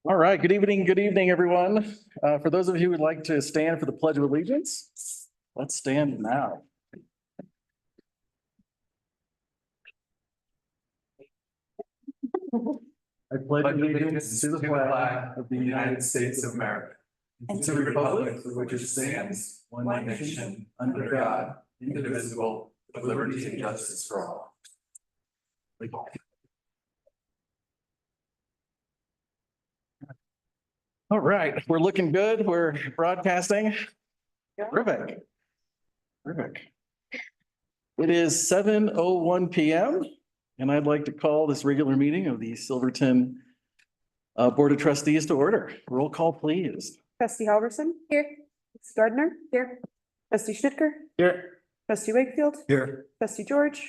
All right, good evening, everyone. For those of you who would like to stand for the Pledge of Allegiance, let's stand now. I pledge allegiance to the flag of the United States of America and to the republic for which it stands, one nation, under God, indivisible, with liberty and justice for all. All right, we're looking good. We're broadcasting. Terrific. It is 7:01 p.m. and I'd like to call this regular meeting of the Silverton Board of Trustees to order. Roll call, please. Trustee Halverson. Here. Trustee Gardner. Here. Trustee Schnitker. Here. Trustee Wakefield. Here. Trustee George.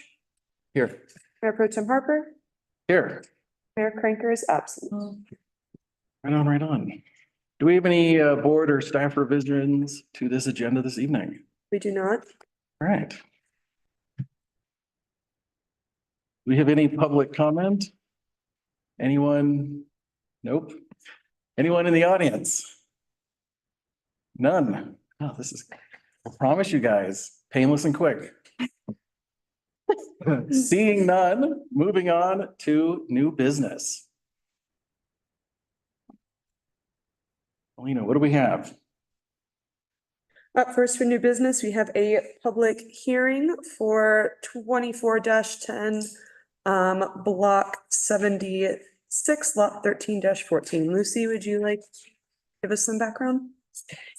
Here. Mayor Pro Tem Harper. Here. Mayor Cranker is absent. Right on. Do we have any board or staff revisions to this agenda this evening? We do not. All right. Do we have any public comment? Anyone? Nope. Anyone in the audience? None. Oh, I promise you guys, painless and quick. Seeing none, moving on to new business. Alina, what do we have? Up first for new business, we have a public hearing for 24-10, block 76, lot 13-14. Lucy, would you like to give us some background?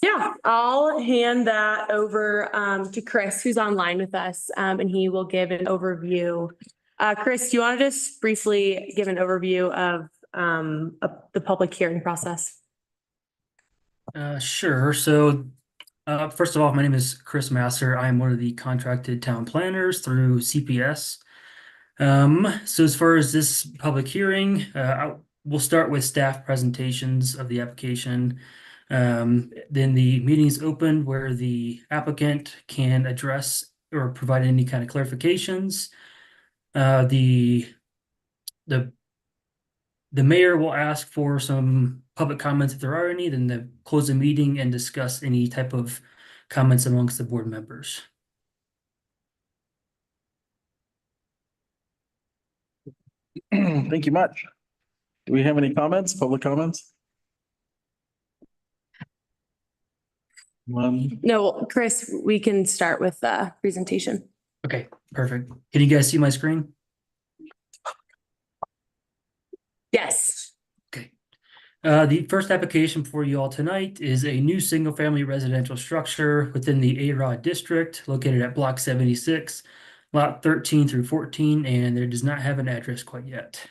Yeah, I'll hand that over to Chris, who's online with us, and he will give an overview. Chris, do you want to just briefly give an overview of the public hearing process? Sure. So first of all, my name is Chris Masser. I am one of the contracted town planners through CPS. So as far as this public hearing, we'll start with staff presentations of the application. Then the meeting is open where the applicant can address or provide any kind of clarifications. The mayor will ask for some public comments if there are any, then they'll close the meeting and discuss any type of comments amongst the board members. Thank you much. Do we have any comments, public comments? No, Chris, we can start with the presentation. Okay, perfect. Can you guys see my screen? Yes. Okay. The first application for you all tonight is a new single-family residential structure within the A-Rod district located at block 76, lot 13 through 14, and it does not have an address quite yet.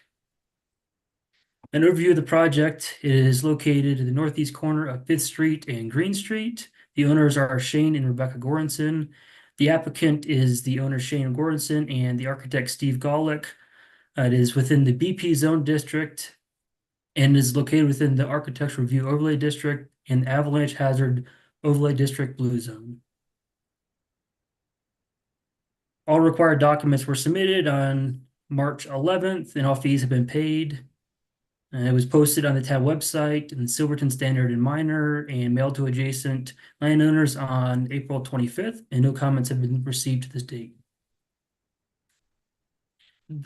An overview of the project is located in the northeast corner of 5th Street and Green Street. The owners are Shane and Rebecca Goranson. The applicant is the owner Shane Goranson and the architect Steve Golick. It is within the BP zone district and is located within the Architectural Review Overlay District and Avalanche Hazard Overlay District Blue Zone. All required documents were submitted on March 11th and all fees have been paid. It was posted on the town website in Silverton Standard and Minor and mailed to adjacent landowners on April 25th, and no comments have been received to this date.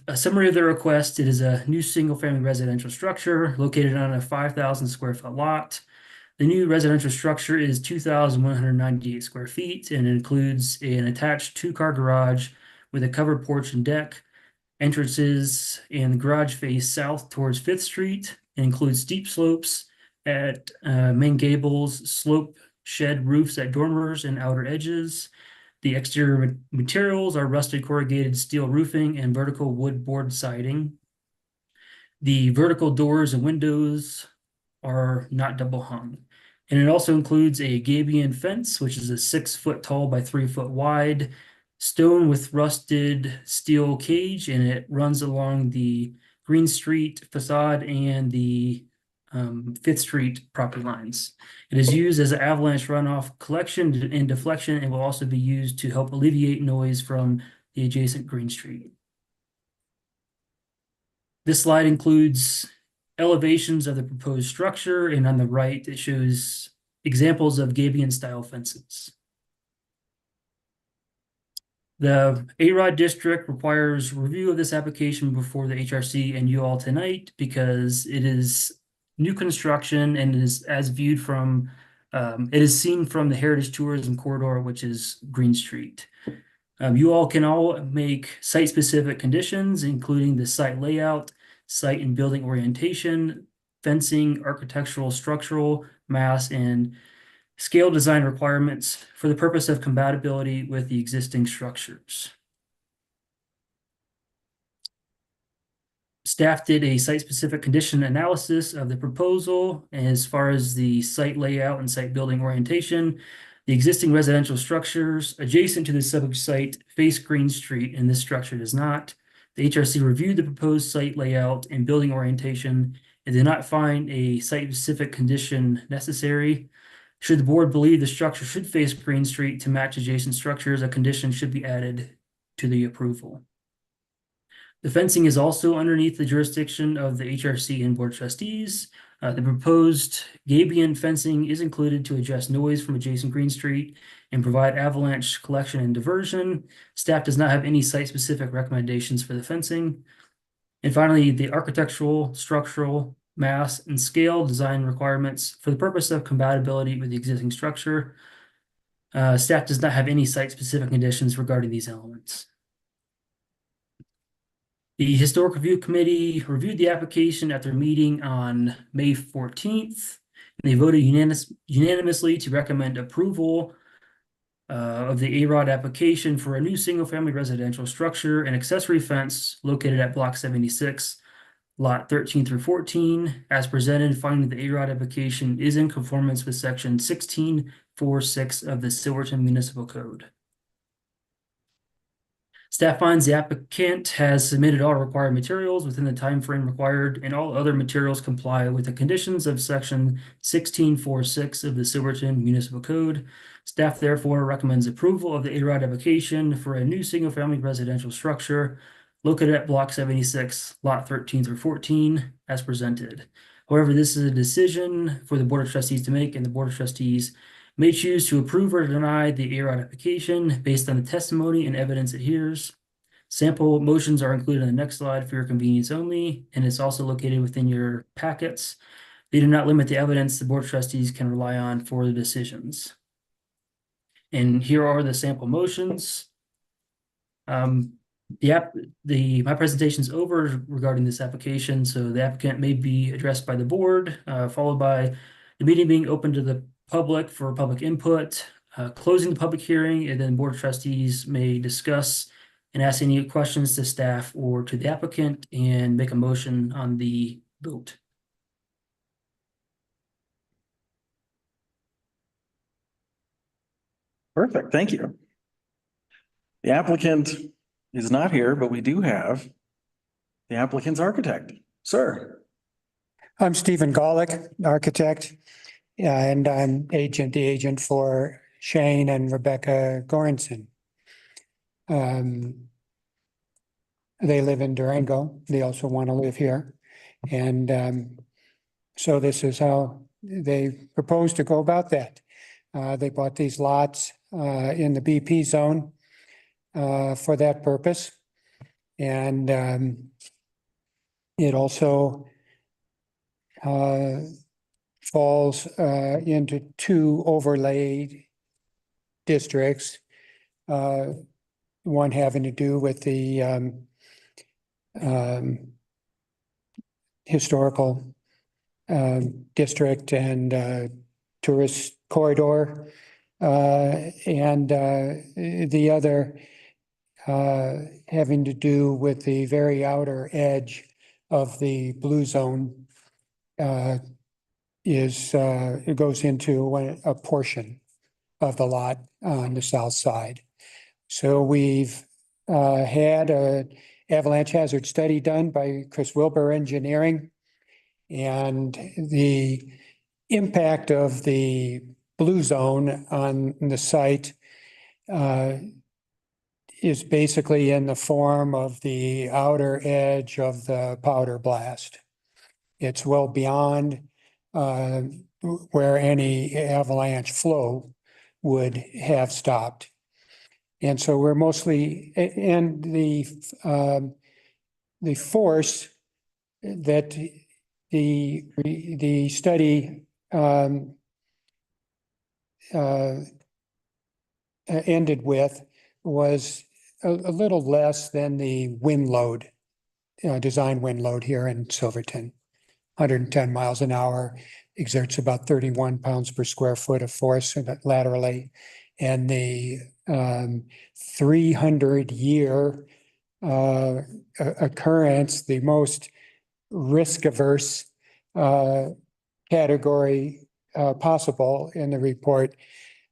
A summary of the request: it is a new single-family residential structure located on a 5,000 square foot lot. The new residential structure is 2,198 square feet and includes an attached two-car garage with a covered porch and deck. Entrances and the garage face south towards 5th Street and includes steep slopes at main gables, slope shed roofs at dormers and outer edges. The exterior materials are rusted corrugated steel roofing and vertical wood board siding. The vertical doors and windows are not double hung. And it also includes a gabion fence, which is a 6 foot tall by 3 foot wide, stone with rusted steel cage, and it runs along the Green Street facade and the 5th Street property lines. It is used as an avalanche runoff collection and deflection and will also be used to help alleviate noise from the adjacent Green Street. This slide includes elevations of the proposed structure, and on the right, it shows examples of Gabion-style fences. The A-Rod district requires review of this application before the HRC and you all tonight because it is new construction and is as viewed from, it is seen from the Heritage Tourism Corridor, which is Green Street. You all can all make site-specific conditions, including the site layout, site and building orientation, fencing, architectural, structural, mass, and scale design requirements for the purpose of compatibility with the existing structures. Staff did a site-specific condition analysis of the proposal as far as the site layout and site building orientation. The existing residential structures adjacent to the subject site face Green Street, and this structure does not. The HRC reviewed the proposed site layout and building orientation and did not find a site-specific condition necessary. Should the board believe the structure should face Green Street to match adjacent structures, a condition should be added to the approval. The fencing is also underneath the jurisdiction of the HRC and board trustees. The proposed Gabion fencing is included to address noise from adjacent Green Street and provide avalanche collection and diversion. Staff does not have any site-specific recommendations for the fencing. And finally, the architectural, structural, mass, and scale design requirements for the purpose of compatibility with the existing structure. Staff does not have any site-specific conditions regarding these elements. The Historic Review Committee reviewed the application at their meeting on May 14th. And they voted unanimously to recommend approval of the A-Rod application for a new single-family residential structure and accessory fence located at Block 76, Lot 13 through 14, as presented, finding the A-Rod application is in conformance with Section 1646 of the Silverton Municipal Code. Staff finds the applicant has submitted all required materials within the time frame required, and all other materials comply with the conditions of Section 1646 of the Silverton Municipal Code. Staff therefore recommends approval of the A-Rod application for a new single-family residential structure located at Block 76, Lot 13 through 14, as presented. However, this is a decision for the Board of Trustees to make, and the Board of Trustees may choose to approve or deny the A-Rod application based on the testimony and evidence it hears. Sample motions are included on the next slide for your convenience only, and it's also located within your packets. They do not limit the evidence the Board of Trustees can rely on for the decisions. And here are the sample motions. My presentation is over regarding this application, so the applicant may be addressed by the board, followed by the meeting being open to the public for public input, closing the public hearing, and then Board of Trustees may discuss and ask any questions to staff or to the applicant and make a motion on the vote. Perfect, thank you. The applicant is not here, but we do have the applicant's architect. Sir. I'm Stephen Golick, architect, and I'm the agent for Shane and Rebecca Goranson. They live in Durango. They also want to live here. And so this is how they propose to go about that. They bought these lots in the BP zone for that purpose. And it also falls into two overlaid districts, one having to do with the historical district and tourist corridor, and the other having to do with the very outer edge of the blue zone. It goes into a portion of the lot on the south side. So we've had an avalanche hazard study done by Chris Wilbur Engineering, and the impact of the blue zone on the site is basically in the form of the outer edge of the powder blast. It's well beyond where any avalanche flow would have stopped. And so we're mostly, and the force that the study ended with was a little less than the wind load, design wind load here in Silverton. 110 miles an hour exerts about 31 pounds per square foot of force laterally. And the 300-year occurrence, the most risk-averse category possible in the report,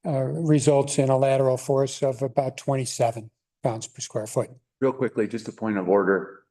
results in a lateral force of about 27 pounds per square foot. Real quickly, just a point of order.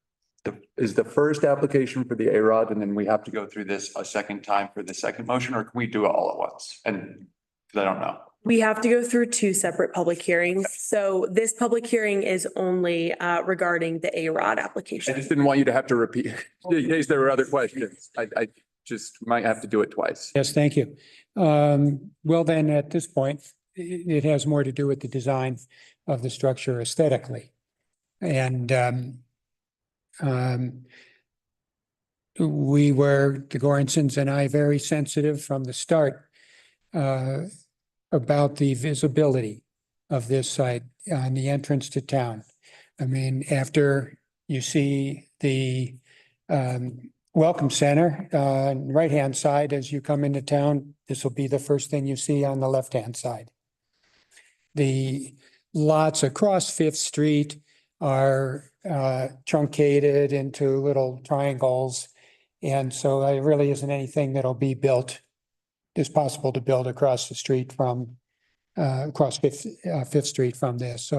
Is the first application for the A-Rod, and then we have to go through this a second time for the second motion, or can we do it all at once? And, because I don't know. We have to go through two separate public hearings. So this public hearing is only regarding the A-Rod I application. just didn't want you to have to repeat in case there were other questions. I just might have to do it twice. Yes, thank you. Well, then at this point, it has more to do with the design of the structure aesthetically. And we were, the Gorensons and I, very sensitive from the start about the visibility of this site on the entrance to town. I mean, after you see the Welcome Center on the right-hand side as you come into town, this will be the first thing you see on the left-hand side. The lots across Fifth Street are truncated into little triangles. And so there really isn't anything that'll be built, is possible to build across the street from, across Fifth Street from this.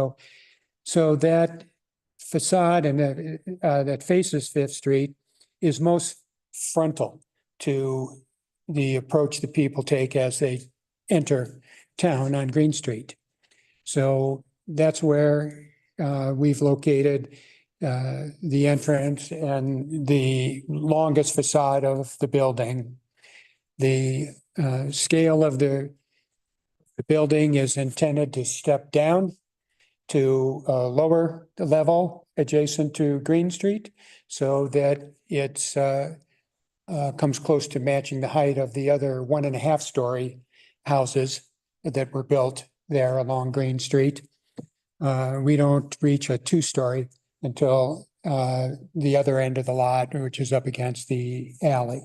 So that facade and that faces Fifth Street is most frontal to the approach that people take as they enter town on Green Street. So that's where we've located the entrance and the longest facade of the building. The scale of the building is intended to step down to a lower level adjacent to Green Street so that it's comes close to matching the height of the other 1.5-story houses that were built there along Green Street. We don't reach a 2-story until the other end of the lot, which is up against the alley.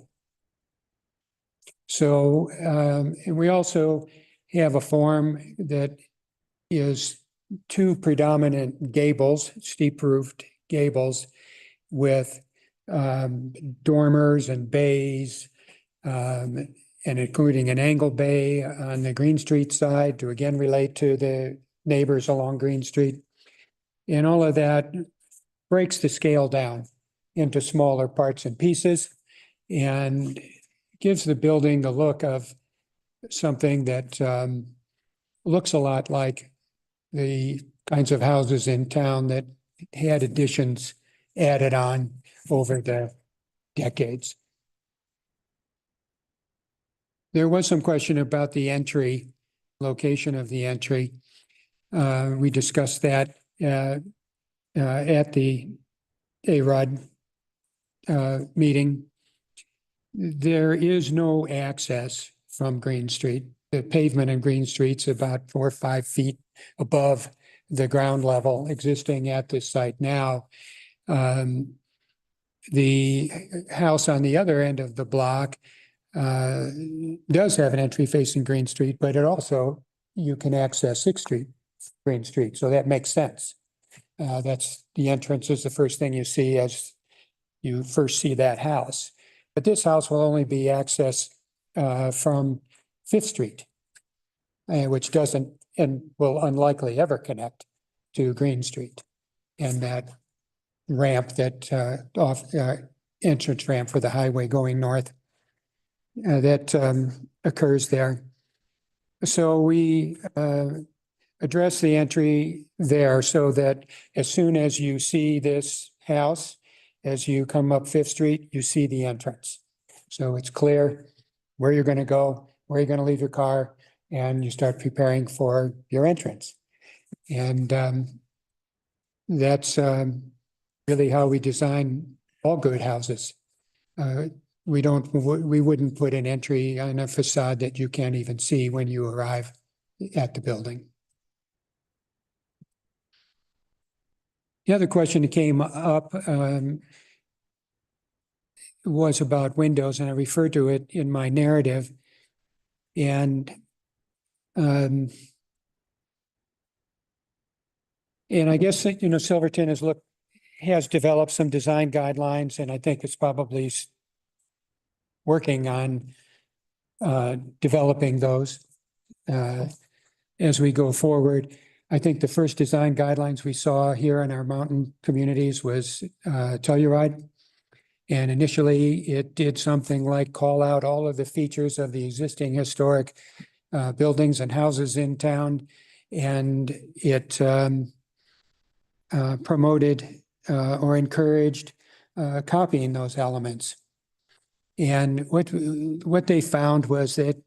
So and we also have a form that is 2 predominant gables, steep-roofed gables with dormers and bays, and including an angle bay on the Green Street side to again relate to the neighbors along Green Street. And all of that breaks the scale down into smaller parts and pieces and gives the building the look of something that looks a lot like the kinds of houses in town that had additions added on over the decades. There was some question about the entry, location of the entry. We discussed that at the A-Rod meeting. There is no access from Green Street. The pavement in Green Street's about 4 or 5 feet above the ground level existing at this site now. The house on the other end of the block does have an entry facing Green Street, but it also, you can access 6th Street, Green Street. So that makes sense. That's the entrance is the first thing you see as you first see that house. But this house will only be accessed from 5th Street, which doesn't and will unlikely ever connect to Green Street. And that ramp that entrance ramp for the highway going north that occurs there. So we address the entry there so that as soon as you see this house, as you come up 5th Street, you see the entrance So it's clear where you're going to go, where you're going to leave your car, and you start preparing for your entrance. And that's really how we design all good houses. We wouldn't put an entry on a facade that you can't even see when you arrive at the building. The other question that came up was about windows, and I referred to it in my narrative. And I guess, you know, Silverton has developed some design guidelines, and I think it's probably working on developing those as we go forward. I think the first design guidelines we saw here in our mountain communities was Telluride. And initially, it did something like call out all of the features of the existing historic buildings and houses in town. And it promoted or encouraged copying those elements. And what they found was that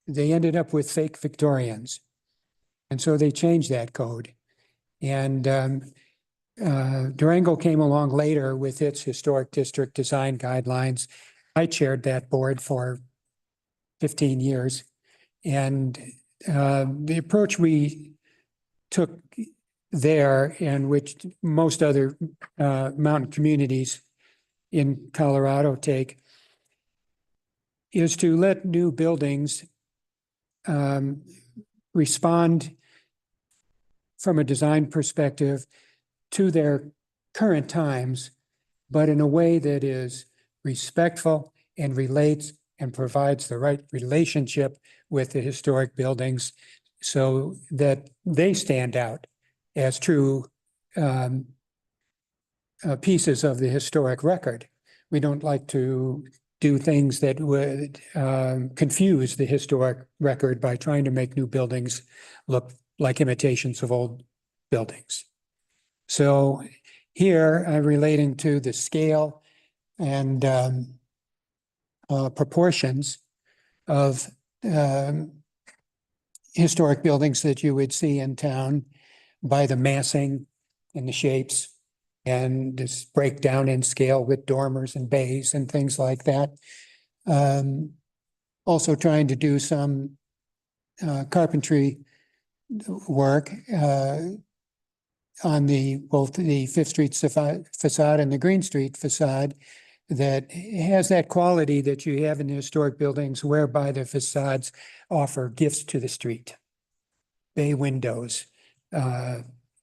they ended up with fake Victorians. And so they changed that code. And Durango came along later with its historic district design guidelines. I chaired that board for 15 years. And the approach we took there, and which most other mountain communities in Colorado take, is to let new buildings respond from a design perspective to their current times, but in a way that is respectful and relates and provides the right relationship with the historic buildings so that they stand out as true pieces of the historic record. We don't like to do things that would confuse the historic record by trying to make new buildings look like imitations of old buildings. So here I'm relating to the scale and proportions of historic buildings that you would see in town by the massing and the shapes and this breakdown in scale with dormers and bays and things like that. Also trying to do some carpentry work on both the Fifth Street facade and the Green Street facade that has that quality that you have in the historic buildings, whereby the facades offer gifts to the street. Bay windows,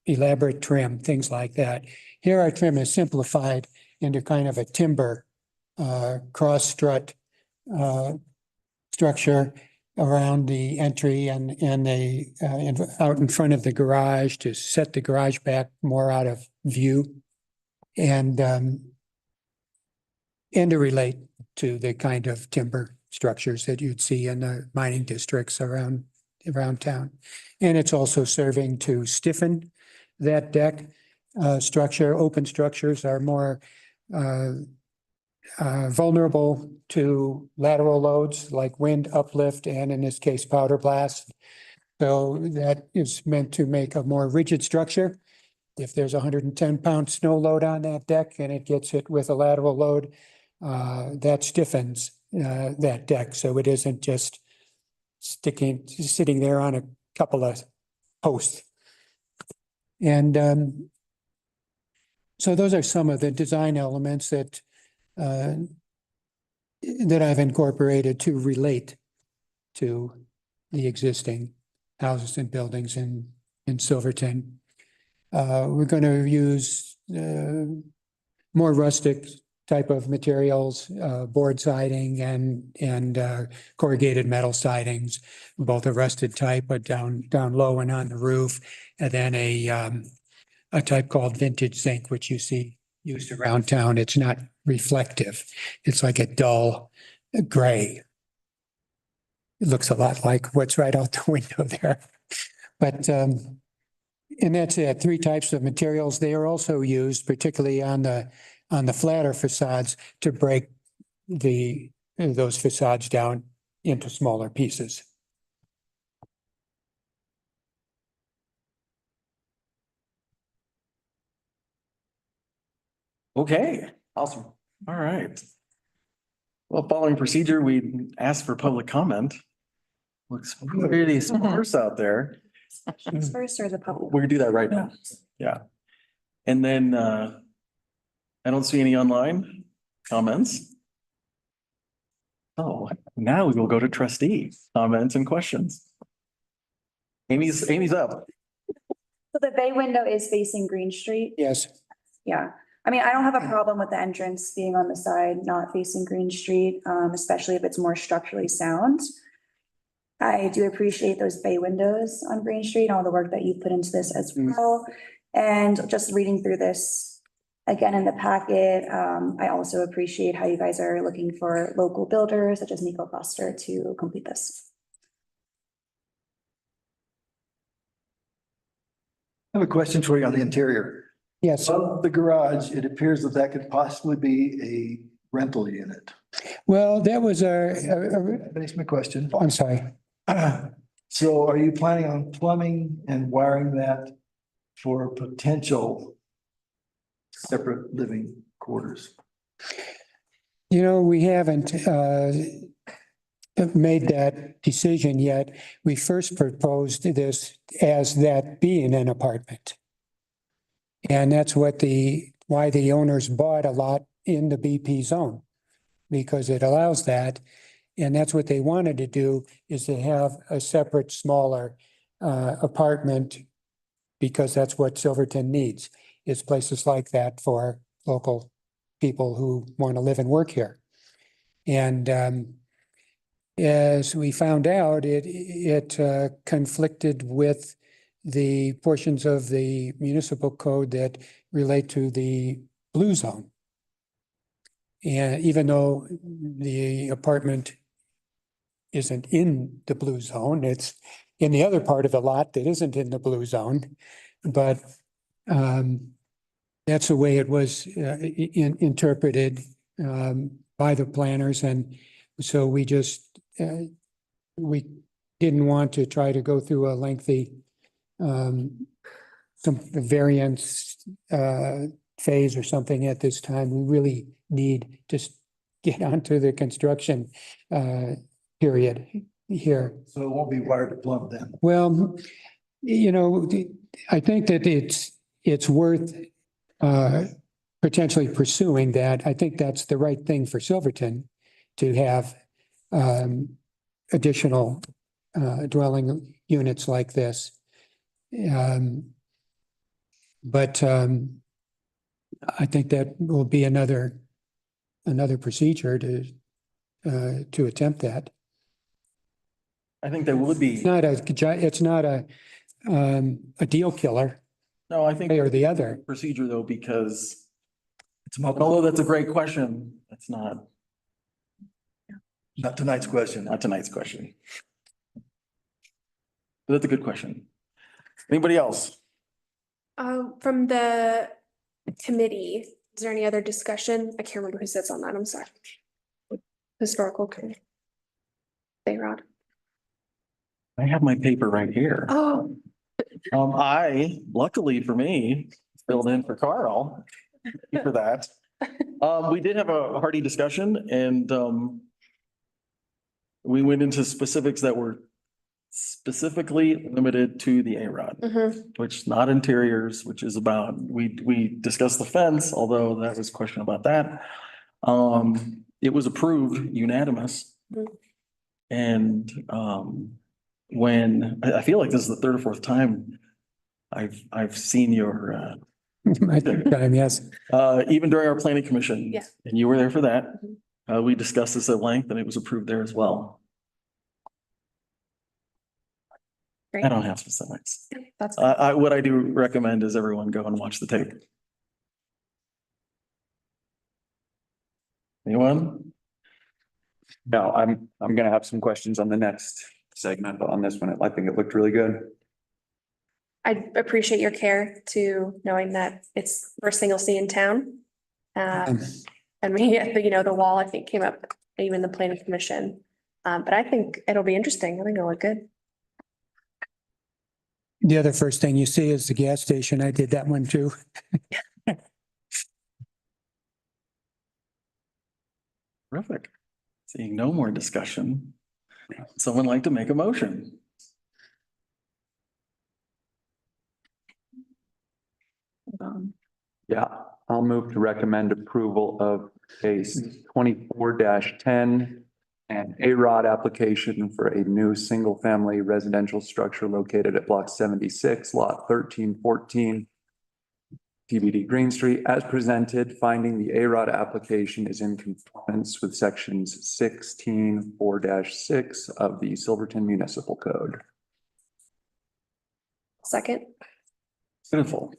elaborate trim, things like that. Here our trim is simplified into kind of a timber cross strut structure around the entry and out in front of the garage to set the garage back more out of view and to relate to the kind of timber structures that you'd see in the mining districts around town. And it's also serving to stiffen that deck structure. Open structures are more vulnerable to lateral loads like wind, uplift, and in this case, powder blast. So that is meant to make a more rigid structure. If there's a 110-pound snow load on that deck and it gets hit with a lateral load, that stiffens that deck. So it isn't just sitting there on a couple of posts. And so those are some of the design elements that I've incorporated to relate to the existing houses and buildings in Silverton. We're going to use more rustic type of materials, board siding and corrugated metal sidings, both a rusted type, but down low and on the roof, and then a type called vintage zinc, which you see used around town. It's not reflective. It's like a dull gray. It looks a lot like what's right out the window there. But and that's it. 3 types of materials. They are also used, particularly on the flatter facades, to break those facades down into smaller pieces. Okay, awesome. All right. Well, following procedure, we ask for public comment. Looks pretty sparse out there. First or the public? We can do that right now. Yeah. And then, I don't see any online comments. Oh, now we will go to trustee comments and questions. Amy's up. So the bay window is facing Green Street? Yes. Yeah. I mean, I don't have a problem with the entrance being on the side, not facing Green Street, especially if it's more structurally sound. I do appreciate those bay windows on Green Street, all the work that you put into this as well. And just reading through this again in the packet, I also appreciate how you guys are looking for local builders such as Nico Foster to complete this. I have a question for you on the interior. Yes. Above the garage, it appears that that could possibly be a rental unit. Well, that was Finish my question. I'm sorry. So are you planning on plumbing and wiring that for potential separate living quarters? You know, we haven't made that decision yet. We first proposed this as that being an apartment. And that's why the owners bought a lot in the BP zone, because it allows that. And that's what they wanted to do, is to have a separate, smaller apartment, because that's what Silverton needs, is places like that for local people who want to live and work here. And as we found out, it conflicted with the portions of the municipal code that relate to the blue zone. And even though the apartment isn't in the blue zone, it's in the other part of the lot that isn't in the blue zone. But that's the way it was interpreted by the planners. And so we just, we didn't want to try to go through a lengthy some variance phase or something at this time. We really need to get onto the construction period here. So it won't be wired to plumb then. Well, you know, I think that it's worth potentially pursuing that. I think that's the right thing for Silverton, to have additional dwelling units like this. But I think that will be another procedure to attempt that. I think that would be, It's not a deal killer, no, I think way or the other. procedure though, because It's multiple, although that's a great question, that's not tonight's question. tonight's question. But that's a good question. Anybody else? From the committee, is there any other discussion? I can't remember who sits on that, I'm sorry. Historical committee. Rod. I have my paper right here. Oh, I, luckily for me, filled in for Carl. Thank you for that. We did have a hearty discussion, and we went into specifics that were specifically limited to the A-Rod, which not interiors, which is about, we discussed the fence, although that was a question about that. It was approved unanimous. And when, I feel like this is the third or fourth time I've seen your Yes. even during our planning commission. Yeah. And you were there for that. We discussed this at length and it was approved there as well. great. I don't have specifics. That's What I do recommend is everyone go and watch the tape. Anyone? No, I'm gonna have some questions on the next segment, but on this one, I think it looked really good. I appreciate your care to knowing that it's the first thing you'll see in town. And And we, the wall, I think, came up, even the planning commission. But I think it'll be interesting. I think it'll look good. The other first thing you see is the gas station. I did that one too. Terrific. Seeing no more discussion. Someone like to make a motion? Yeah, I'll move to recommend approval of case 24-10 and A-Rod application for a new single-family residential structure located at block 76, lot 1314, TBD Green Street, as presented, finding the A-Rod application is in conformance with sections 16(4-6) of the Silverton Municipal Code. Second. Beautiful.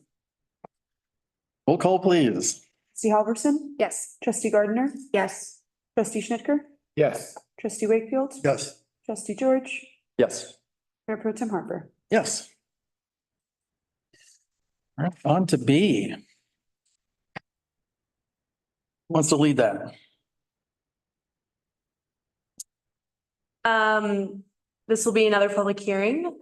Roll call, please. Trustee Halverson, Yes. trustee Gardner, Yes. trustee Schnitker, Yes. trustee Wakefield, Yes. trustee George, Yes. Mayor Pro Tem Harper. Yes. All right, on to B. Who wants to lead that? This will be another public hearing,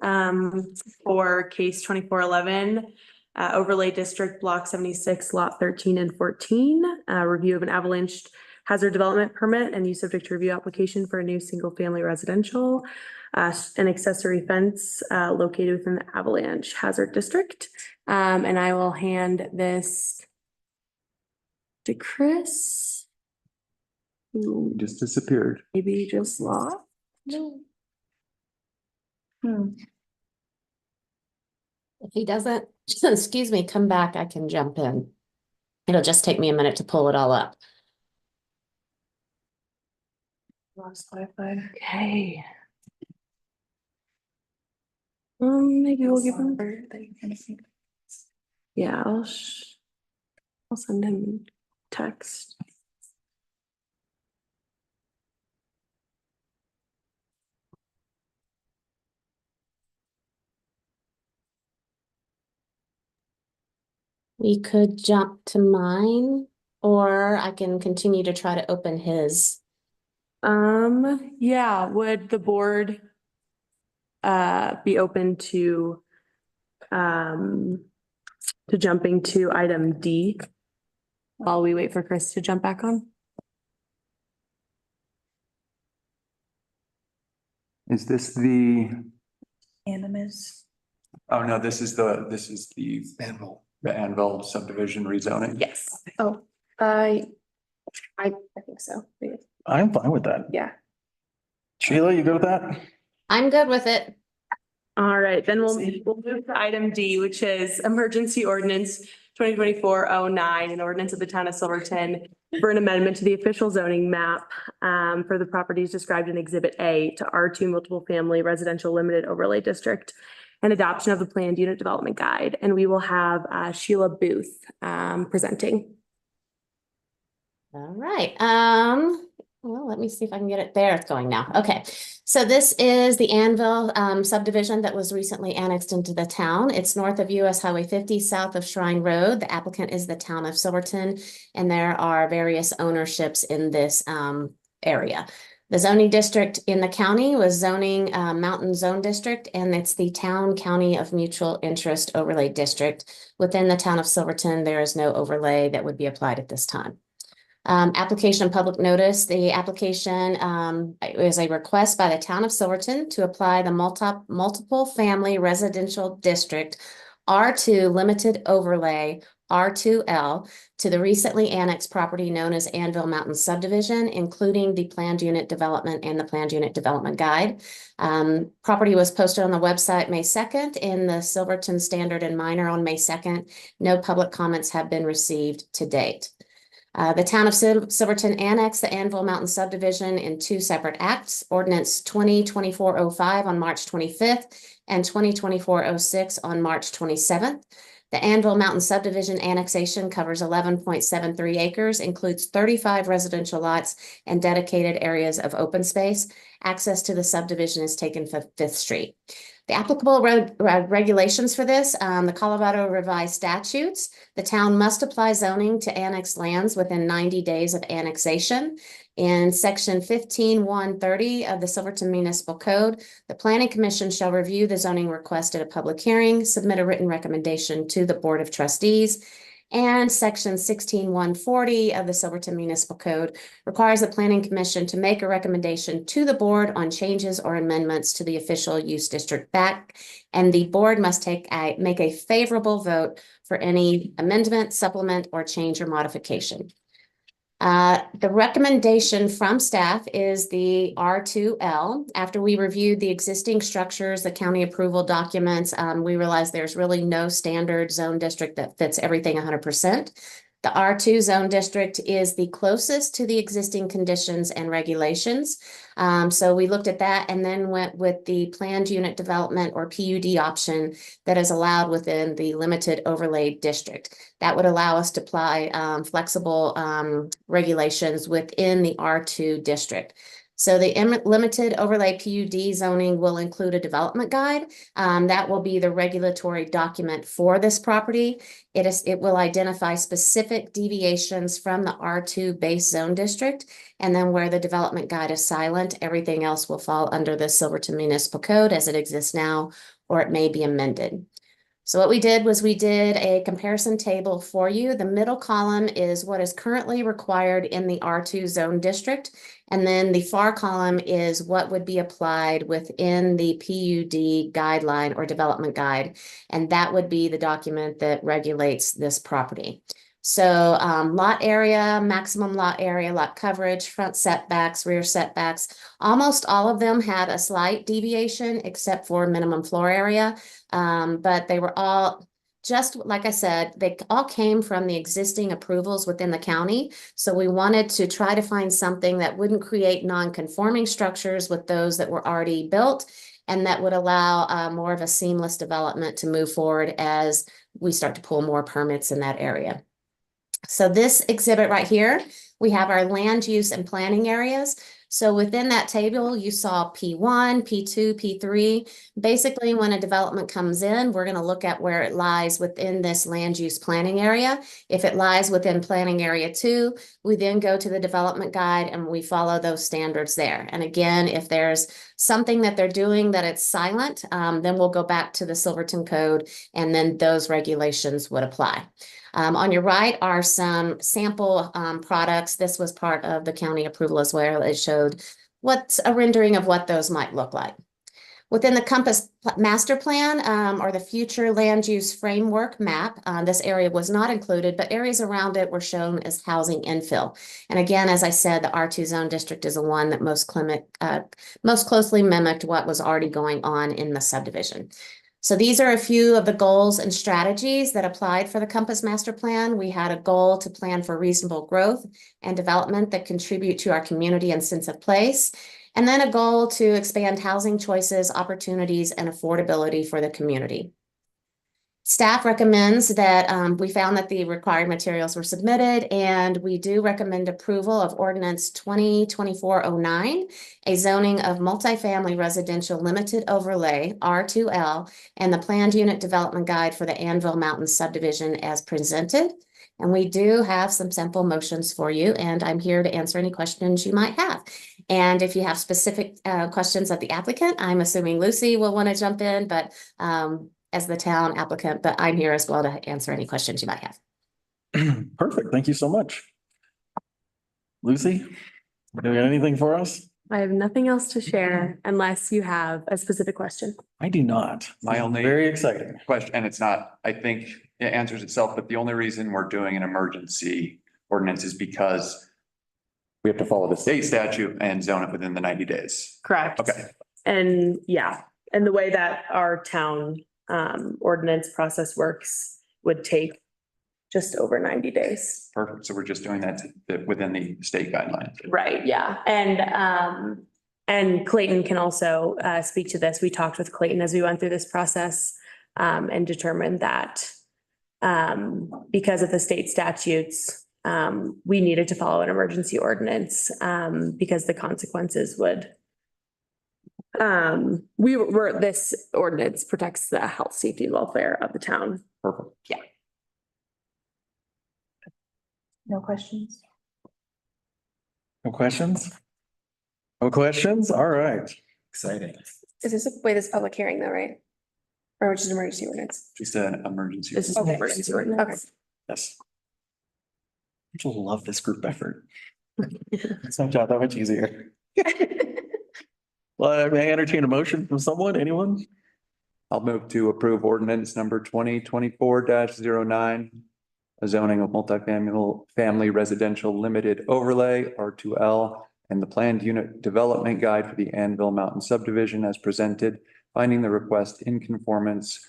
for case 2411, overlay district block 76, lot 13 and 14, review of an avalanche hazard development permit and use subject to review application for a new single-family residential, an accessory fence, located within the avalanche hazard district. And I will hand this to Chris, who Just disappeared. maybe just lost. If he doesn't, excuse me, come back, I can jump in. It'll just take me a minute to pull it all up. Lost Wi-Fi. Okay. Maybe we'll give him. Yeah, I'll send him text. We could jump to mine, or I can continue to try to open his. Yeah, would the board be open to jumping to item D while we wait for Chris to jump back on? Is this the, Animus. oh no, this is the Anvil. the Anvil subdivision rezoning? Yes. Oh, I think so. I'm fine with that. Yeah. Sheila, you good with that? I'm good with it. All right, then we'll move to item D, which is emergency ordinance 2024-09, an ordinance of the town of Silverton for an amendment to the official zoning map for the properties described in Exhibit A to R2 multiple family residential limited overlay district and adoption of the planned unit development guide. And we will have Sheila Booth presenting. All right. Well, let me see if I can get it there. It's going now. Okay. So this is the Anvil subdivision that was recently annexed into the town. It's north of US Highway 50, south of Shrine Road. The applicant is the town of Silverton, and there are various ownerships in this area. The zoning district in the county was zoning Mountain Zone District, and it's the Town County of Mutual Interest Overlay District. Within the town of Silverton, there is no overlay that would be applied at this time. Application public notice. The application is a request by the town of Silverton to apply the multiple family residential district R2 limited overlay R2L to the recently annexed property known as Anvil Mountain subdivision, including the planned unit development and the planned unit development guide. Property was posted on the website May 2nd in the Silverton Standard and Minor on May 2nd. No public comments have been received to date. The town of Silverton annexed the Anvil Mountain subdivision in two separate acts, Ordinance 2024-05 on March 25th and 2024-06 on March 27th. The Anvil Mountain subdivision annexation covers 11.73 acres, includes 35 residential lots and dedicated areas of open space. Access to the subdivision is taken from 5th Street. The applicable regulations for this, the Colorado revised statutes, the town must apply zoning to annexed lands within 90 days of annexation. In section 15-130 of the Silverton Municipal Code, the Planning Commission shall review the zoning request at a public hearing, submit a written recommendation to the Board of Trustees. And section 16-140 of the Silverton Municipal Code requires the Planning Commission to make a recommendation to the board on changes or amendments to the official use district back. And the board must make a favorable vote for any amendment, supplement, or change or modification. The recommendation from staff is the R2L. After we reviewed the existing structures, the county approval documents, we realized there's really no standard zone district that fits everything 100%. The R2 zone district is the closest to the existing conditions and regulations. So we looked at that and then went with the planned unit development or PUD option that is allowed within the limited overlay district. That would allow us to apply flexible regulations within the R2 district. So the limited overlay PUD zoning will include a development guide. That will be the regulatory document for this property. It will identify specific deviations from the R2 base zone district. And then where the development guide is silent, everything else will fall under the Silverton Municipal Code as it exists now, or it may be amended. So what we did was we did a comparison table for you. The middle column is what is currently required in the R2 zone district. And then the far column is what would be applied within the PUD guideline or development guide. And that would be the document that regulates this property. So lot area, maximum lot area, lot coverage, front setbacks, rear setbacks, almost all of them had a slight deviation except for minimum floor area. But they were all, just like I said, they all came from the existing approvals within the county. So we wanted to try to find something that wouldn't create non-conforming structures with those that were already built, and that would allow more of a seamless development to move forward as we start to pull more permits in that area. So this exhibit right here, we have our land use and planning areas. So within that table, you saw P1, P2, P3. Basically, when a development comes in, we're going to look at where it lies within this land use planning area. If it lies within planning area 2, we then go to the development guide and we follow those standards there. And again, if there's something that they're doing that it's silent, then we'll go back to the Silverton Code and then those regulations would apply. On your right are some sample products. This was part of the county approval as well. It showed what's a rendering of what those might look like. Within the Compass Master Plan or the Future Land Use Framework map, this area was not included, but areas around it were shown as housing infill. And again, as I said, the R2 zone district is the one that most closely mimicked what was already going on in the subdivision. So these are a few of the goals and strategies that applied for the Compass Master Plan. We had a goal to plan for reasonable growth and development that contribute to our community and sense of place. And then a goal to expand housing choices, opportunities, and affordability for the community. Staff recommends that we found that the required materials were submitted, and we do recommend approval of Ordinance 2024-09, a zoning of multifamily residential limited overlay, R2L, and the planned unit development guide for the Anvil Mountains subdivision as presented. And we do have some sample motions for you, and I'm here to answer any questions you might have. And if you have specific questions of the applicant, I'm assuming Lucy will want to jump in, but as the town applicant, but I'm here as well to answer any questions you might have. Perfect. Thank you so much. Lucy, do you got anything for us? I have nothing else to share unless you have a specific question. I do not. My only- Very exciting. Question, and it's not, I think it answers itself, but the only reason we're doing an emergency ordinance is because we have to follow the state statute and zone it within the 90 days. Correct. Okay. And yeah, and the way that our town ordinance process works would take just over 90 days. Perfect. So we're just doing that within the state guidelines. Right, yeah. And Clayton can also speak to this. We talked with Clayton as we went through this process and determined that because of the state statutes, we needed to follow an emergency ordinance because the consequences would this ordinance protects the health, safety, and welfare of the town. Perfect. No questions? No questions? No questions? All right. Exciting. Is this this public hearing though, right? Or just an emergency ordinance? Just an emergency. This is an emergency ordinance. Okay. Yes. People love this group effort. It's my job that much easier. Well, may I entertain a motion from someone, anyone? I'll move to approve ordinance number 2024-09, a zoning of family residential limited overlay, R2L, and the planned unit development guide for the Anvil Mountain subdivision as presented, finding the request in conformance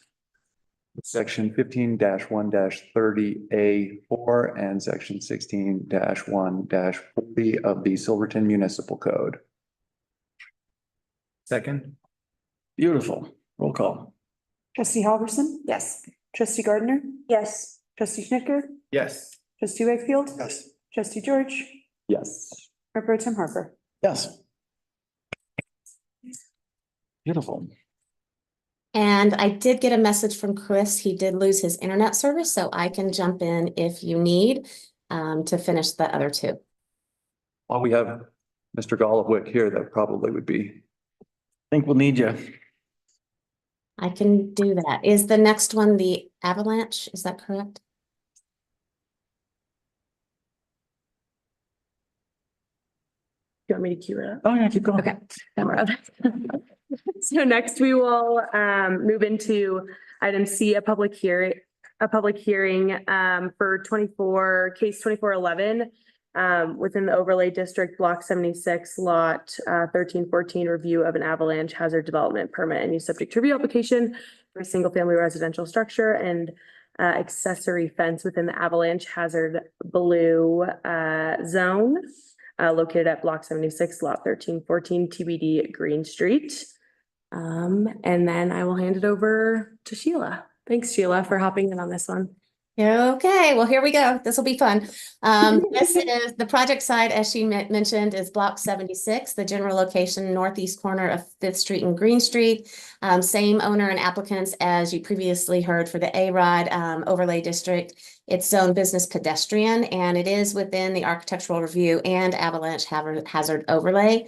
with section 15-1-30A4 and section 16-1-40 of the Silverton Municipal Code. Second. Beautiful. Roll call. Trustee Halverson, Yes. trustee Gardner, Yes. trustee Schnitger, Yes. trustee Wakefield, Yes. trustee George, Yes. Mayor Pro Tem Harper. Yes. Beautiful. And I did get a message from Chris. He did lose his internet service, so I can jump in if you need to finish the other two. While we have Mr. Golowik here, that probably would be. I think we'll need you. I can do that. Is the next one the avalanche? Is that correct? You want me to cue it up? Oh, yeah, keep going. Okay. Camera up. So next we will move into item C, a public hearing for case 2411 within the overlay district, block 76, lot 1314, review of an avalanche hazard development permit and use subject to review application for a single family residential structure and accessory fence within the avalanche hazard blue zone located at block 76, lot 1314, TBD Green Street. And then I will hand it over to Sheila. Thanks, Sheila, for hopping in on this one. Okay, well, here we go. This will be fun. This is the project site, as she mentioned, is block 76, the general location northeast corner of 5th Street and Green Street. Same owner and applicants as you previously heard for the A-Rod overlay district. It's zone business pedestrian, and it is within the architectural review and avalanche hazard overlay.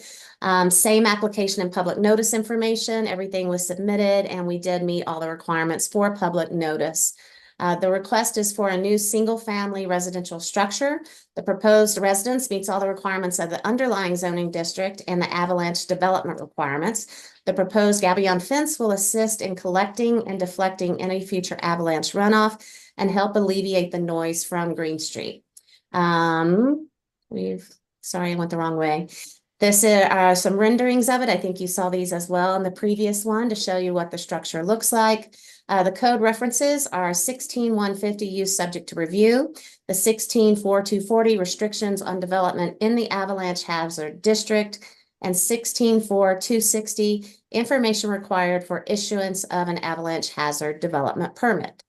Same application and public notice information. Everything was submitted, and we did meet all the requirements for public notice. The request is for a new single-family residential structure. The proposed residence meets all the requirements of the underlying zoning district and the avalanche development requirements. The proposed gabion fence will assist in collecting and deflecting any future avalanche runoff and help alleviate the noise from Green Street. Sorry, I went the wrong way. This are some renderings of it. I think you saw these as well in the previous one to show you what the structure looks like. The code references are 16-150 use subject to review, the 16-4240 restrictions on development in the avalanche hazard district, and 16-4260 information required for issuance of an avalanche hazard development permit.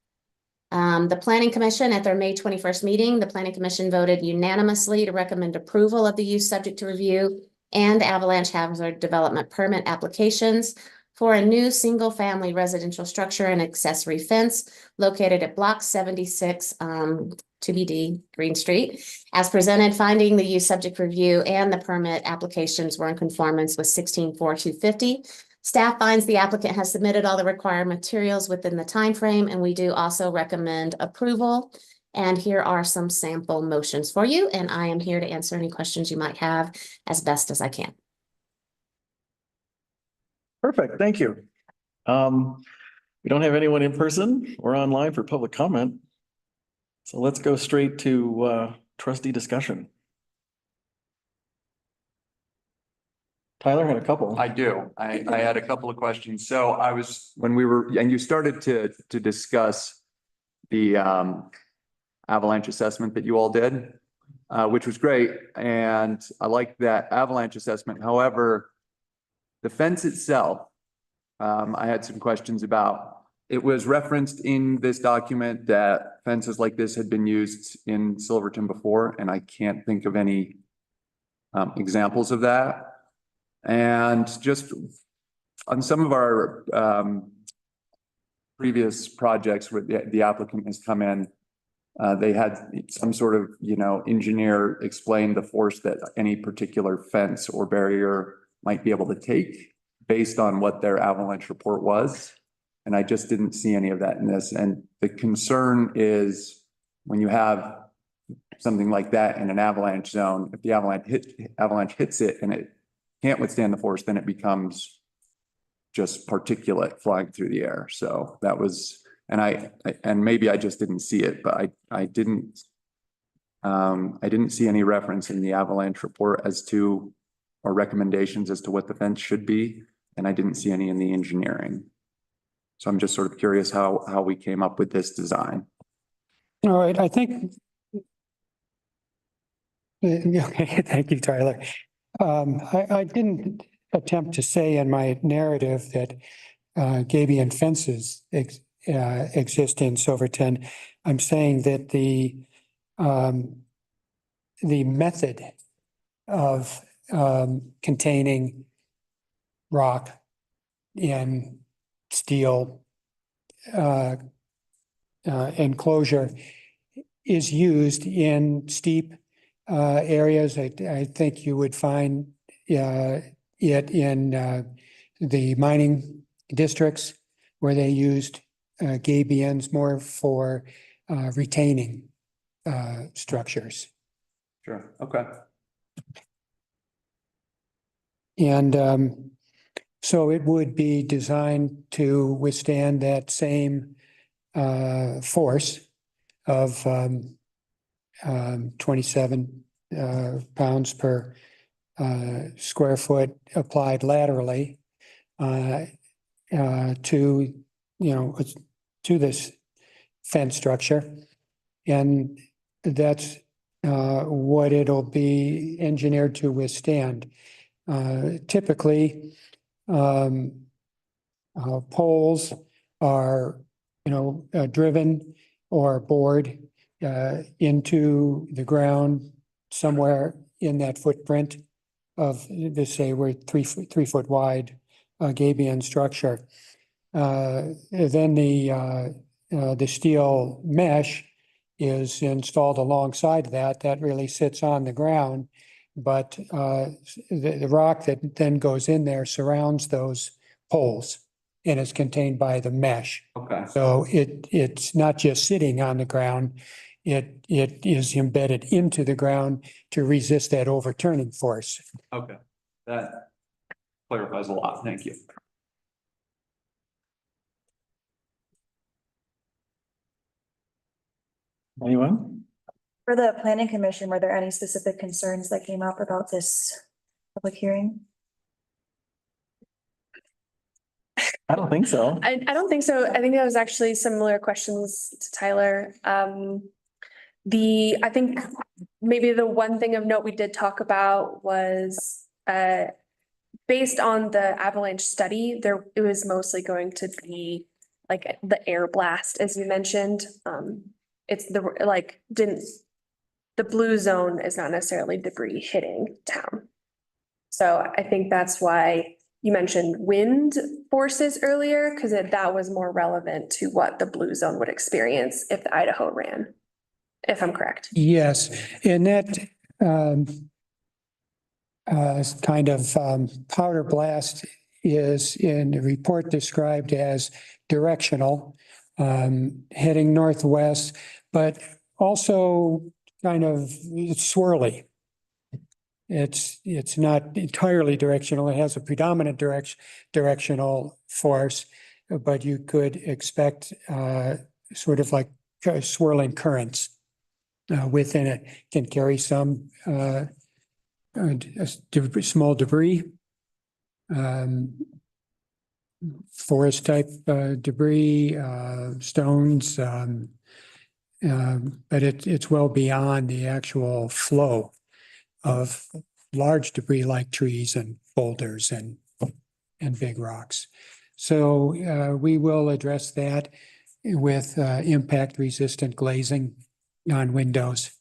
The Planning Commission at their May 21st meeting, the Planning Commission voted unanimously to recommend approval of the use subject to review and avalanche hazard development permit applications for a new single-family residential structure and accessory fence located at block 76, TBD Green Street. As presented, finding the use subject review and the permit applications were in conformance with 16-4250. Staff finds the applicant has submitted all the required materials within the time frame, and we do also recommend approval. And here are some sample motions for you, and I am here to answer any questions you might have as best as I can. Perfect, thank you. We don't have anyone in person or online for public comment. So let's go straight to trustee discussion. Tyler had a couple. I do. I had a couple of questions. So when we were, and you started to discuss the avalanche assessment that you all did, which was great. And I liked that avalanche assessment. However, the fence itself, I had some questions about. It was referenced in this document that fences like this had been used in Silverton before, and I can't think of any examples of that. And just on some of our previous projects where the applicant has come in, they had some sort of, engineer explain the force that any particular fence or barrier might be able to take based on what their avalanche report was. And I just didn't see any of that in this. And the concern is when you have something like that in an avalanche zone, if the avalanche hits it and it can't withstand the force, then it becomes just particulate flying through the air. So that was, and maybe I just didn't see it, but I didn't see any reference in the avalanche report as to, or recommendations as to what the fence should be. And I didn't see any in the engineering. So I'm just sort of curious how we came up with this design. All right, I think. Okay, thank you, Tyler. I didn't attempt to say in my narrative that gabion fences exist in Silverton. I'm saying that the method of containing rock in steel enclosure is used in steep areas. I think you would find it in the mining districts where they used gabions more for retaining structures. Sure. Okay. And so it would be designed to withstand that same force of 27 pounds per square foot applied laterally to this fence structure. And that's what it'll be engineered to withstand. Typically, poles are, driven or bored into the ground somewhere in that footprint of, let's say, we're 3 foot wide gabion structure. Then the steel mesh is installed alongside that. That really sits on the ground. But the rock that then goes in there surrounds those poles and is contained by the mesh. Okay. So it's not just sitting on the ground, it is embedded into the ground to resist that overturning force. Okay. That clarifies a lot. Thank you. Anyone? For the planning commission, were there any specific concerns that came up about this public hearing? I don't think so. I don't think so. I think that was actually similar questions to Tyler. I think maybe the one thing of note we did talk about was based on the avalanche study, it was mostly going to be like the air blast, as you mentioned. The blue zone is not necessarily debris hitting town. So I think that's why you mentioned wind forces earlier, because that was more relevant to what the blue zone would experience if the Idaho ran, if I'm correct. Yes, and that kind of powder blast is in the report described as directional, heading northwest, but also kind of swirly. It's not entirely directional. It has a predominant directional force, but you could expect sort of like swirling currents within it. Can carry some small debris, forest type debris, stones, but it's well beyond the actual flow of large debris like trees and boulders and big rocks. So we will address that with impact resistant glazing on windows.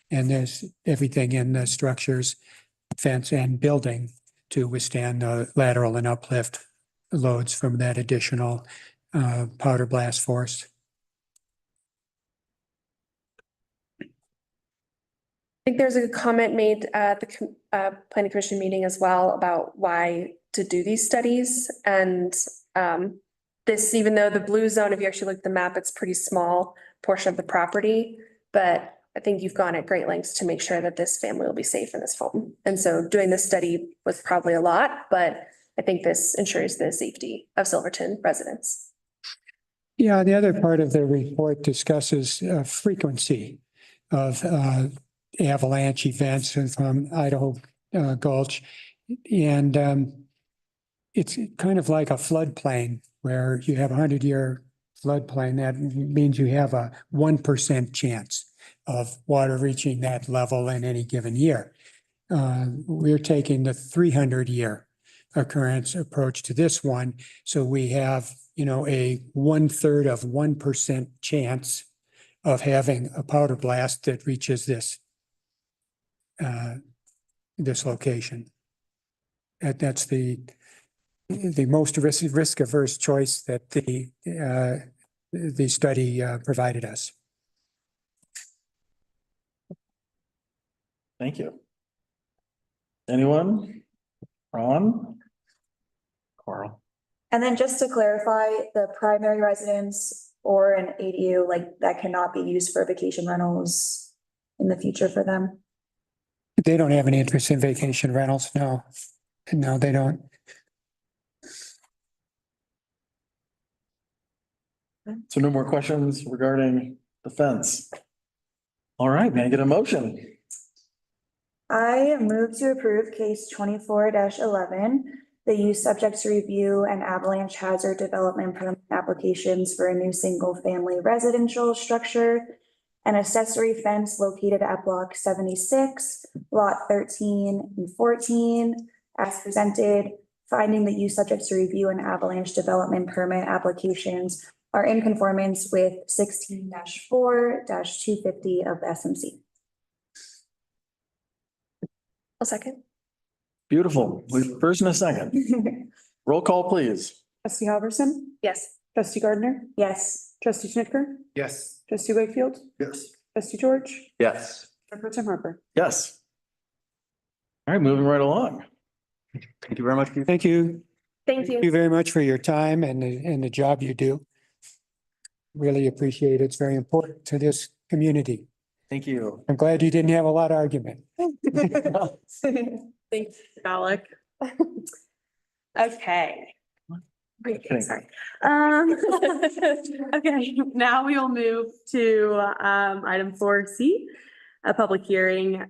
And there's everything in the structures, fence and building to withstand the lateral and uplift loads from that additional powder blast force. I think there's a comment made at the planning commission meeting as well about why to do these studies. And this, even though the blue zone, if you actually look at the map, it's pretty small portion of the property. But I think you've gone at great lengths to make sure that this family will be safe in this home. And so doing this study was probably a lot, but I think this ensures the safety of Silverton residents. Yeah, the other part of the report discusses frequency of avalanche events from Idaho Gulch. And it's kind of like a floodplain where you have a 100-year floodplain. That means you have a 1% chance of water reaching that level in any given year. We're taking the 300-year occurrence approach to this one. So we have, a 1/3 of 1% chance of having a powder blast that reaches this location. That's the most risk averse choice that the study provided us. Thank you. Anyone? Ron? Carl? And then just to clarify, the primary residence or an ADU, like that cannot be used for vacation rentals in the future for them. They don't have any interest in vacation rentals. No, they don't. So no more questions regarding the fence. All right, may I get a motion? I move to approve case 24-11, the use subject to review and avalanche hazard development permit applications for a new single-family residential structure, an accessory fence located at block 76, lot 13 and 14, as presented, finding the use subject to review and avalanche development permit applications are in conformance with 16-4-250 of the SMC. A second. Beautiful. First and a second. Roll call, please. Trustee Halverson, Yes. trustee Gardner, Yes. trustee Schnitker, Yes. trustee Wakefield, Yes. trustee George, Yes. Mayor Pro Tem Harper. Yes. All right, moving right along. Thank you very much. Thank you. Thank Thank you very much for your time and the job you do. Really appreciate it. It's very important to this community. Thank you. I'm glad you didn't have a lot of argument. Thanks, Alec. Okay. Wait, Okay. sorry. Okay, now we will move to item 4C, a public hearing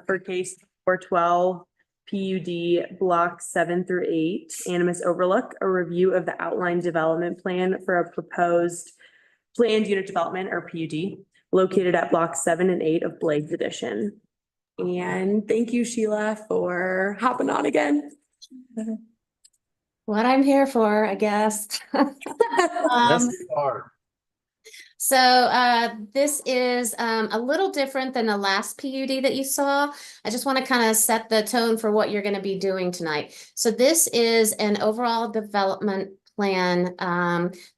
for case 412 PUD block 7 through 8, Animus Overlook, a review of the outline development plan for a proposed planned unit development or PUD located at block 7 and 8 of Blades Edition. And thank you, Sheila, for hopping on again. What I'm here for, I guess. Yes, you are. So this is a little different than the last PUD that you saw. I just want to kind of set the tone for what you're going to be doing tonight. So this is an overall development plan.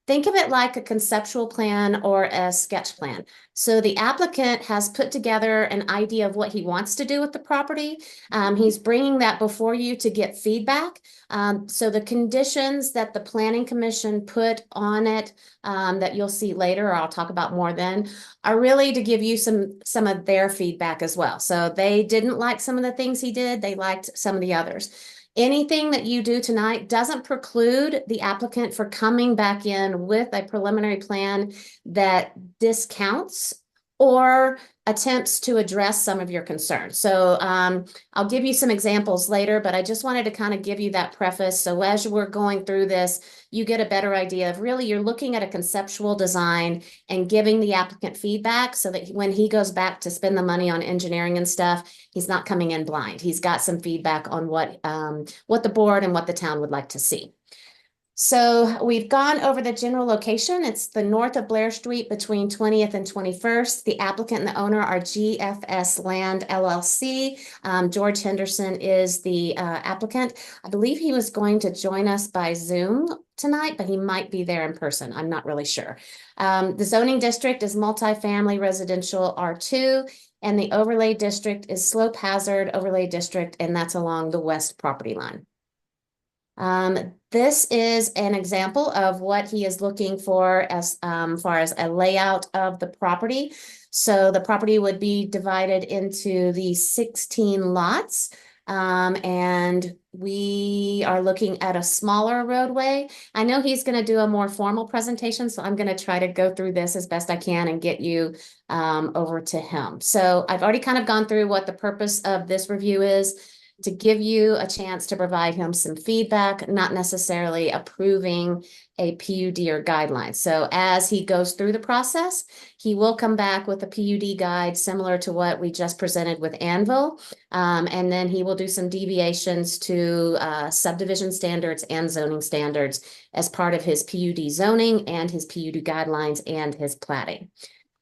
Think of it like a conceptual plan or a sketch plan. So the applicant has put together an idea of what he wants to do with the property. He's bringing that before you to get feedback. So the conditions that the Planning Commission put on it that you'll see later, or I'll talk about more then, are really to give you some of their feedback as well. So they didn't like some of the things he did. They liked some of the others. Anything that you do tonight doesn't preclude the applicant for coming back in with a preliminary plan that discounts or attempts to address some of your concerns. So I'll give you some examples later, but I just wanted to kind of give you that preface. So as we're going through this, you get a better idea of really you're looking at a conceptual design and giving the applicant feedback so that when he goes back to spend the money on engineering and stuff, he's not coming in blind. He's got some feedback on what the board and what the town would like to see. So we've gone over the general location. It's the north of Blair Street between 20th and 21st. The applicant and the owner are GFS Land LLC. George Henderson is the applicant. I believe he was going to join us by Zoom tonight, but he might be there in person. I'm not really sure. The zoning district is multifamily residential R2, and the overlay district is slope hazard overlay district, and that's along the west property line. This is an example of what he is looking for as far as a layout of the property. So the property would be divided into the 16 lots. And we are looking at a smaller roadway. I know he's going to do a more formal presentation, so I'm going to try to go through this as best I can and get you over to him. So I've already kind of gone through what the purpose of this review is, to give you a chance to provide him some feedback, not necessarily approving a PUD or guideline. So as he goes through the process, he will come back with a PUD guide similar to what we just presented with Anvil. And then he will do some deviations to subdivision standards and zoning standards as part of his PUD zoning and his PUD guidelines and his platting.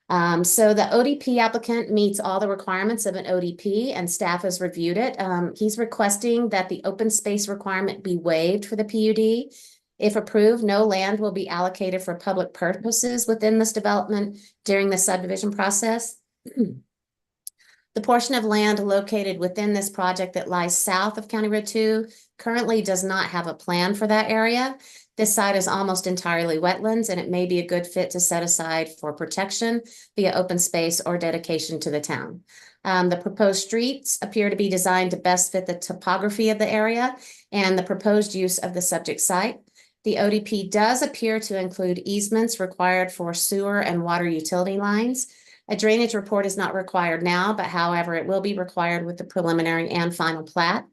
So the ODP applicant meets all the requirements of an ODP, and staff has reviewed it. He's requesting that the open space requirement be waived for the PUD. If approved, no land will be allocated for public purposes within this development during the subdivision process. The portion of land located within this project that lies south of County Road 2 currently does not have a plan for that area. This site is almost entirely wetlands, and it may be a good fit to set aside for protection via open space or dedication to the town. The proposed streets appear to be designed to best fit the topography of the area and the proposed use of the subject site. The ODP does appear to include easements required for sewer and water utility lines. A drainage report is not required now, but however, it will be required with the preliminary and final plat.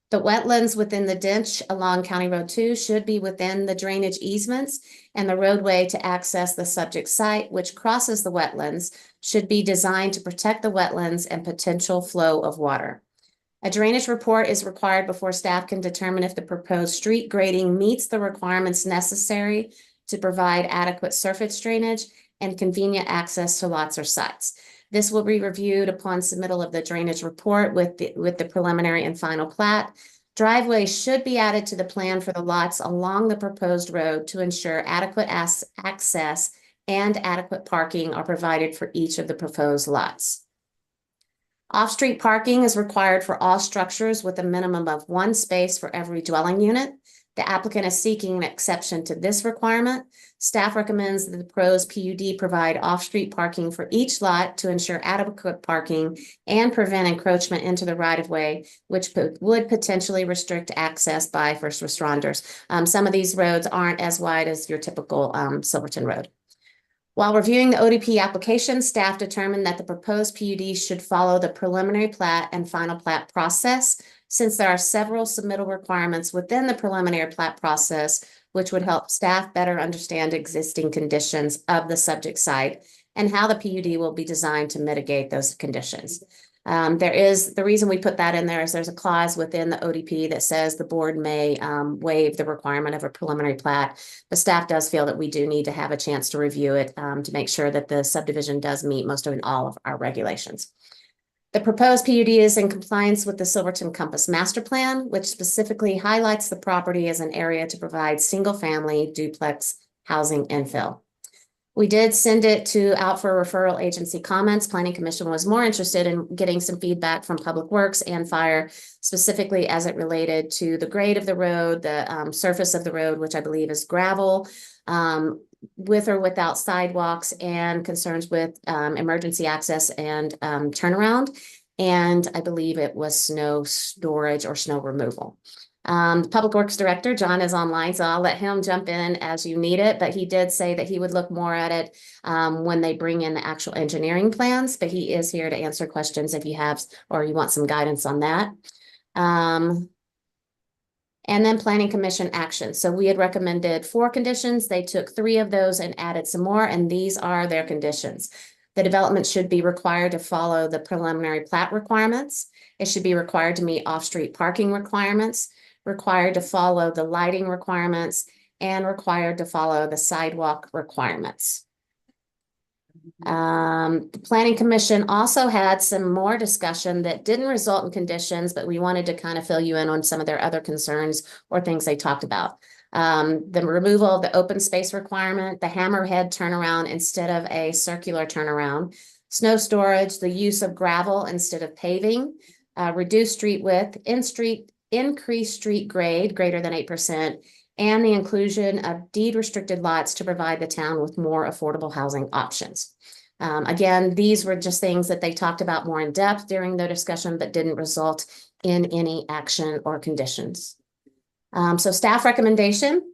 The wetlands within the ditch along County Road 2 should be within the drainage easements, and the roadway to access the subject site, which crosses the wetlands, should be designed to protect the wetlands and potential flow of water. A drainage report is required before staff can determine if the proposed street grading meets the requirements necessary to provide adequate surface drainage and convenient access to lots or sites. This will be reviewed upon submittal of the drainage report with the preliminary and final plat. Driveways should be added to the plan for the lots along the proposed road to ensure adequate access and adequate parking are provided for each of the proposed lots. Off-street parking is required for all structures with a minimum of one space for every dwelling unit. The applicant is seeking an exception to this requirement. Staff recommends that the proposed PUD provide off-street parking for each lot to ensure adequate parking and prevent encroachment into the right-of-way, which would potentially restrict access by first responders. Some of these roads aren't as wide as your typical Silverton road. While reviewing the ODP application, staff determined that the proposed PUD should follow the preliminary plat and final plat process, since there are several submittal requirements within the preliminary plat process, which would help staff better understand existing conditions of the subject site and how the PUD will be designed to mitigate those conditions. The reason we put that in there is there's a clause within the ODP that says the board may waive the requirement of a preliminary plat, but staff does feel that we do need to have a chance to review it to make sure that the subdivision does meet most of all of our regulations. The proposed PUD is in compliance with the Silverton Compass Master Plan, which specifically highlights the property as an area to provide single-family duplex housing infill. We did send it out for referral agency comments. Planning Commission was more interested in getting some feedback from Public Works and Fire, specifically as it related to the grade of the road, the surface of the road, which I believe is gravel, with or without sidewalks, and concerns with emergency access and turnaround. And I believe it was snow storage or snow removal. The Public Works Director, John, is online, so I'll let him jump in as you need it, but he did say that he would look more at it when they bring in the actual engineering plans, but he is here to answer questions if you have, or you want some guidance on that. And then Planning Commission action. So we had recommended 4 conditions. They took 3 of those and added some more, and these are their conditions. The development should be required to follow the preliminary plat requirements. It should be required to meet off-street parking requirements, required to follow the lighting requirements, and required to follow the sidewalk requirements. The Planning Commission also had some more discussion that didn't result in conditions, but we wanted to kind of fill you in on some of their other concerns or things they talked about. The removal of the open space requirement, the hammerhead turnaround instead of a circular turnaround, snow storage, the use of gravel instead of paving, reduced street width, increased street grade greater than 8%, and the inclusion of deed restricted lots to provide the town with more affordable housing options. Again, these were just things that they talked about more in depth during their discussion, but didn't result in any action or conditions. So staff recommendation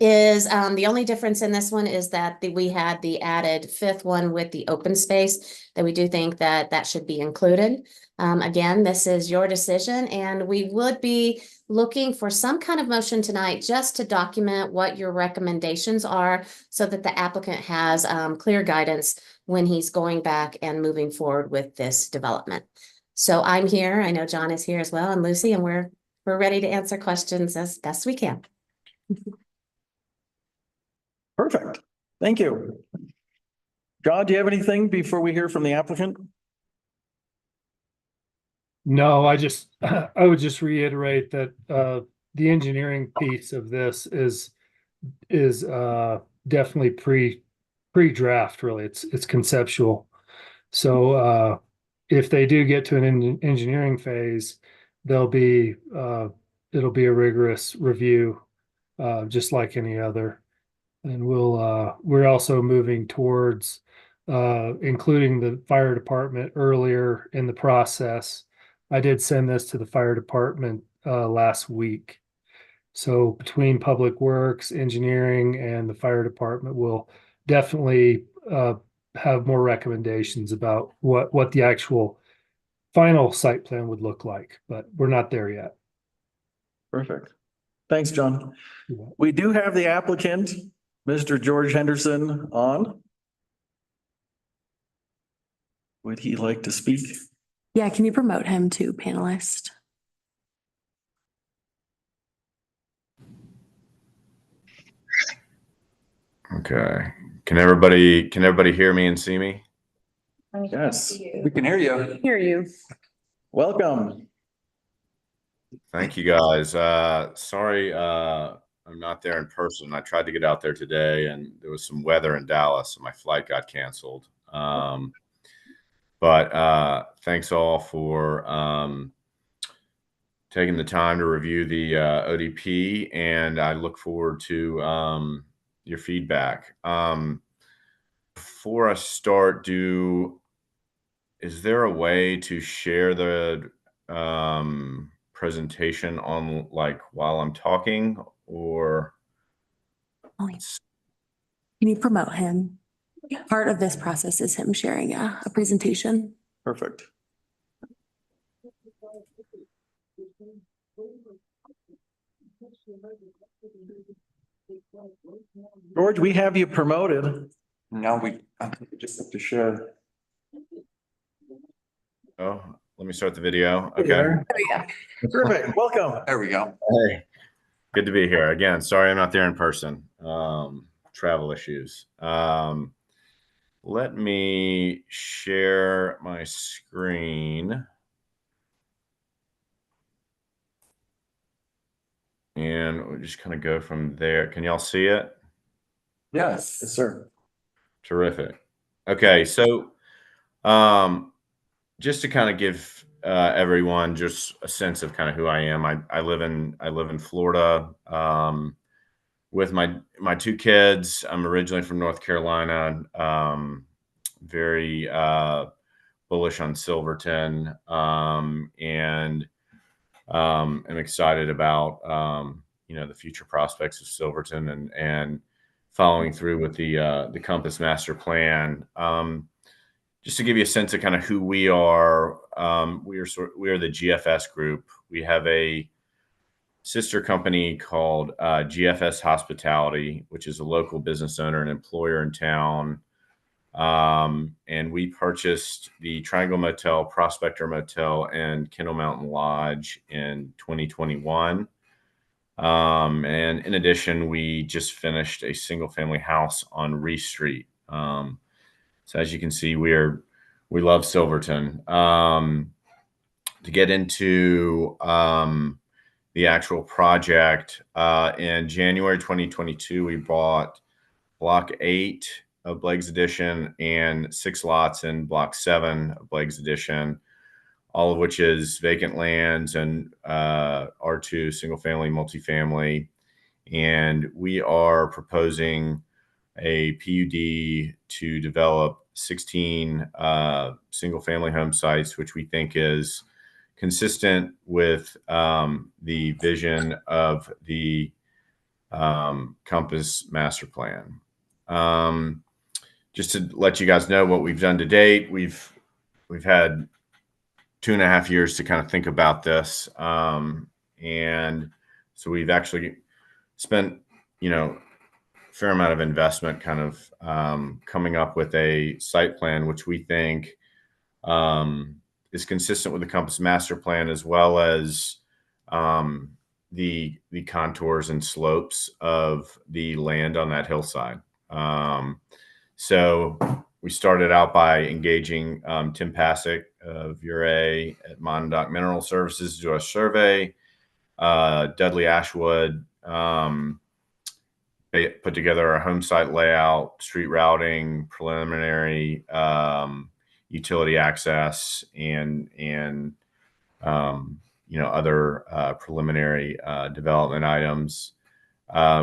is the only difference in this one is that we had the added fifth one with the open space that we do think that that should be included. Again, this is your decision, and we would be looking for some kind of motion tonight just to document what your recommendations are so that the applicant has clear guidance when he's going back and moving forward with this development. So I'm here. I know John is here as well, and Lucy, and we're ready to answer questions as best we can. Perfect. Thank you. John, do you have anything before we hear from the applicant? No, I would just reiterate that the engineering piece of this is definitely pre-draft, really. It's conceptual. So if they do get to an engineering phase, it'll be a rigorous review, just like any other. And we're also moving towards including the fire department earlier in the process. I did send this to the fire department last week. So between Public Works, engineering, and the fire department, we'll definitely have more recommendations about what the actual final site plan would look like, but we're not there yet. Perfect. Thanks, John. We do have the applicant, Mr. George Henderson, on. Would he like to speak? Yeah, can you promote him to panelist? Okay. Can everybody hear me and see me? Yes, We can hear you. Hear you. welcome. Thank you, guys. Sorry, I'm not there in person. I tried to get out there today and there was some weather in Dallas, so my flight got canceled. But thanks all for taking the time to review the ODP, and I look forward to your feedback. Before I start, is there a way to share the presentation on while I'm talking, or? Can you promote him? Part of this process is him sharing a presentation. Perfect. George, we have you promoted. Now I think we just have to share. Oh, let me start the video. Hey Okay. there. Perfect. Welcome. There we go. Hey, good to be here again. Sorry, I'm not there in person. Travel issues. Let me share my screen. And we'll just kind of go from there. Can y'all see it? Yes. Yes, sir. Terrific. Okay, so just to kind of give everyone just a sense of kind of who I am. I live in Florida with my two kids. I'm originally from North Carolina. Very bullish on Silverton, and I'm excited about the future prospects of Silverton and following through with the Compass Master Plan. Just to give you a sense of kind of who we are, we are the GFS Group. We have a sister company called GFS Hospitality, which is a local business owner and employer in town. And we purchased the Triangle Motel, Prospector Motel, and Kendall Mountain Lodge in 2021. And in addition, we just finished a single family house on Reese Street. So as you can see, we love Silverton. To get into the actual project, in January 2022, we bought Block 8 of Blake's Edition and 6 lots in Block 7 of Blake's Edition, all of which is vacant lands and R2 single family, multifamily. And we are proposing a PUD to develop 16 single family home sites, which we think is consistent with the vision of the Compass Master Plan. Just to let you guys know what we've done to date, we've had 2.5 years to kind of think about this. And so we've actually spent, a fair amount of investment kind of coming up with a site plan, which we think is consistent with the Compass Master Plan, as well as the contours and slopes of the land on that hillside. So we started out by engaging Tim Pasick of URA at Monadnock Mineral Services to do a survey. Dudley Ashwood put together a home site layout, street routing, preliminary utility access, and other preliminary development items.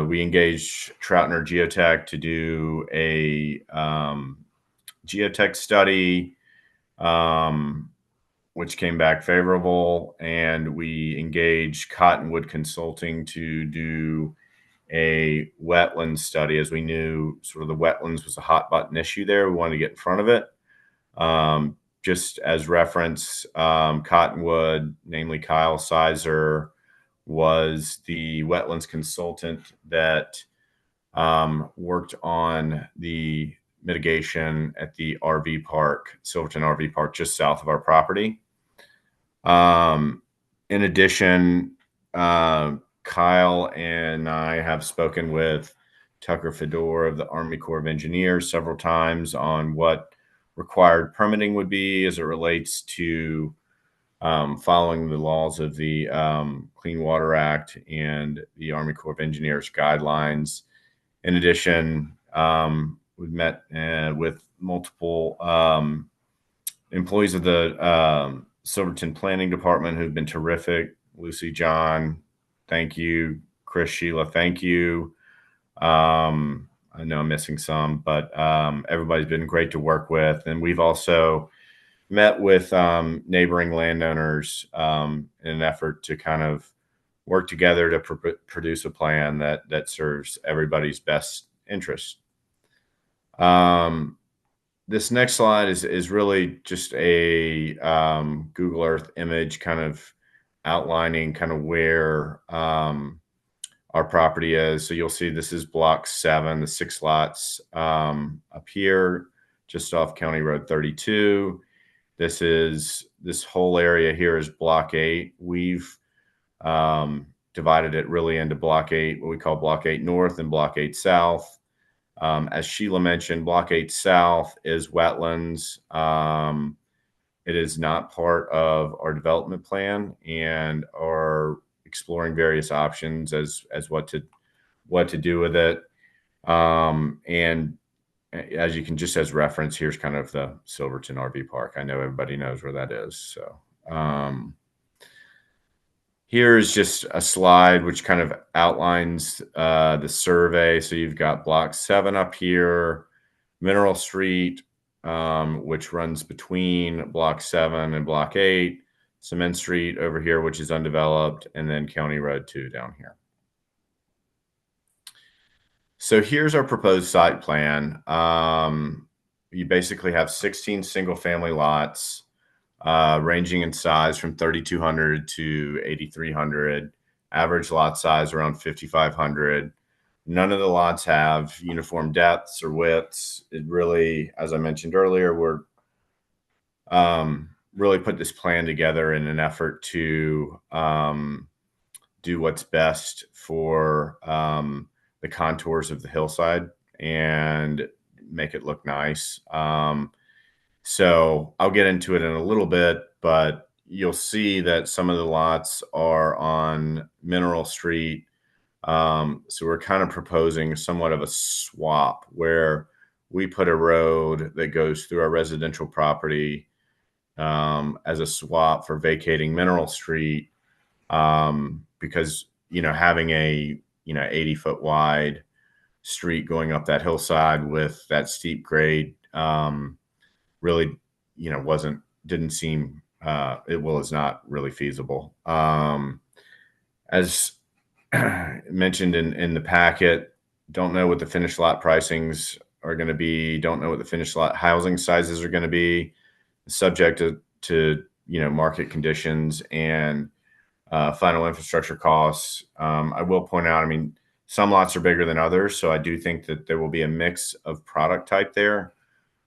We engaged Troutner Geotech to do a geotech study, which came back favorable, and we engaged Cottonwood Consulting to do a wetland study, as we knew sort of the wetlands was a hot button issue there. We wanted to get in front of it. Just as reference, Cottonwood, namely Kyle Sizer, was the wetlands consultant that worked on the mitigation at the RV park, Silverton RV park, just south of our property. In addition, Kyle and I have spoken with Tucker Fedor of the Army Corps of Engineers several times on what required permitting would be as it relates to following the laws of the Clean Water Act and the Army Corps of Engineers guidelines. In addition, we've met with multiple employees of the Silverton Planning Department who've been terrific. Lucy, John, thank you. Chris, Sheila, thank you. I know I'm missing some, but everybody's been great to work with. And we've also met with neighboring landowners in an effort to kind of work together to produce a plan that serves everybody's best interest. This next slide is really just a Google Earth image kind of outlining kind of where our property is. So you'll see this is Block 7, the 6 lots up here, just off County Road 32. This whole area here is Block 8. We've divided it really into Block 8, what we call Block 8 North and Block 8 South. As Sheila mentioned, Block 8 South is wetlands. It is not part of our development plan, and are exploring various options as what to do with it. And as you can just as reference, here's kind of the Silverton RV Park. I know everybody knows where that is. So here's just a slide which kind of outlines the survey. So you've got Block 7 up here, Mineral Street, which runs between Block 7 and Block 8, Cement Street over here, which is undeveloped, and then County Road 2 down here. So here's our proposed site plan. You basically have 16 single family lots, ranging in size from 3,200 to 8,300, average lot size around 5,500. None of the lots have uniform depths or widths. It really, as I mentioned earlier, we're really put this plan together in an effort to do what's best for the contours of the hillside and make it look nice. So I'll get into it in a little bit, but you'll see that some of the lots are on Mineral Street. So we're kind of proposing somewhat of a swap where we put a road that goes through our residential property as a swap for vacating Mineral Street, because, you know, having a, 80-foot wide street going up that hillside with that steep grade really, didn't seem, it was not really feasible. As mentioned in the packet, don't know what the finished lot pricings are going to be. Don't know what the finished lot housing sizes are going to be, subject to market conditions and final infrastructure costs. I will point out, I mean, some lots are bigger than others, so I do think that there will be a mix of product type there.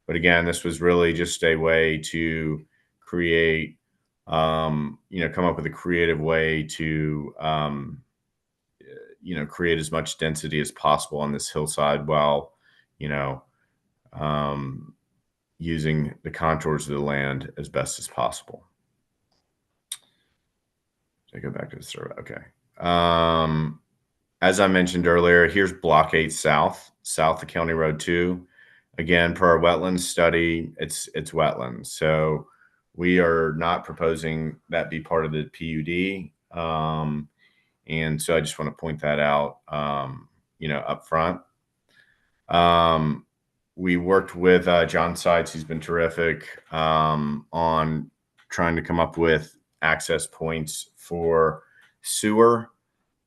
But again, this was really just a way to create, come up with a creative way to create as much density as possible on this hillside while, using the contours of the land as best as possible. I go back to the survey. Okay. As I mentioned earlier, here's Block 8 south of County Road 2. Again, per our wetlands study, it's wetlands. So we are not proposing that be part of the PUD. And so I just want to point that out, up front. We worked with John Seitz. He's been terrific on trying to come up with access points for sewer.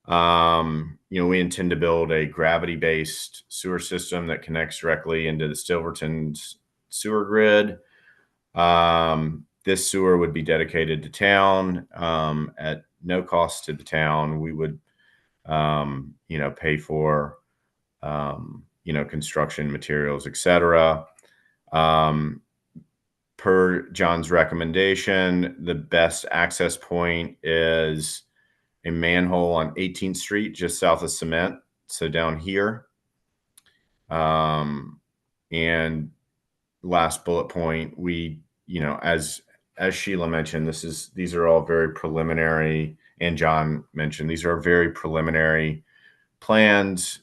We intend to build a gravity-based sewer system that connects directly into the Silverton's sewer grid. This sewer would be dedicated to town at no cost to the town. We would, pay for, construction materials, etc. Per John's recommendation, the best access point is a manhole on 18th Street, just south of Cement. So down here. And last bullet point, we, as Sheila mentioned, these are all very preliminary, and John mentioned, these are very preliminary plans.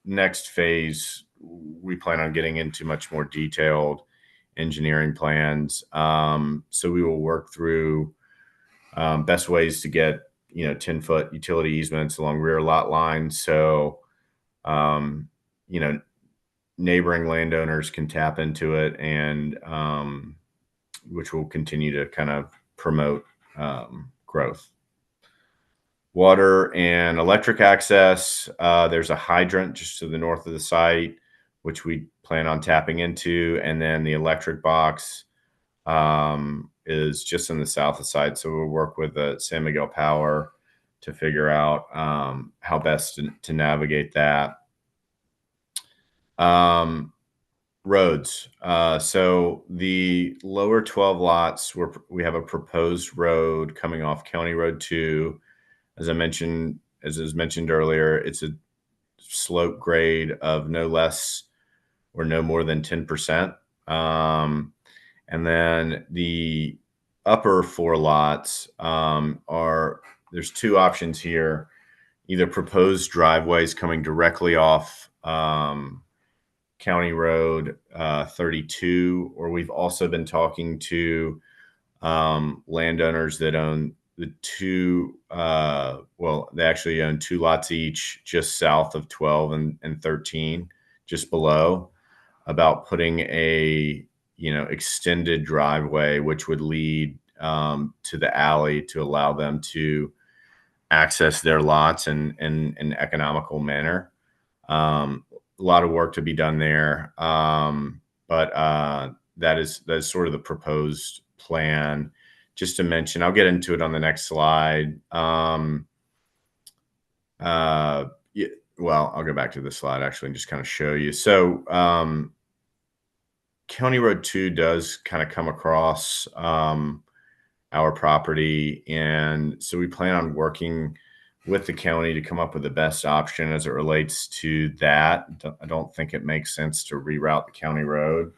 Next phase, we plan on getting into much more detailed engineering plans. So we will work through best ways to get 10-foot utility easements along rear lot lines. So, neighboring landowners can tap into it, and which will continue to kind of promote growth. Water and electric access. There's a hydrant just to the north of the site, which we plan on tapping into. And then the electric box is just on the south side. So we'll work with San Miguel Power to figure out how best to navigate that. Roads. So the lower 12 lots, we have a proposed road coming off County Road 2. As was mentioned earlier, it's a slope grade of no less or no more than 10%. And then the upper 4 lots there's 2 options here, either proposed driveways coming directly off County Road 32, or we've also been talking to landowners that own the 2, they actually own 2 lots each just south of 12 and 13, just below, about putting a extended driveway which would lead to the alley to allow them to access their lots in an economical manner. A lot of work to be done there, but that is sort of the proposed plan. Just to mention, I'll get into it on the next slide. Well, I'll go back to this slide actually and just kind of show you. So County Road 2 does kind of come across our property, and so we plan on working with the county to come up with the best option as it relates to that. I don't think it makes sense to reroute the county road.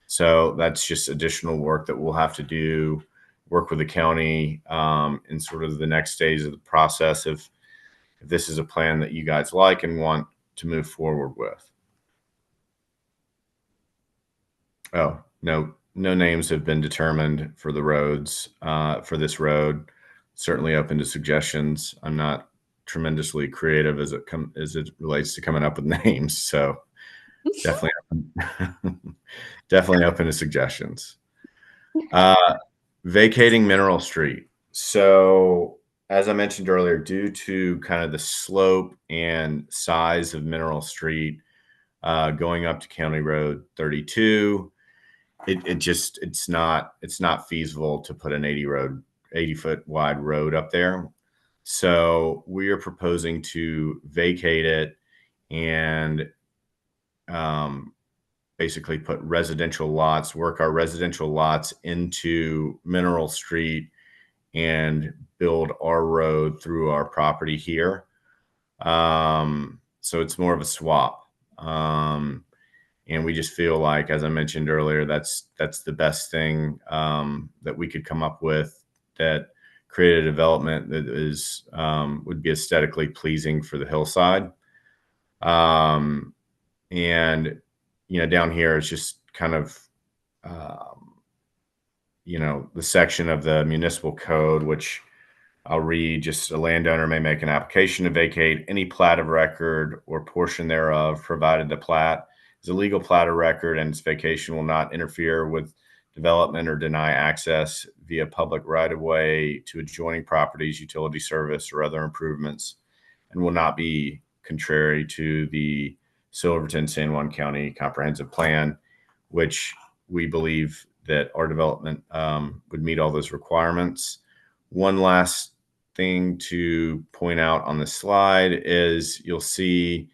So that's just additional work that we'll have to do, work with the county in sort of the next stage of the process if this is a plan that you guys like and want to move forward with. Oh, no names have been determined for the roads, for this road. Certainly open to suggestions. I'm not tremendously creative as it relates to coming up with names. So definitely, definitely open to suggestions. Vacating Mineral Street. So as I mentioned earlier, due to kind of the slope and size of Mineral Street, going up to County Road 32, it's not feasible to put an 80-foot wide road up there. So we are proposing to vacate it and basically put residential lots, work our residential lots into Mineral Street and build our road through our property here. So it's more of a swap. And we just feel like, as I mentioned earlier, that's the best thing that we could come up with that create a development that is would be aesthetically pleasing for the hillside. And down here it's just kind of the section of the municipal code, which I'll read. Just a landowner may make an application to vacate any plat of record or portion thereof, provided the plat is a legal plat of record and its vacation will not interfere with development or deny access via public right-of-way to adjoining properties, utility service, or other improvements, and will not be contrary to the Silverton San Juan County Comprehensive Plan, which we believe that our development would meet all those requirements. One last thing to point out on the slide is you'll see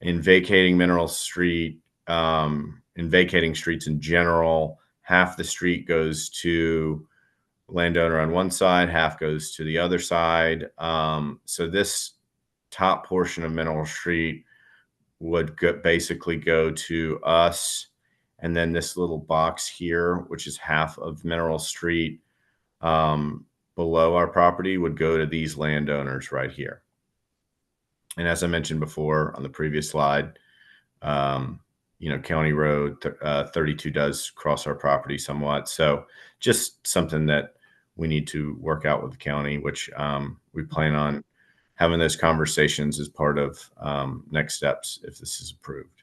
in vacating Mineral Street, in vacating streets in general, half the street goes to landowner on one side, half goes to the other side. So this top portion of Mineral Street would basically go to us. And then this little box here, which is half of Mineral Street below our property, would go to these landowners right here. And as I mentioned before on the previous slide, County Road 32 does cross our property somewhat. So just something that we need to work out with the county, which we plan on having those conversations as part of next steps if this is approved.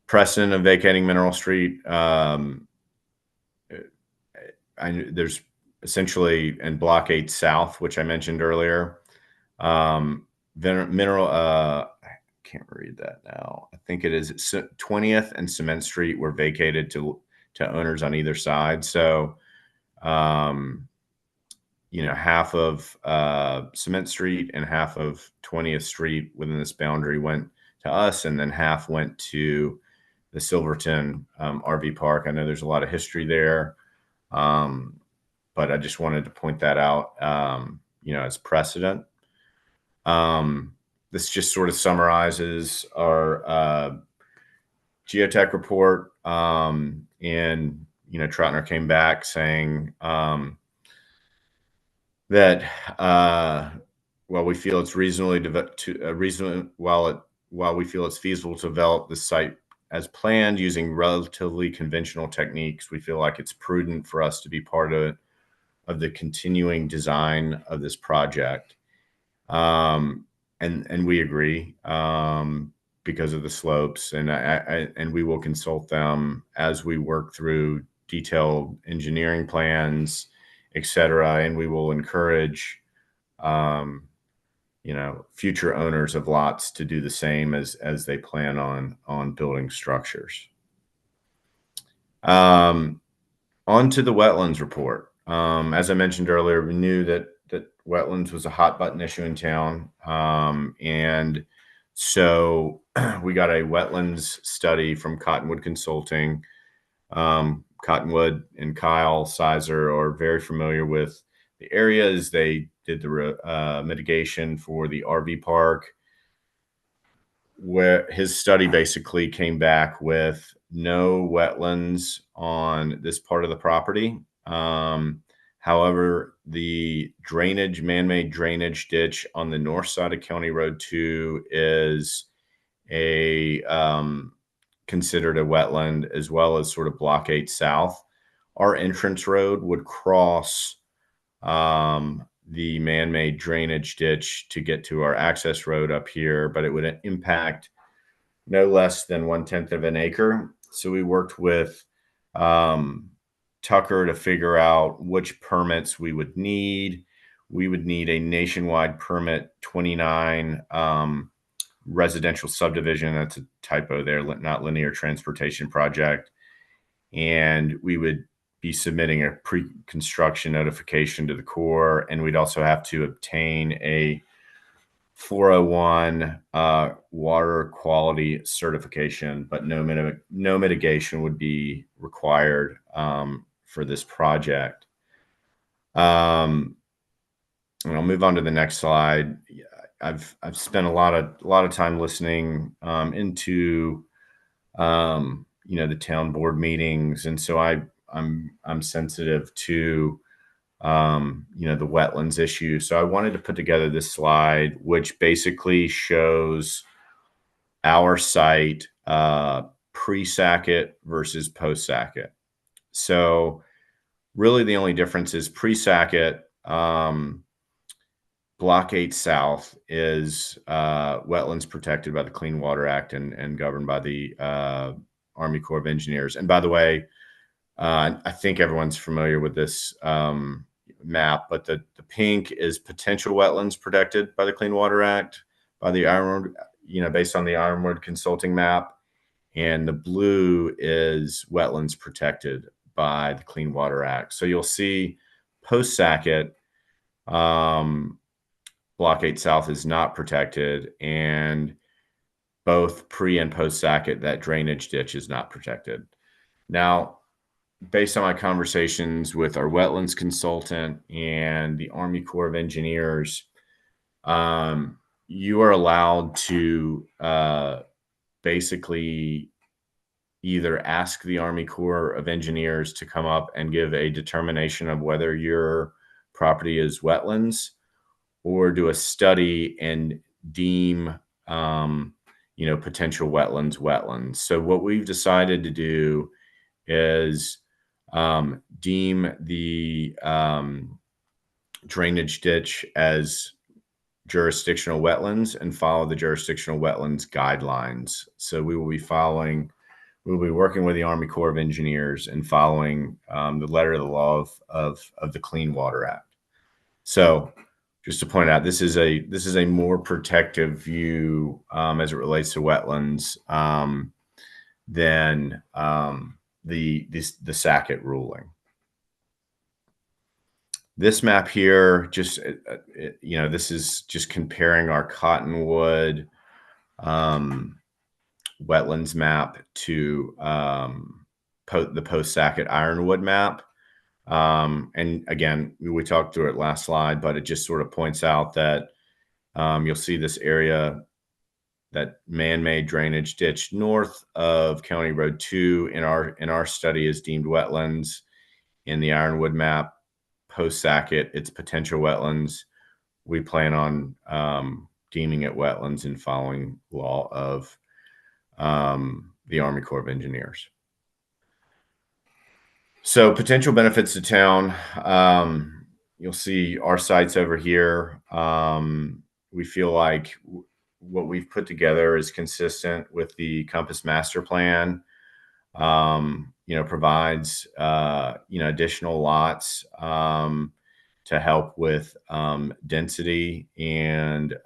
Precedent of vacating Mineral Street. There's essentially in Block 8 South, which I mentioned earlier, I can't read that now. I think it is 20th and Cement Street were vacated to owners on either side. So, half of Cement Street and half of 20th Street within this boundary went to us, and then half went to the Silverton RV Park. I know there's a lot of history there, but I just wanted to point that out, as precedent. This just sort of summarizes our geotech report. And Troutner came back saying that while we feel it's while we feel it's feasible to develop the site as planned using relatively conventional techniques, we feel like it's prudent for us to be part of the continuing design of this project. And we agree because of the slopes, and we will consult them as we work through detailed engineering plans, et cetera. And we will encourage, future owners of lots to do the same as they plan on building structures. On to the wetlands report. As I mentioned earlier, we knew that wetlands was a hot button issue in town. And so we got a wetlands study from Cottonwood Consulting. Cottonwood and Kyle Sizer are very familiar with areas. They did the mitigation for the RV park, where his study basically came back with no wetlands on this part of the property. However, the man-made drainage ditch on the north side of County Road 2 is considered a wetland, as well as sort of Block 8 South. Our entrance road would cross the man-made drainage ditch to get to our access road up here, but it would impact no less than 1/10 of an acre. So we worked with Tucker to figure out which permits we would need. We would need a nationwide permit 29 residential subdivision. That's a typo there, not linear transportation project. And we would be submitting a pre-construction notification to the Corps, and we'd also have to obtain a 401 water quality certification, but no mitigation would be required for this project. And I'll move on to the next slide. I've spent a lot of time listening into the town board meetings, and so I'm sensitive to the wetlands issue. So I wanted to put together this slide, which basically shows our site pre-Sackett versus post-Sackett. So really the only difference is pre-Sackett, Block 8 South is wetlands protected by the Clean Water Act and governed by the Army Corps of Engineers. And by the way, I think everyone's familiar with this map, but the pink is potential wetlands protected by the Clean Water Act, by the Ironwood, based on the Ironwood Consulting map. And the blue is wetlands protected by the Clean Water Act. So you'll see post-Sackett, Block 8 South is not protected, and both pre and post-Sackett, that drainage ditch is not protected. Now, based on my conversations with our wetlands consultant and the Army Corps of Engineers, you are allowed to basically either ask the Army Corps of Engineers to come up and give a determination of whether your property is wetlands, or do a study and deem potential wetlands. So what we've decided to do is deem the drainage ditch as jurisdictional wetlands and follow the jurisdictional wetlands guidelines. So we'll be working with the Army Corps of Engineers and following the letter of the law of the Clean Water Act. So just to point out, this is a more protective view as it relates to wetlands than the Sackett ruling. This map here, this is just comparing our Cottonwood wetlands map to the post-Sackett Ironwood map. And again, we talked through it last slide, but it just sort of points out that you'll see this area, that man-made drainage ditch north of County Road 2 in our study is deemed wetlands. In the Ironwood map, post-Sackett, it's potential wetlands. We plan on deeming it wetlands and following law of the Army Corps of Engineers. So potential benefits to town. You'll see our sites over here. We feel like what we've put together is consistent with the Compass Master Plan. Provides additional lots to help with density, and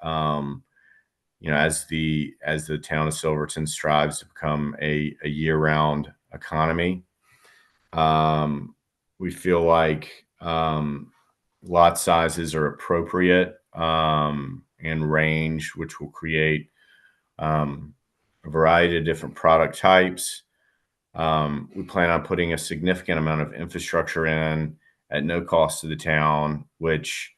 as the town of Silverton strives to become a year-round economy. We feel like lot sizes are appropriate and range, which will create a variety of different product types. We plan on putting a significant amount of infrastructure in at no cost to the town, which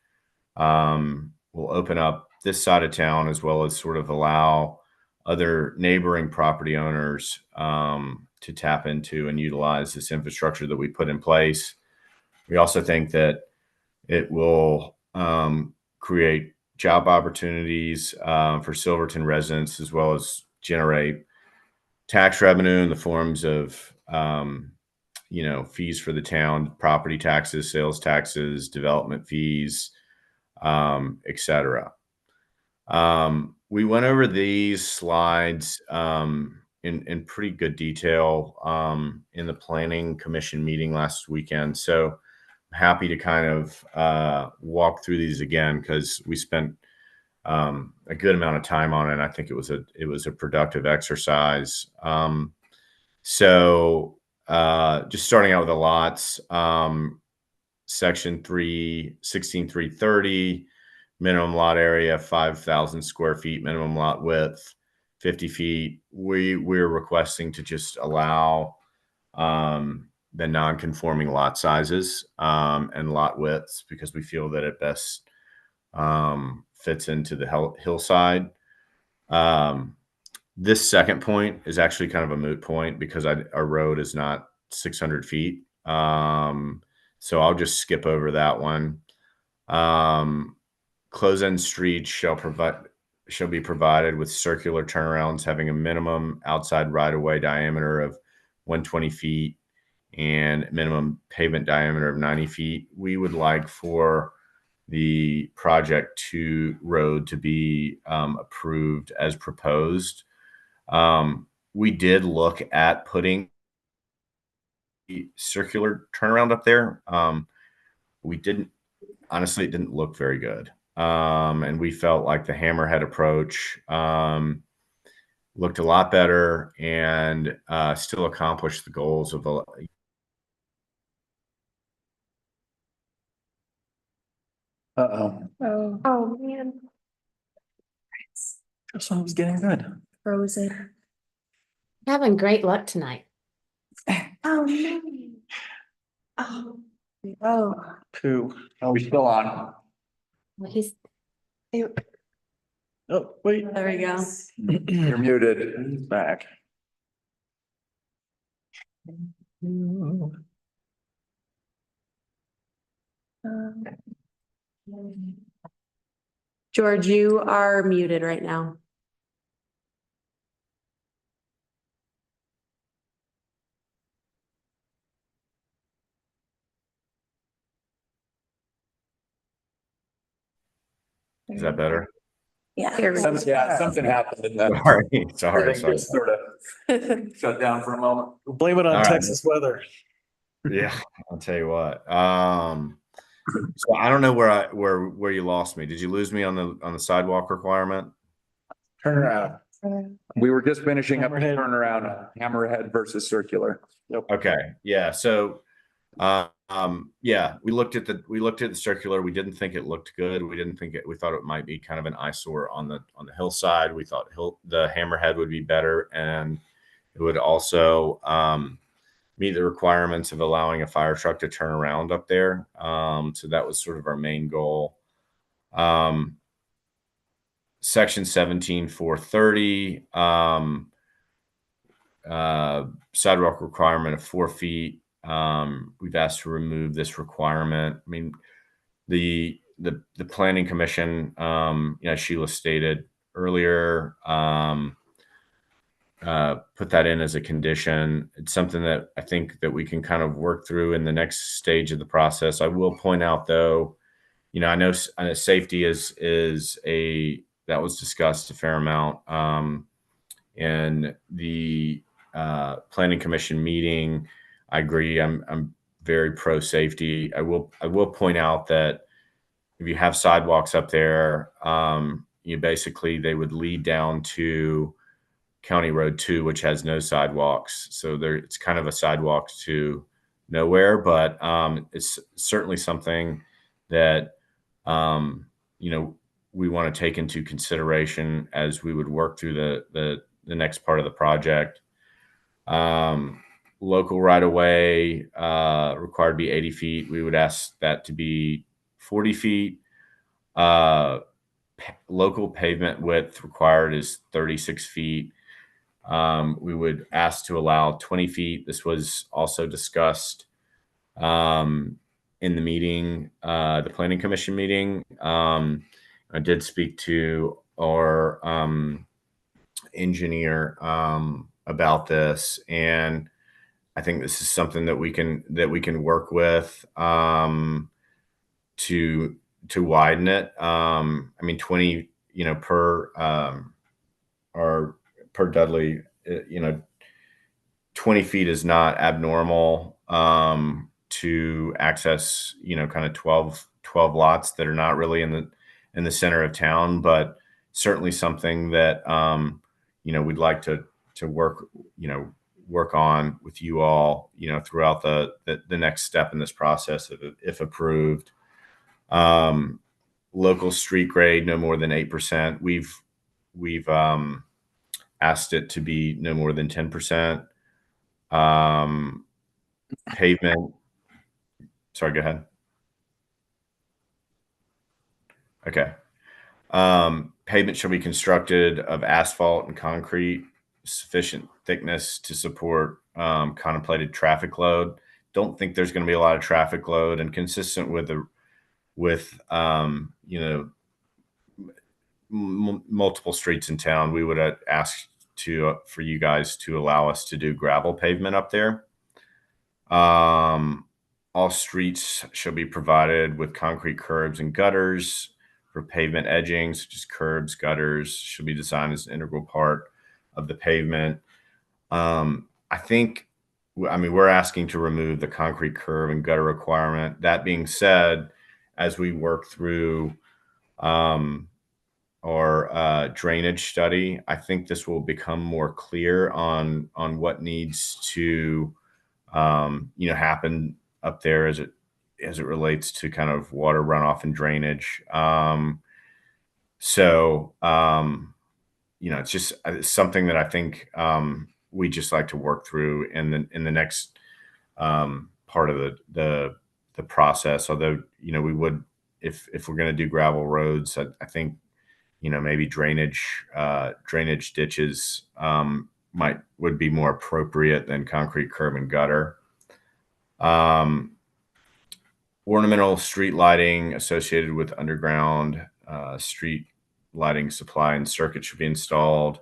will open up this side of town as well as sort of allow other neighboring property owners to tap into and utilize this infrastructure that we put in place. We also think that it will create job opportunities for Silverton residents, as well as generate tax revenue in the forms of fees for the town, property taxes, sales taxes, development fees, etc. We went over these slides in pretty good detail in the Planning Commission meeting last weekend. So I'm happy to kind of walk through these again because we spent a good amount of time on it. I think it was a productive exercise. Just starting out with the lots, section 316.330, minimum lot area 5,000 square feet, minimum lot width 50 feet. We're requesting to just allow the non-conforming lot sizes and lot widths because we feel that it best fits into the hillside. This second point is actually kind of a moot point because our road is not 600 feet. So I'll just skip over that one. Close-end streets shall be provided with circular turnarounds having a minimum outside right-of-way diameter of 120 feet and minimum pavement diameter of 90 feet. We would like for the project road to be approved as proposed. We did look at putting circular turnaround up there. Honestly, it didn't look very good. And we felt like the hammerhead approach looked a lot better and still accomplished the goals of the. Oh, man. This one was getting good. Frozen. Having great luck tonight. Oh, no. Oh. Two. Are we still on? Well, he's Oh, wait. There we go. You're muted. He's back. George, you are muted right now. Is that better? Yeah. Here we go. Something happened in that. Sorry. Everything just sort of shut down for a moment. Blame it on All right. Texas weather. Yeah, I'll tell you what. So I don't know where you lost me. Did you lose me on the sidewalk requirement? Turnaround. We were just finishing up the turnaround, hammerhead versus circular. Okay. Yeah. So we looked at the circular. We didn't think it looked good. We thought it might be kind of an eyesore on the hillside. We thought the hammerhead would be better, and it would also meet the requirements of allowing a fire truck to turn around up there. So that was sort of our main goal. Section 17.430, sidewalk requirement of 4 feet. We've asked to remove this requirement. I mean, the Planning Commission, Sheila stated earlier, put that in as a condition. It's something that I think that we can kind of work through in the next stage of the process. I will point out though, I know safety that was discussed a fair amount in the Planning Commission meeting. I agree. I'm very pro safety. I will point out that if you have sidewalks up there, basically they would lead down to County Road 2, which has no sidewalks. So it's kind of a sidewalk to nowhere, but it's certainly something that we want to take into consideration as we would work through the next part of the project. local right of way required to be 80 feet. We would ask that to be 40 feet. Local pavement width required is 36 feet. We would ask to allow 20 feet. This was also discussed in the meeting, the planning commission meeting. I did speak to our engineer about this, and I think this is something that we can work with to widen it. I mean, 20, per or per Dudley, 20 feet is not abnormal to access, kind of 12 lots that are not really in the center of town, but certainly something that we'd like to work work on with you all, throughout the next step in this process if approved. Local street grade no more than 8%. We've asked it to be no more than 10%. Pavement. Sorry, go ahead. Okay. Pavement shall be constructed of asphalt and concrete, sufficient thickness to support contemplated traffic load. Don't think there's going to be a lot of traffic load, and consistent with multiple streets in town, we would ask for you guys to allow us to do gravel pavement up there. All streets shall be provided with concrete curbs and gutters for pavement edging, such as curbs, gutters should be designed as an integral part of the pavement. We're asking to remove the concrete curb and gutter requirement. That being said, as we work through our drainage study, I think this will become more clear on what needs to happen up there as it relates to kind of water runoff and drainage. It's just something that I think we just like to work through in the next part of the process. Although we would, if we're going to do gravel roads, I think maybe drainage ditches would be more appropriate than concrete curb and gutter. Ornamental street lighting associated with underground street lighting supply and circuit should be installed.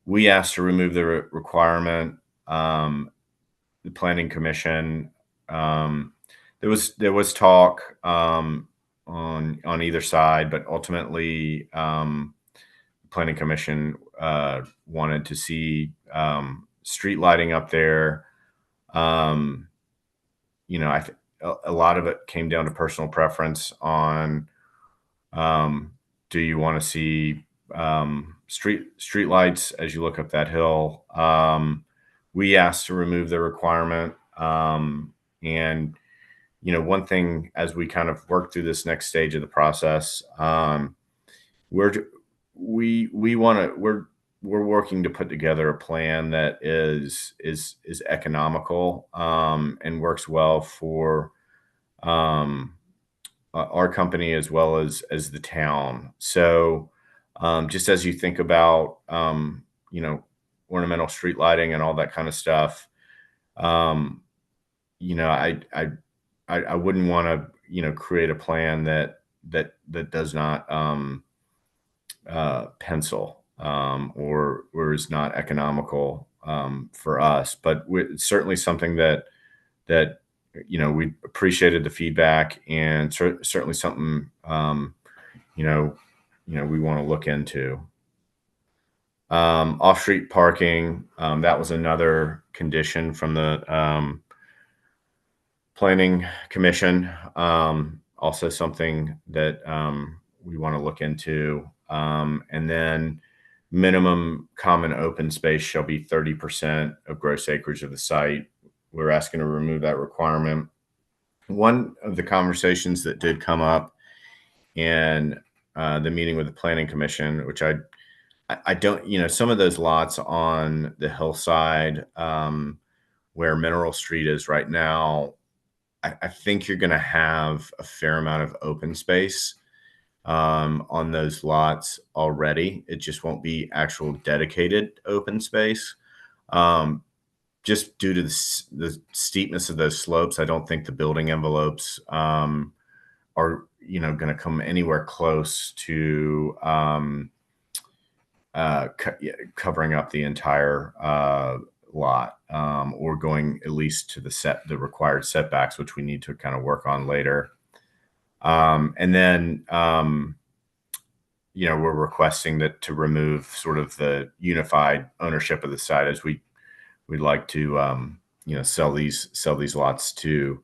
We asked to remove the requirement. The planning commission, there was talk on either side, but ultimately the planning commission wanted to see street lighting up there. A lot of it came down to personal preference on do you want to see street lights as you look up that hill. We asked to remove the requirement, and one thing as we kind of work through this next stage of the process, we're working to put together a plan that is economical and works well for our company as well as the town. So just as you think about ornamental street lighting and all that kind of stuff, I wouldn't want to create a plan that does not pencil or is not economical for us. But it's certainly something that we appreciated the feedback, and certainly something we want to look into. Off-street parking, that was another condition from the planning commission. Also something that we want to look into. And then minimum common open space shall be 30% of gross acreage of the site. We're asking to remove that requirement. One of the conversations that did come up in the meeting with the planning commission, which I don't, some of those lots on the hillside where Mineral Street is right now, I think you're going to have a fair amount of open space on those lots already. It just won't be actual dedicated open space. Just due to the steepness of those slopes, I don't think the building envelopes are, going to come anywhere close to covering up the entire lot, or going at least to the required setbacks, which we need to kind of work on later. And then, we're requesting that to remove sort of the unified ownership of the site, as we'd like to, sell these lots to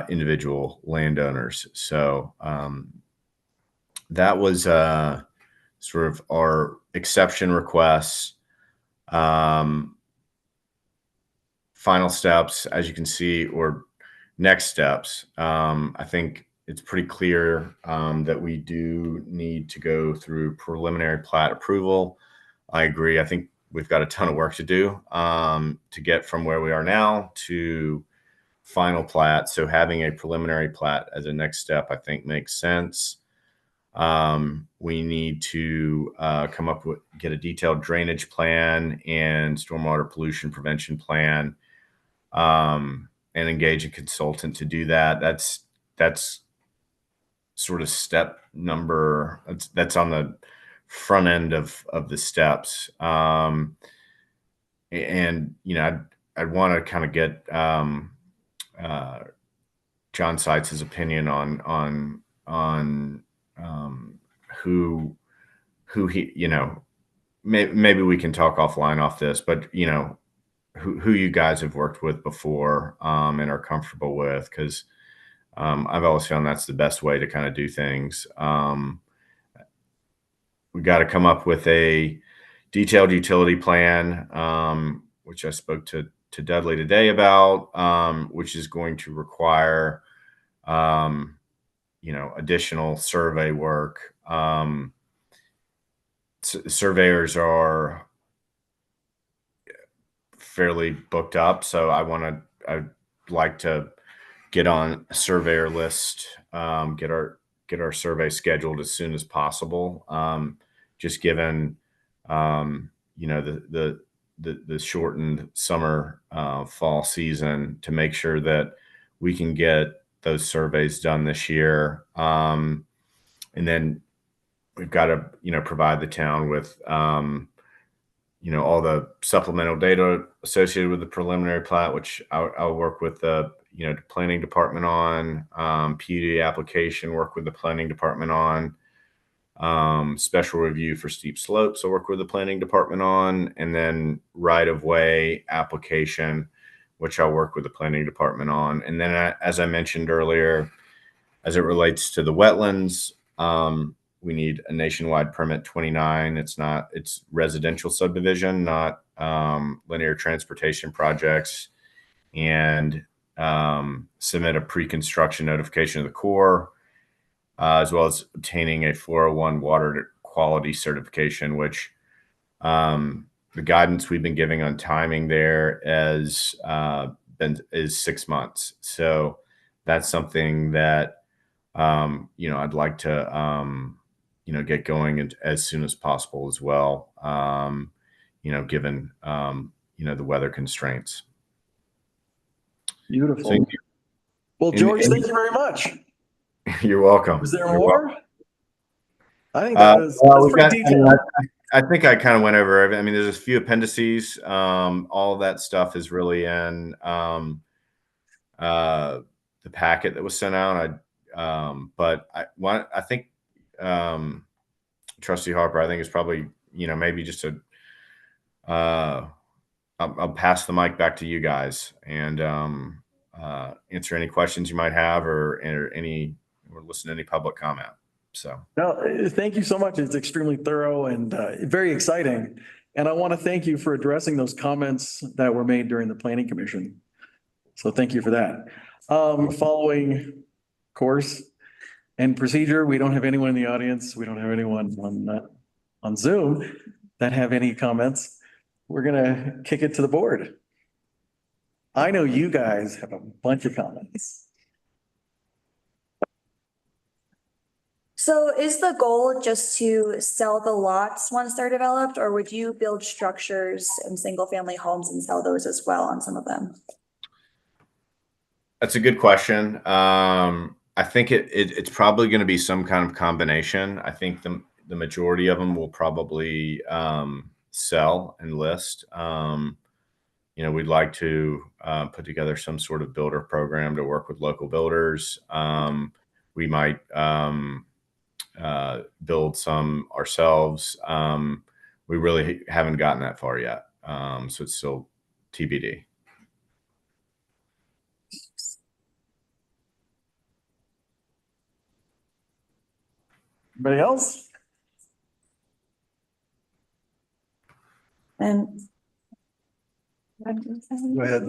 individual landowners. So that was sort of our exception requests. Final steps, as you can see, or next steps. I think it's pretty clear that we do need to go through preliminary plat approval. I agree. I think we've got a ton of work to do to get from where we are now to final plat. So having a preliminary plat as a next step, I think, makes sense. We need to get a detailed drainage plan and stormwater pollution prevention plan, and engage a consultant to do that. That's sort of step number. That's on the front end of the steps. And I'd want to kind of get John Seitz's opinion on who he, maybe we can talk offline off this, but who you guys have worked with before and are comfortable with, because I've always found that's the best way to kind of do things. We got to come up with a detailed utility plan, which I spoke to Dudley today about, which is going to require additional survey work. Surveyors are fairly booked up, so I'd like to get on a surveyor list, get our survey scheduled as soon as possible. Just given the shortened summer fall season, to make sure that we can get those surveys done this year. And then we've got to provide the town with all the supplemental data associated with the preliminary plat, which I'll work with the planning department on, PUD application, work with the planning department on, special review for steep slopes, I'll work with the planning department on, and then right of way application, which I'll work with the planning department on. And then, as I mentioned earlier, as it relates to the wetlands, we need a nationwide permit 29. It's residential subdivision, not linear transportation projects, and submit a pre-construction notification of the Corps, as well as obtaining a 401 water quality certification, which the guidance we've been giving on timing there is 6 months. So that's something that I'd like to get going as soon as possible as well, given the weather constraints. Beautiful. So, Well, George, thank you very much. You're welcome. Was there You're more? welcome. I think that's pretty detailed. I think I kind of went over everything. I mean, there's a few appendices. All of that stuff is really in the packet that was sent out. But I think Trustee Harper, I think is probably, maybe just I'll pass the mic back to you guys and answer any questions you might have, or listen to any public comment. So No, thank you so much. It's extremely thorough and very exciting. And I want to thank you for addressing those comments that were made during the planning commission. So thank you for that. Following course and procedure, we don't have anyone in the audience. We don't have anyone on Zoom that have any comments. We're going to kick it to the board. I know you guys have a bunch of comments. So is the goal just to sell the lots once they're developed, or would you build structures and single-family homes and sell those as well on some of them? That's a good question. I think it's probably going to be some kind of combination. I think the majority of them will probably sell and list. We'd like to put together some sort of builder program to work with local builders. We might build some ourselves. We really haven't gotten that far yet. So it's still TBD. Anybody else? And. Go ahead.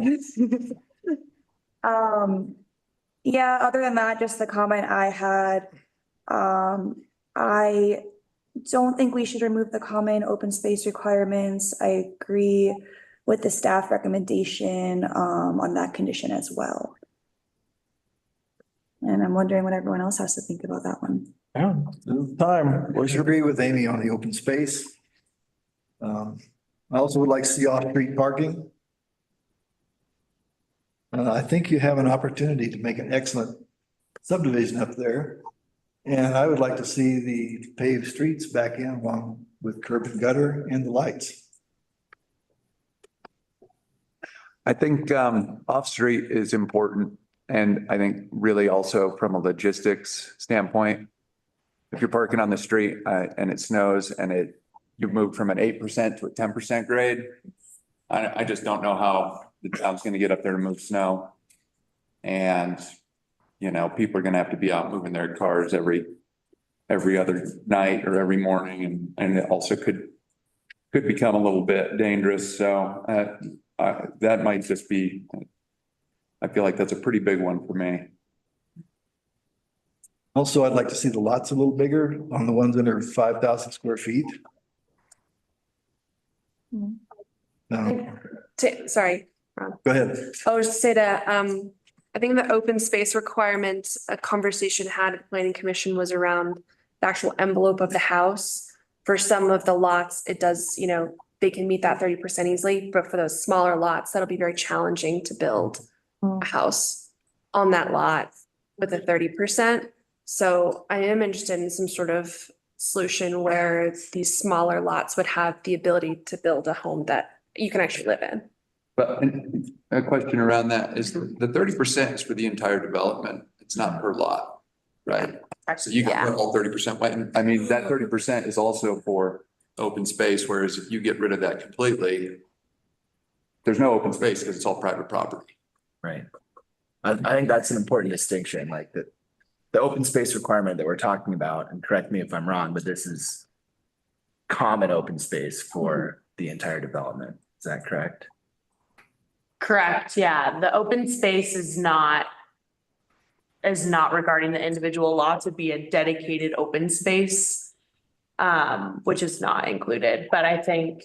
Yeah, other than that, just the comment I had, I don't think we should remove the common open space requirements. I agree with the staff recommendation, on that condition as well. And I'm wondering what everyone else has to think about that one. Yeah, this is time. I agree with Amy on the open space. I also would like to see off-street parking. I think you have an opportunity to make an excellent subdivision up there. And I would like to see the paved streets back in along with curb and gutter and the lights. I think off-street is important. And I think really also from a logistics standpoint, if you're parking on the street and it snows and you've moved from an 8% to a 10% grade, I just don't know how the town's going to get up there to move snow. And, people are going to have to be out moving their cars every other night or every morning. And it also could become a little bit dangerous. So that might just be, I feel like that's a pretty big one for me. Also, I'd like to see the lots a little bigger on the ones that are 5,000 square feet. Sorry. Go ahead. I was to say that, I think the open space requirement, a conversation had at the planning commission was around the actual envelope of the house. For some of the lots, it does, they can meet that 30% easily, but for those smaller lots, that'll be very challenging to build a house on that lot with a 30%. So I am interested in some sort of solution where these smaller lots would have the ability to build a home that you can actually live in. But a question around that is the 30% is for the entire development. It's not per lot, right? So you can put all 30%. I mean, that 30% is also for open space, whereas if you get rid of that completely, there's no open space because it's all private property. Right. I think that's an important distinction, like the open space requirement that we're talking about, and correct me if I'm wrong, but this is common open space for the entire development. Is that correct? Correct, yeah. The open space is not regarding the individual lot to be a dedicated open space, which is not included. But I think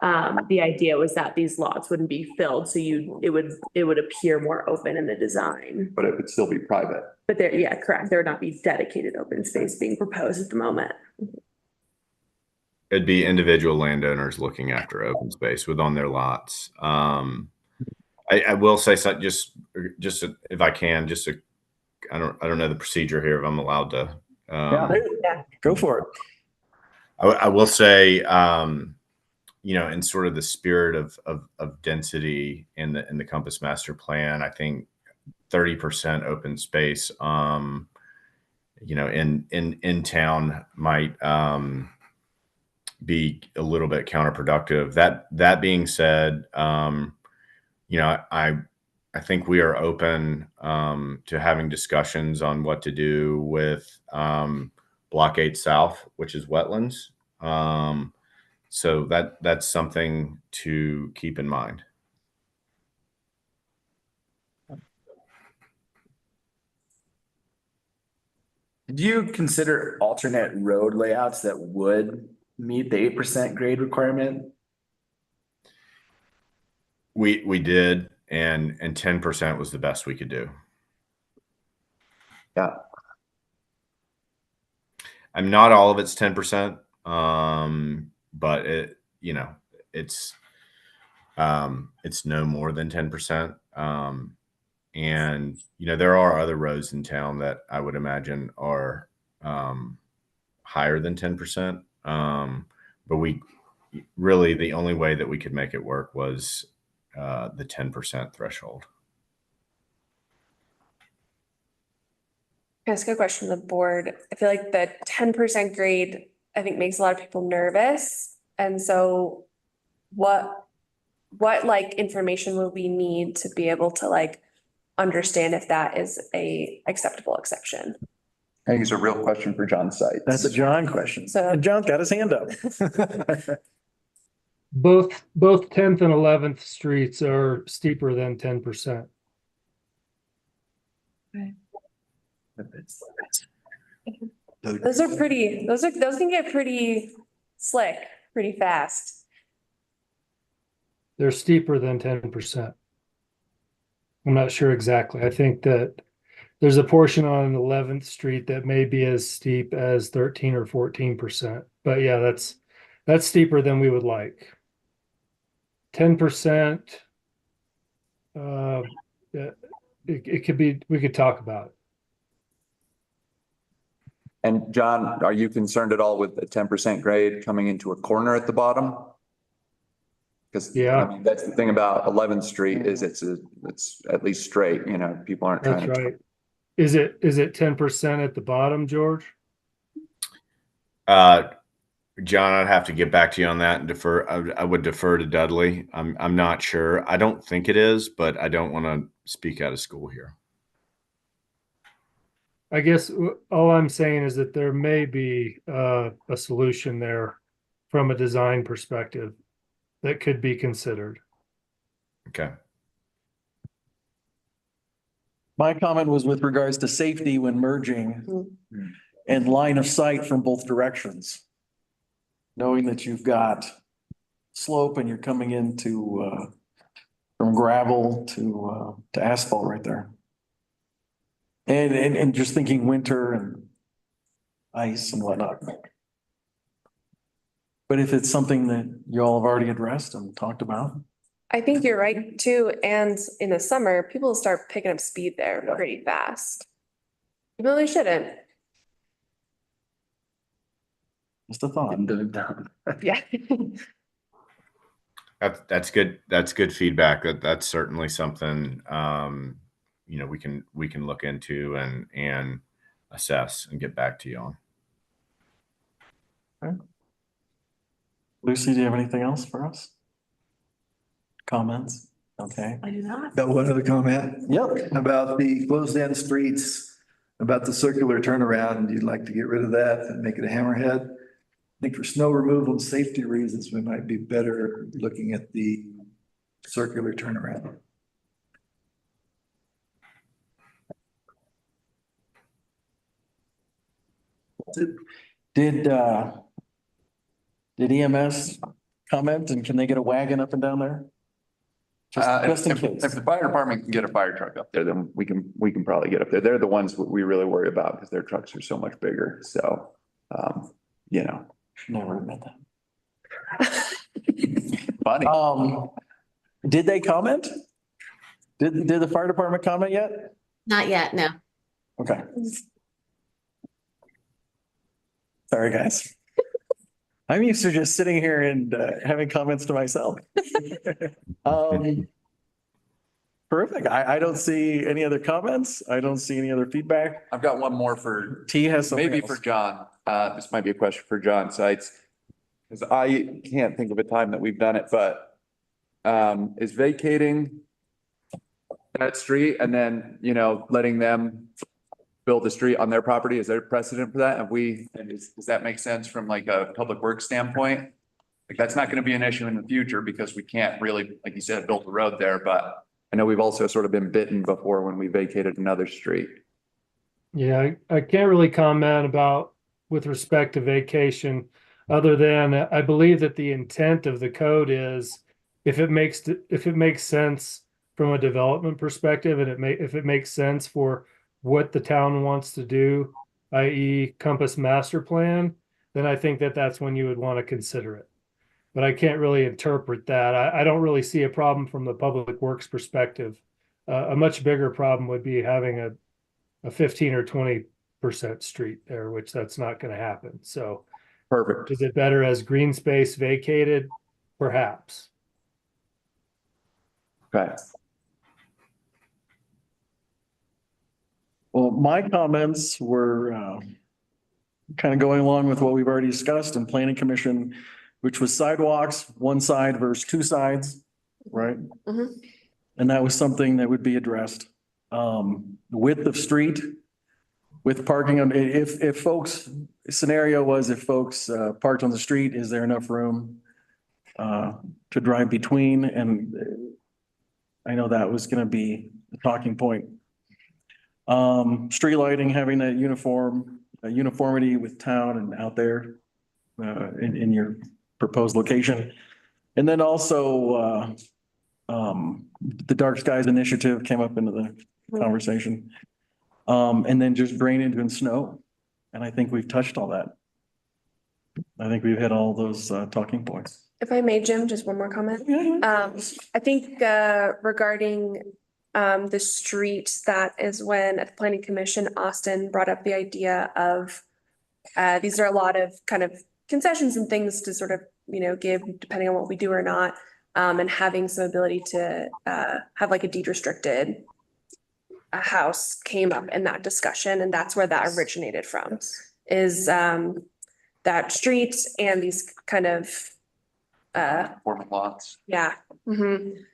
the idea was that these lots wouldn't be filled, so it would appear more open in the design. But it would still be private. But correct. There would not be dedicated open space being proposed at the moment. It'd be individual landowners looking after open space on their lots. I will say something, just if I can, I don't know the procedure here, if I'm allowed to. Yeah, go for it. I will say, in sort of the spirit of density in the Compass Master Plan, I think 30% open space, in town might be a little bit counterproductive. That being said, I think we are open to having discussions on what to do with Block 8 South, which is wetlands. So that's something to keep in mind. Did you consider alternate road layouts that would meet the 8% grade requirement? We did. and 10% was the best we could do. Yeah. I'm not all of it's 10%. But it, you know, it's no more than 10%. And, you know, there are other roads in town that I would imagine are, higher than 10%. But we really, the only way that we could make it work was, the 10% threshold. Can I ask a question to the board? I feel like the 10% grade, I think makes a lot of people nervous. And so what like information would we need to be able to like understand if that is a acceptable exception? I think it's a real question for John Sites. That's a John question. So- And John's got his hand up. Both 10th and 11th streets are steeper than 10%. Those are pretty, those can get pretty slick, pretty fast. They're steeper than 10%. I'm not sure exactly. I think that there's a portion on 11th Street that may be as steep as 13 or 14%. But yeah, that's steeper than we would like. 10%, it could be, we could talk about it. And John, are you concerned at all with the 10% grade coming into a corner at the bottom? Because Yeah. I mean, that's the thing about 11th Street is it's at least straight, you know, people aren't trying That's to. right. Is it 10% at the bottom, George? John, I'd have to get back to you on that and defer. I would defer to Dudley. I'm not sure. I don't think it is, but I don't want to speak out of school here. I guess all I'm saying is that there may be a solution there from a design perspective that could be considered. Okay. My comment was with regards to safety when merging and line of sight from both directions. Knowing that you've got slope and you're coming into from gravel to asphalt right there. And just thinking winter and ice and whatnot. But if it's something that you all have already addressed and talked about. I think you're right too. And in the summer, people start picking up speed there pretty fast. Even though they shouldn't. Just a thought. Yeah. That's good. That's good feedback. That's certainly something, you know, we can look into and assess and get back to you on. Okay. Lucy, do you have anything else for us? Comments? Okay. I do not. Got one other comment? Yep. About the closed-end streets, about the circular turnaround, you'd like to get rid of that and make it a hammerhead. I think for snow removal and safety reasons, we might be better looking at the circular turnaround. Did EMS comment and can they get a wagon up and down there? Just in case. If the fire department can get a fire truck up there, then we can probably get up there. They're the ones we really worry about because their trucks are so much bigger. So, you know. Never admit that. Funny. Did they comment? Did the fire department comment yet? Not yet, no. Okay. Sorry, guys. I'm used to just sitting here and having comments to myself. Perfect. I don't see any other comments. I don't see any other feedback. I've got one more for T has something maybe else. for John. This might be a question for John Sites. Because I can't think of a time that we've done it, but is vacating that street and then, you know, letting them build the street on their property, is there precedent for that? Does that make sense from like a public works standpoint? Like that's not going to be an issue in the future because we can't really, like you said, build the road there, but I know we've also sort of been bitten before when we vacated another street. Yeah, I can't really comment about with respect to vacation, other than I believe that the intent of the code is if it makes sense from a development perspective, and if it makes sense for what the town wants to do, i.e. Compass Master Plan, then I think that that's when you would want to consider it. But I can't really interpret that. I don't really see a problem from the public works perspective. A much bigger problem would be having a 15 or 20% street there, which that's not going to happen. So Perfect. is it better as green space vacated? Perhaps. Okay. Well, my comments were kind of going along with what we've already discussed in planning commission, which was sidewalks, one side versus two sides, right? Mhm. And that was something that would be addressed. Width of street with parking, if folks, scenario was if folks parked on the street, is there enough room to drive between? And I know that was gonna be a talking point. Street lighting, having that uniformity with town and out there in your proposed location. And then also the Dark Skies Initiative came up into the conversation. And then just drainage and snow. And I think we've touched all that. I think we've hit all those talking points. If I may, Jim, just one more comment. I think regarding the street, that is when at the planning commission, Austin brought up the idea of these are a lot of kind of concessions and things to sort of, give depending on what we do or not. And having some ability to have like a deed restricted house came up in that discussion, and that's where that originated from, is that street and these kind of Forming lots. yeah.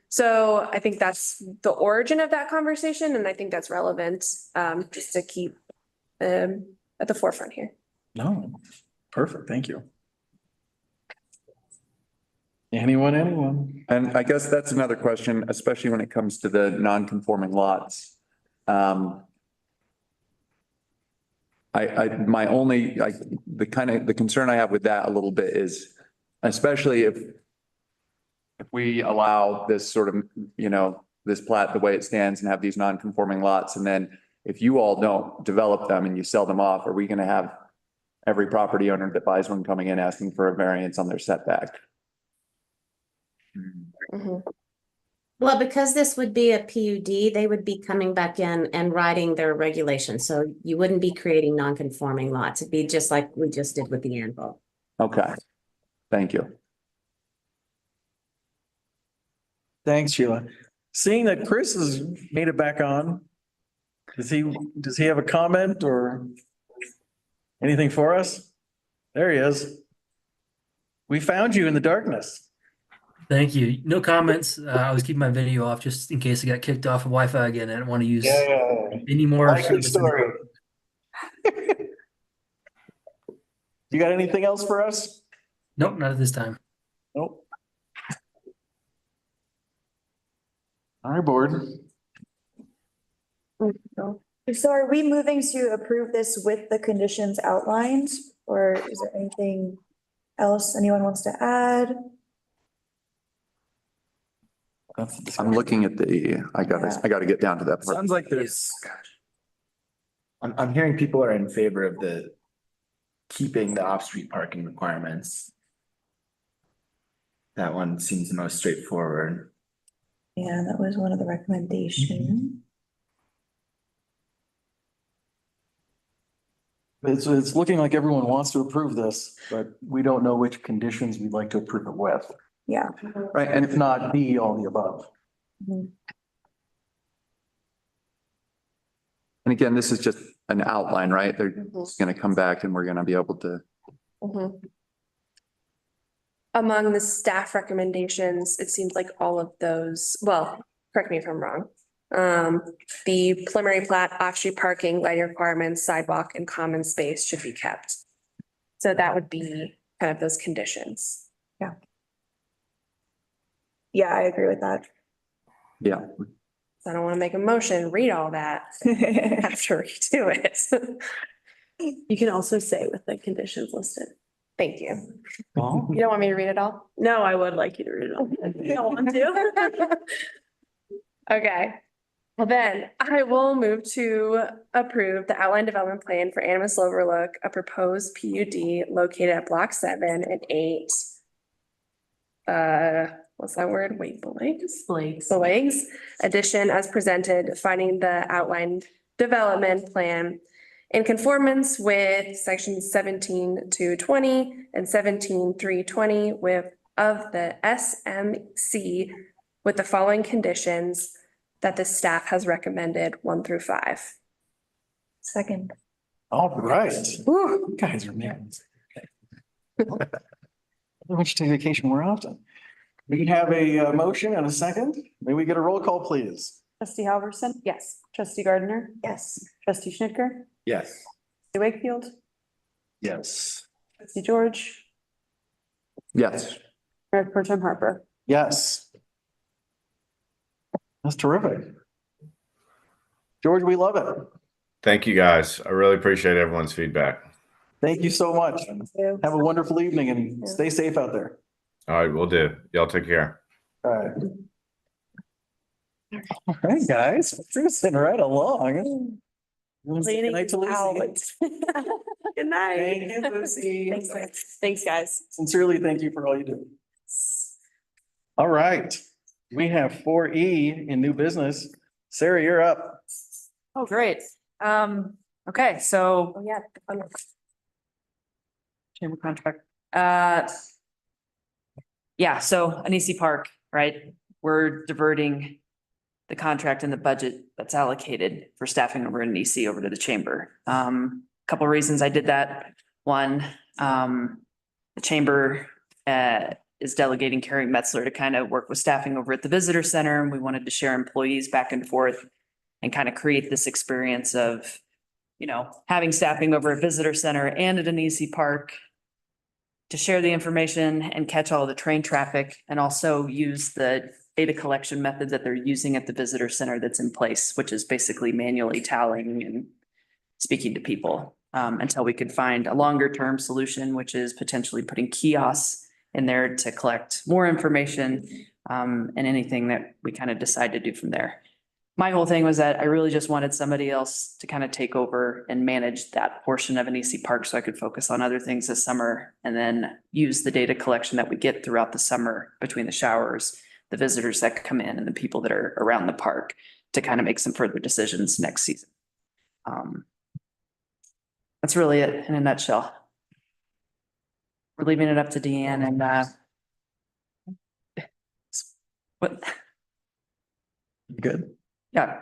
So I think that's the origin of that conversation, and I think that's relevant just to keep at the forefront here. No, perfect, thank you. Anyone? And I guess that's another question, especially when it comes to the non-conforming lots. The concern I have with that a little bit is, especially if we allow this sort of, this plat the way it stands and have these non-conforming lots, and then if you all don't develop them and you sell them off, are we going to have every property owner that buys one coming in asking for a variance on their setback? Well, because this would be a PUD, they would be coming back in and writing their regulations. So you wouldn't be creating non-conforming lots. It'd be just like we just did with the anvil. Okay, thank you. Thanks, Sheila. Seeing that Chris has made it back on, does he have a comment or anything for us? There he is. We found you in the darkness. Thank you. No comments. I was keeping my video off just in case I got kicked off of Wi-Fi again. I didn't want to use any more. Likely story. You got anything else for us? Nope, not at this time. Nope. All right, board. So are we moving to approve this with the conditions outlined, or is there anything else anyone wants to add? I'm looking at I gotta get down to that part. Sounds like I'm hearing people are in favor of keeping the off-street parking requirements. That one seems the most straightforward. Yeah, that was one of the recommendations. It's looking like everyone wants to approve this, but we don't know which conditions we'd like to approve it with. Yeah. Right, And if not, be all the above. Mhm. and again, this is just an outline, right? They're just gonna come back and we're gonna be able to. Among the staff recommendations, it seems like all of those, well, correct me if I'm wrong. The preliminary plat, off-street parking, lighting requirements, sidewalk and common space should be kept. So that would be kind of those conditions. Yeah, I agree with that. Yeah, So I don't want to make a motion, read all that, have to redo it. You can also say with the conditions listed. Thank you. Oh. You don't want me to read it all? No, I would like you to read it all. You don't want to? Okay. Well, then I will move to approve the outline development plan for Animus Overlook, a proposed PUD located at block 7 and 8. What's that word? Wait, Blake's addition as presented, finding the outlined development plan in conformance with sections 17-220 and 17-320 of the SMC with the following conditions that the staff has recommended 1 through 5. Second. All right. You guys are making. Why don't you take vacation more often? We have a motion and a second. May we get a roll call, please? Trustee Halverson, Yes. trustee Gardner, Yes. trustee Schnitger, Yes. trustee Wakefield, Yes. trustee George, Yes. Mayor Pro Tem Harper. Yes. That's terrific. George, we love it. Thank you, guys. I really appreciate everyone's feedback. Thank you so much. You. Have a wonderful evening and stay safe out there. All right, we'll do. Y'all take care. All right. All right, guys, cruising right along. Everyone say good night to Lucy. Good night. Thank you, Lucy. Thanks, guys. Sincerely, thank you for all you do. All right, we have 4E in new business. Sarah, you're up. Oh, great. Okay, so Oh, yeah. chamber contract. Yeah, so Anisi Park, right? We're diverting the contract and the budget that's allocated for staffing over in Anisi over to the chamber. Couple reasons I did that. One, the chamber is delegating Carrie Metzler to kind of work with staffing over at the visitor center, and we wanted to share employees back and forth and kind of create this experience of, you know, having staffing over at visitor center and at Anisi Park to share the information and catch all the train traffic, and also use the data collection method that they're using at the visitor center that's in place, which is basically manually tallying and speaking to people until we could find a longer term solution, which is potentially putting kiosks in there to collect more information and anything that we kind of decide to do from there. My whole thing was that I really just wanted somebody else to kind of take over and manage that portion of Anisi Park so I could focus on other things this summer and then use the data collection that we get throughout the summer between the showers, the visitors that come in and the people that are around the park to kind of make some further decisions next season. That's really it in a nutshell. We're leaving it up to Deanne and what? Good. Yeah.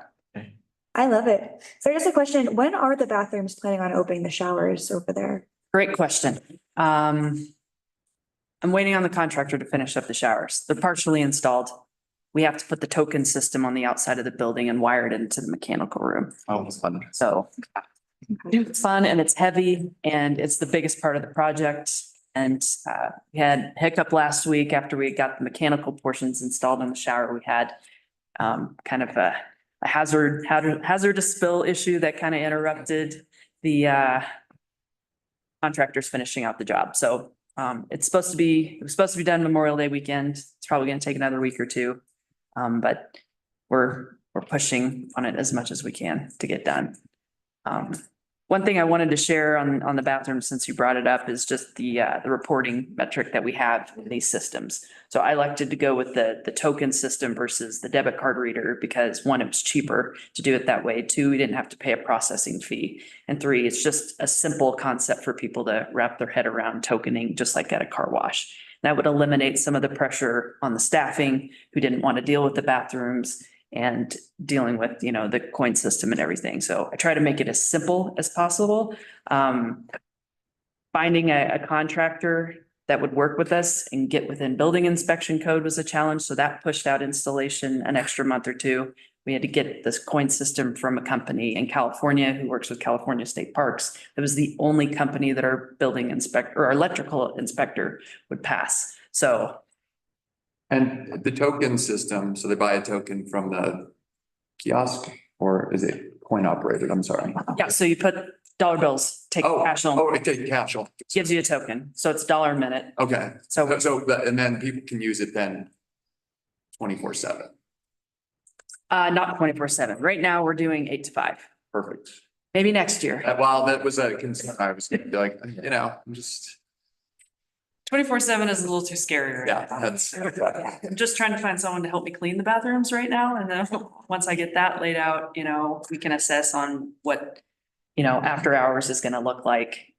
I love it. So just a question, when are the bathrooms planning on opening the showers over there? Great question. I'm waiting on the contractor to finish up the showers. They're partially installed. We have to put the token system on the outside of the building and wire it into the mechanical room. Oh, it's fun. So it's fun and it's heavy and it's the biggest part of the project. And we had hiccup last week after we got the mechanical portions installed in the shower. We had kind of a hazardous spill issue that kind of interrupted the contractors finishing out the job. So it was supposed to be done Memorial Day weekend. It's probably going to take another week or two. But we're pushing on it as much as we can to get done. One thing I wanted to share on the bathroom, since you brought it up, is just the reporting metric that we have in these systems. So I elected to go with the token system versus the debit card reader because 1, it was cheaper to do it that way. 2, we didn't have to pay a processing fee. And 3, it's just a simple concept for people to wrap their head around tokening, just like at a car wash. That would eliminate some of the pressure on the staffing who didn't want to deal with the bathrooms and dealing with, you know, the coin system and everything. So I try to make it as simple as possible. Finding a contractor that would work with us and get within building inspection code was a challenge. So that pushed out installation an extra month or 2. We had to get this coin system from a company in California who works with California State Parks. It was the only company that our building inspector or our electrical inspector would pass. So. And the token system, so they buy a token from the kiosk, or is it coin operated? I'm sorry. Yeah, so you put dollar bills, take cash on. Oh, take cash on. Gives you a token. So it's $1 a minute. Okay. So And then people can use it then 24/7. Not 24/7. Right now, we're doing 8 to 5. Perfect. Maybe next year. While that was a concern, I was gonna be like, I'm just, 24/7 is a little too scary right yeah, now. that's. I'm just trying to find someone to help me clean the bathrooms right now. And then once I get that laid out, we can assess on what, after hours is gonna look like,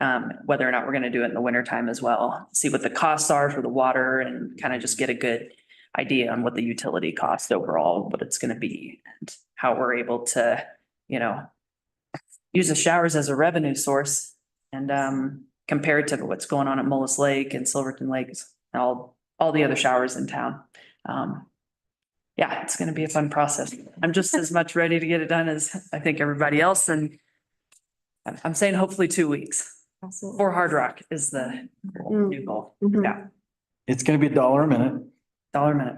whether or not we're gonna do it in the winter time as well. See what the costs are for the water and kind of just get a good idea on what the utility cost overall, what it's gonna be and how we're able to, use the showers as a revenue source and compared to what's going on at Mullis Lake and Silverton Lakes, and all the other showers in town. Yeah, it's gonna be a fun process. I'm just as much ready to get it done as I think everybody else, and I'm saying hopefully 2 weeks. For Hard Rock is the new goal. Yeah, It's gonna be $1 a minute. $1 a minute.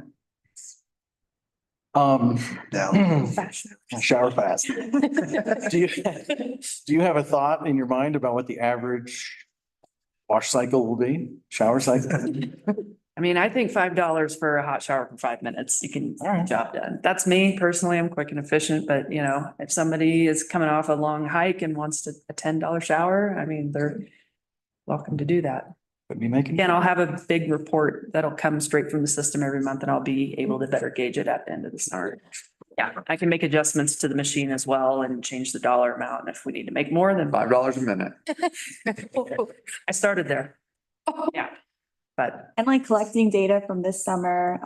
Shower fast. Do you have a thought in your mind about what the average wash cycle will be? Shower cycle? I mean, I think $5 for a hot shower for 5 minutes, you can get the job done. That's me personally. I'm quick and efficient, but if somebody is coming off a long hike and wants a $10 shower, I mean, they're welcome to do that. Could be making. Again, I'll have a big report that'll come straight from the system every month and I'll be able to better gauge it at the end of the summer. Yeah, I can make adjustments to the machine as well and change the dollar amount. And if we need to make more than $5 a minute. I started there. Yeah, but And like collecting data from this summer,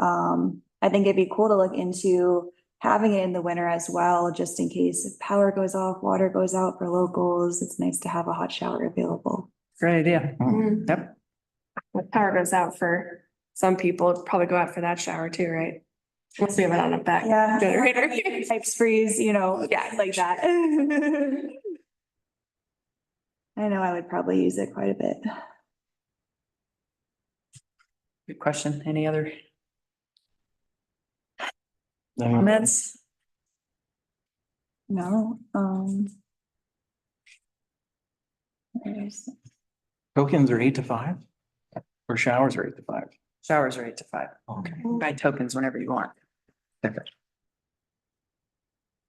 I think it'd be cool to look into having it in the winter as well, just in case if power goes off, water goes out for locals. It's nice to have a hot shower available. great idea. Mhm. Yep. When power goes out for some people, it'd probably go out for that shower too, right? Unless we have it on a back Yeah. generator. Pipes freeze, yeah, like that. I know I would probably use it quite a bit. Good question. Any other No. comments? No, Tokens are 8 to 5? Or showers are 8 to 5? Showers are 8 to 5. Okay. Buy tokens whenever you want.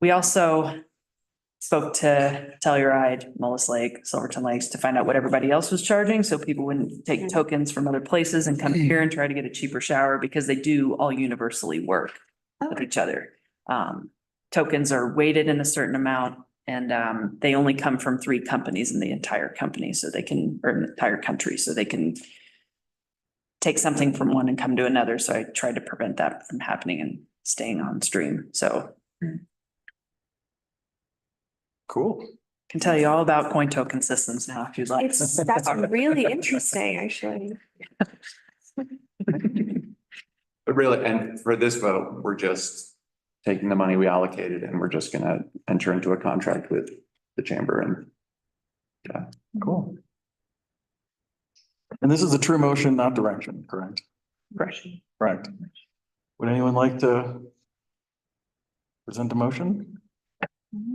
We also spoke to Telluride, Mullis Lake, Silverton Lakes to find out what everybody else was charging, so people wouldn't take tokens from other places and come here and try to get a cheaper shower because they do all universally work with each other. Tokens are weighted in a certain amount and they only come from 3 companies in the entire company, so they can, or in the entire country, so they can take something from one and come to another. So I tried to prevent that from happening and staying on stream. So Cool. can tell you all about coin token systems now if you'd like. That's really interesting, actually. But really, and for this vote, we're just taking the money we allocated and we're just gonna enter into a contract with the chamber and. Yeah, Cool. And this is a true motion, not direction, correct? Correct. Would anyone like to present a motion?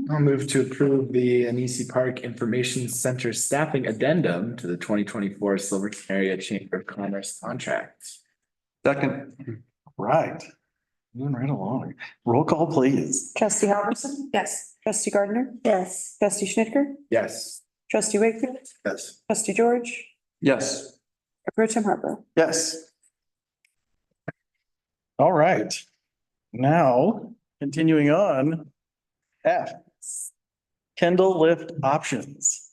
I'll move to approve the Anisi Park Information Center staffing addendum to the 2024 Silverton Area Chamber of Commerce contract. second, Right. Moving right along. Roll call, please. Trustee Halverson, Yes. trustee Gardner, Yes. trustee Schnitger, Yes. trustee Wakefield, Yes. trustee George, yes, Pro Tem Harper. Yes. All right. Now, continuing on. F. Kendall lift options.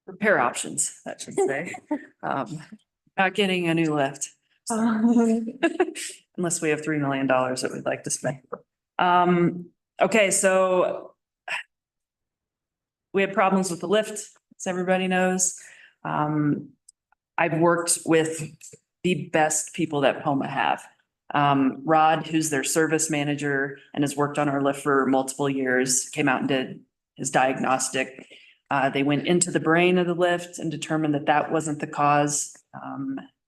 Repair options, that should say. Not getting a new lift. Unless we have $3 million that we'd like to spend. Okay, so we had problems with the lift, as everybody knows. I've worked with the best people that Poma have. Rod, who's their service manager and has worked on our lift for multiple years, came out and did his diagnostic. They went into the brain of the lift and determined that that wasn't the cause.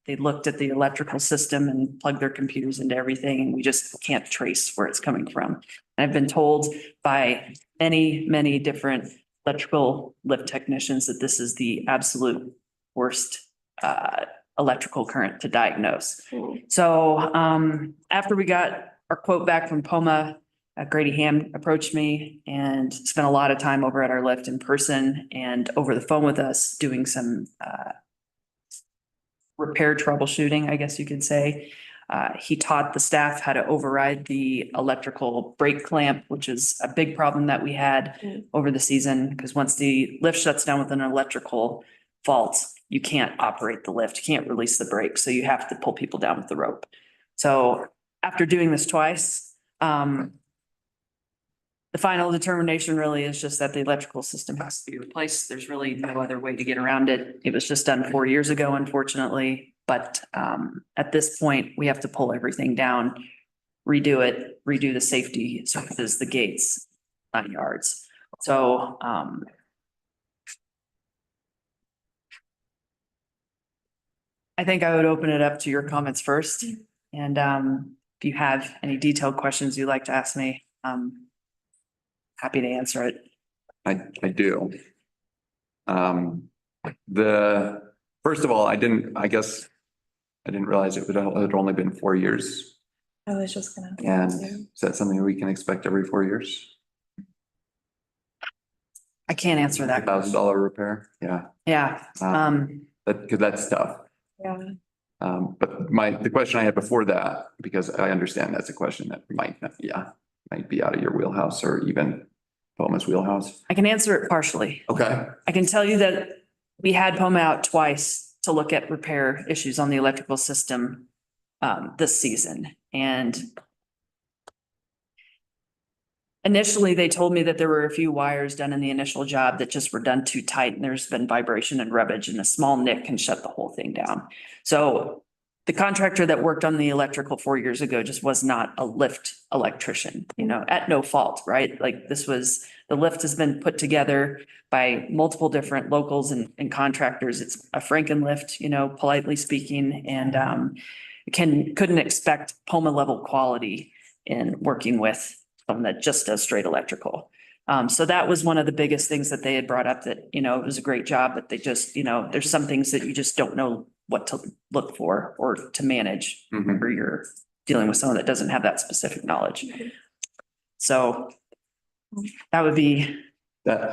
They looked at the electrical system and plugged their computers into everything, and we just can't trace where it's coming from. And I've been told by many, many different electrical lift technicians that this is the absolute worst electrical current to diagnose. So after we got our quote back from Poma, Grady Ham approached me and spent a lot of time over at our lift in person and over the phone with us doing some repair troubleshooting, I guess you could say. He taught the staff how to override the electrical brake clamp, which is a big problem that we had over the season, because once the lift shuts down with an electrical fault, you can't operate the lift, you can't release the brake, so you have to pull people down with the rope. So after doing this twice, the final determination really is just that the electrical system has to be replaced. There's really no other way to get around it. It was just done 4 years ago, unfortunately. But at this point, we have to pull everything down, redo it, redo the safety surfaces, the gates, 9 yards. So I think I would open it up to your comments first. And if you have any detailed questions you'd like to ask me, happy to answer it. I do. First of all, I didn't realize it had only been 4 years. I was just gonna. And is that something we can expect every 4 years? I can't answer that. $1,000 repair, yeah. Yeah. Because that's tough. Yeah. But the question I had before that, because I understand that's a question that might be out of your wheelhouse or even POMA's wheelhouse. I can answer it partially. Okay. I can tell you that we had POMA out twice to look at repair issues on the electrical system this season. And initially, they told me that there were a few wires done in the initial job that just were done too tight, and there's been vibration and rubbage, and a small nick can shut the whole thing down. So the contractor that worked on the electrical 4 years ago just was not a lift electrician, at no fault, right? Like the lift has been put together by multiple different locals and contractors. It's a Franken lift, politely speaking, and couldn't expect POMA level quality in working with someone that just does straight electrical. So that was one of the biggest things that they had brought up, that, it was a great job, but they just, there's some things that you just don't know what to look for or to manage whenever you're dealing with someone that doesn't have that specific knowledge. So that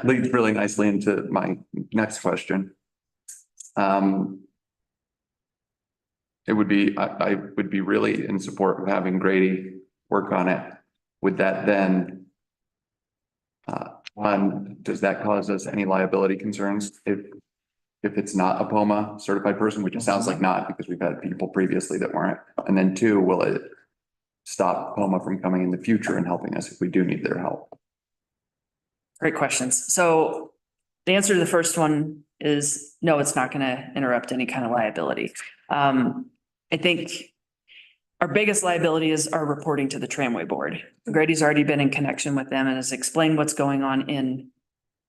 leads really nicely into my next question. I would be really in support of having Grady work on it. Would that then, does that cause us any liability concerns if it's not a POMA certified person, which it sounds like not, because we've had people previously that weren't? And then 2, will it stop POMA from coming in the future and helping us if we do need their help? Great questions. So the answer to the first one is no, it's not going to interrupt any kind of liability. I think our biggest liability is our reporting to the tramway board. Grady's already been in connection with them and has explained what's going on in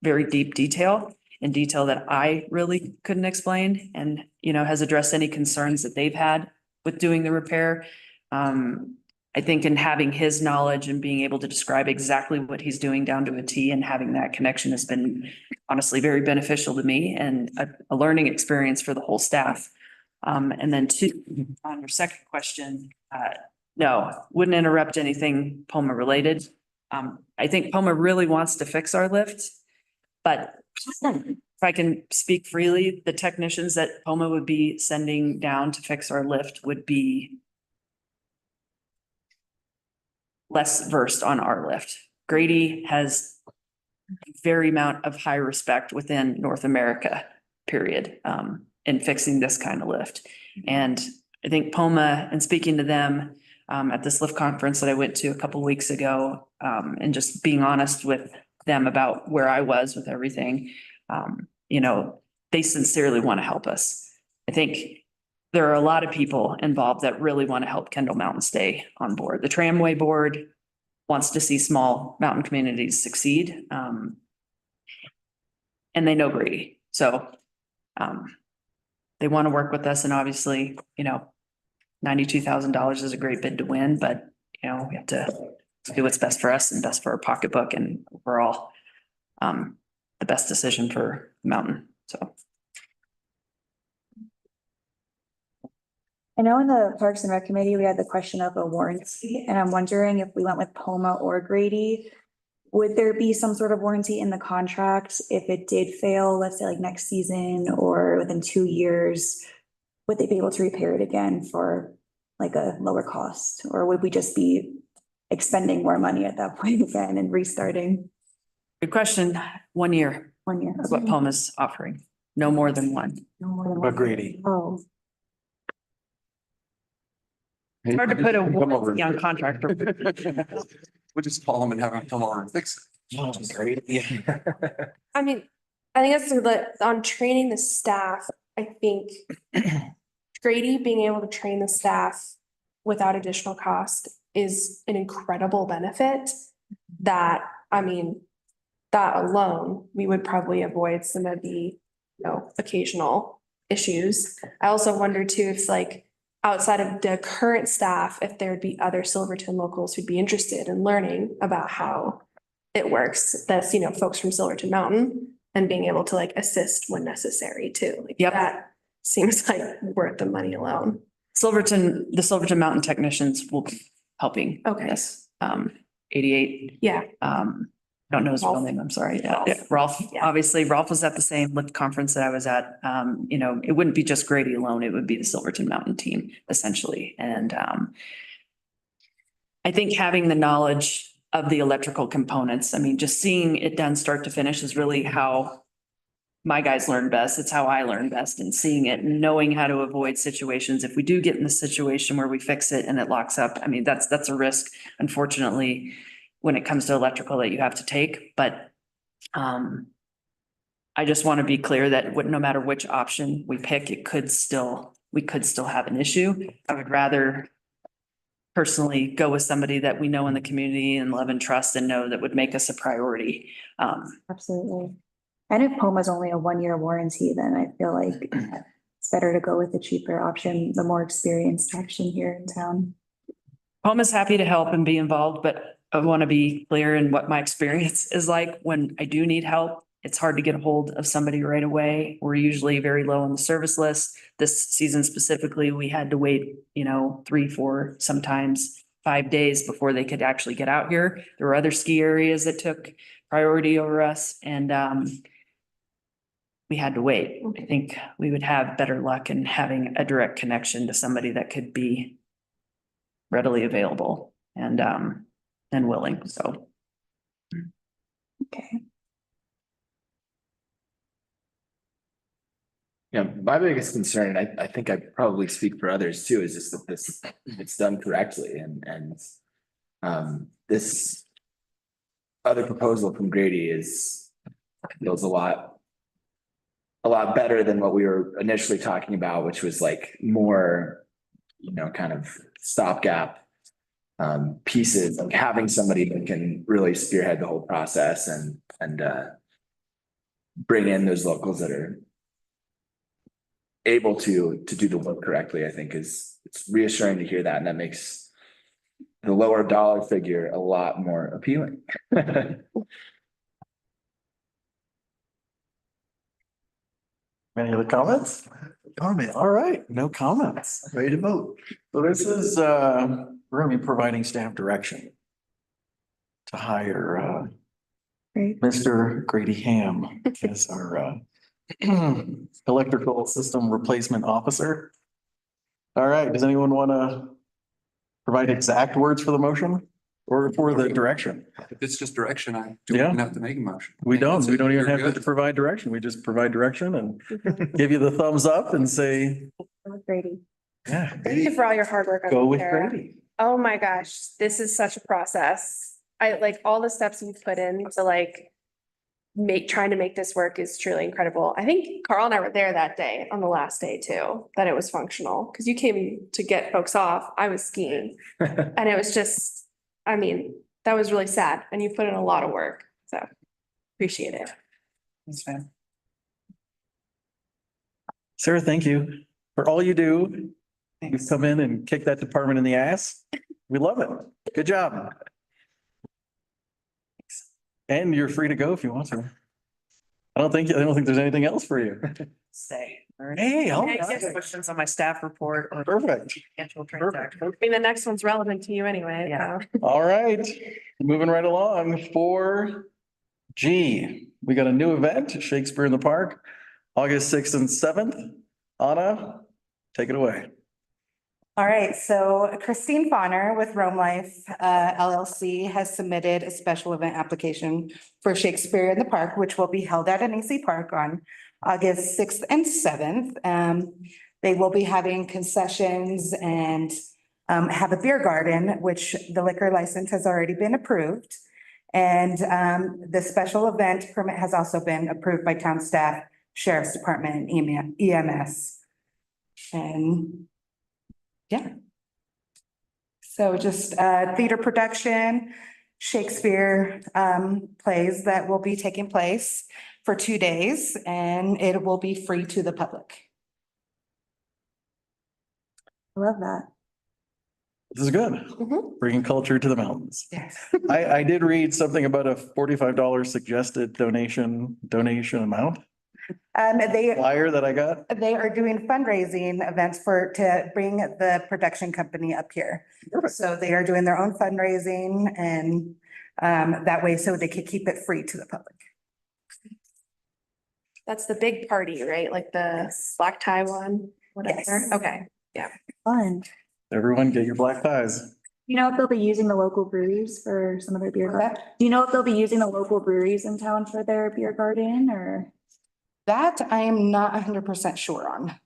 very deep detail, in detail that I really couldn't explain, and, has addressed any concerns that they've had with doing the repair. I think in having his knowledge and being able to describe exactly what he's doing down to a T and having that connection has been honestly very beneficial to me and a learning experience for the whole staff. And then 2, on your second question, no, wouldn't interrupt anything POMA related. I think POMA really wants to fix our lift, but if I can speak freely, the technicians that POMA would be sending down to fix our lift would be less versed on our lift. Grady has a very amount of high respect within North America, period, in fixing this kind of lift. And I think POMA, and speaking to them at this lift conference that I went to a couple of weeks ago, and just being honest with them about where I was with everything, they sincerely want to help us. I think there are a lot of people involved that really want to help Kendall Mountain stay on board. The tramway board wants to see small mountain communities succeed. And they know Grady. So they want to work with us, and obviously, $92,000 is a great bid to win, but we have to do what's best for us and best for our pocketbook and overall the best decision for the mountain. So I know in the Parks and Rec Committee, we had the question of a warranty, and I'm wondering if we went with Poma or Grady, would there be some sort of warranty in the contract if it did fail, let's say like next season or within 2 years? Would they be able to repair it again for like a lower cost? Or would we just be expending more money at that point again and restarting Good question. 1 year 1 year? is what Poma's offering. No more than one. No more than But one. Grady. Oh, It's hard to put a warranty on contractor. We'll just call them and have them come over and fix it. I mean, I think that's on training the staff, I think Grady being able to train the staff without additional cost is an incredible benefit that, I mean, that alone, we would probably avoid some of the, occasional issues. I also wonder too, if like outside of the current staff, if there would be other Silverton locals who'd be interested in learning about how it works. That's, folks from Silverton Mountain and being able to like assist when necessary too. Like, Yep. that seems like worth the money alone. The Silverton Mountain technicians will be helping. Okay. Yes. 88. Yeah. Don't know his real Ralph. name. I'm sorry. Ralph. Yeah, Ralph, Yeah. obviously Ralph was at the same lift conference that I was at. It wouldn't be just Grady alone. It would be the Silverton Mountain team essentially. And I think having the knowledge of the electrical components, I mean, just seeing it done start to finish is really how my guys learn best. It's how I learn best, and seeing it and knowing how to avoid situations. If we do get in the situation where we fix it and it locks up, I mean, that's a risk, unfortunately, when it comes to electrical that you have to take. But I just want to be clear that no matter which option we pick, we could still have an issue. I would rather personally go with somebody that we know in the community and love and trust and know that would make us a priority. absolutely. And if Poma's only a 1 year warranty, then I feel like it's better to go with the cheaper option, the more experienced option here in town. Poma's happy to help and be involved, but I want to be clear in what my experience is like when I do need help. It's hard to get a hold of somebody right away. We're usually very low on the service list. This season specifically, we had to wait, 3, 4, sometimes 5 days before they could actually get out here. There were other ski areas that took priority over us, and we had to wait. I think we would have better luck in having a direct connection to somebody that could be readily available and willing, so. Okay. Yeah, my biggest concern, I think I probably speak for others too, is just that it's done correctly and this other proposal from Grady feels a lot better than what we were initially talking about, which was like more, kind of stopgap pieces, like having somebody that can really spearhead the whole process and bring in those locals that are able to do the work correctly. I think it's reassuring to hear that, and that makes the lower dollar figure a lot more appealing. Any other comments? Comment. All right, no comments. Ready to vote. So this is, we're gonna be providing staff direction to hire Great. Mr. Grady Ham as our electrical system replacement officer. All right, does anyone want to provide exact words for the motion or for the direction? If it's just direction, I don't Yeah. even have to make a motion. We don't even You're have to good. provide direction. We just provide direction and give you the thumbs up and say, Grady. yeah, Thank you for all your hard work. on go this, with Sarah. Grady. Oh my gosh, this is such a process. I like all the steps you've put in to like trying to make this work is truly incredible. I think Carl and I were there that day on the last day too, that it was functional because you came to get folks off. I was skiing and it was just, I mean, that was really sad and you put in a lot of work. So appreciate it. Thanks, man. Sarah, thank you for all you do. You come in and kick that department in the ass. We love it. Good job. And you're free to go if you want to. I don't think there's anything else for you. Stay. Hey, I oh, guess questions on my staff report or perfect. financial Perfect. transaction. I mean, the next one's relevant to you anyway. Yeah. All right, moving right along. 4G, we got a new event, Shakespeare in the Park, August 6th and 7th. Anna, take it away. All right, so Christine Bonner with Rome Life LLC has submitted a special event application for Shakespeare in the Park, which will be held at NEC Park on August 6th and 7th. They will be having concessions and have a beer garden, which the liquor license has already been approved. And the special event permit has also been approved by town staff, Sheriff's Department, and EMS. And yeah. So just theater production, Shakespeare plays that will be taking place for 2 days, and it will be free to the public. I love that. This is good. Bringing culture to the mountains. Yes. I did read something about a $45 suggested donation amount flyer that I got. They are doing fundraising events to bring the production company up here. Perfect. So they are doing their own fundraising and that way so they could keep it free to the public. That's the big party, right? Like the black tie one, whatever. Yes. Okay, yeah. Fun. Everyone get your black ties. You know if they'll be using the local breweries for some of their beer? Do you know if they'll be using the local breweries in town for their beer garden or? That I am not 100% sure on.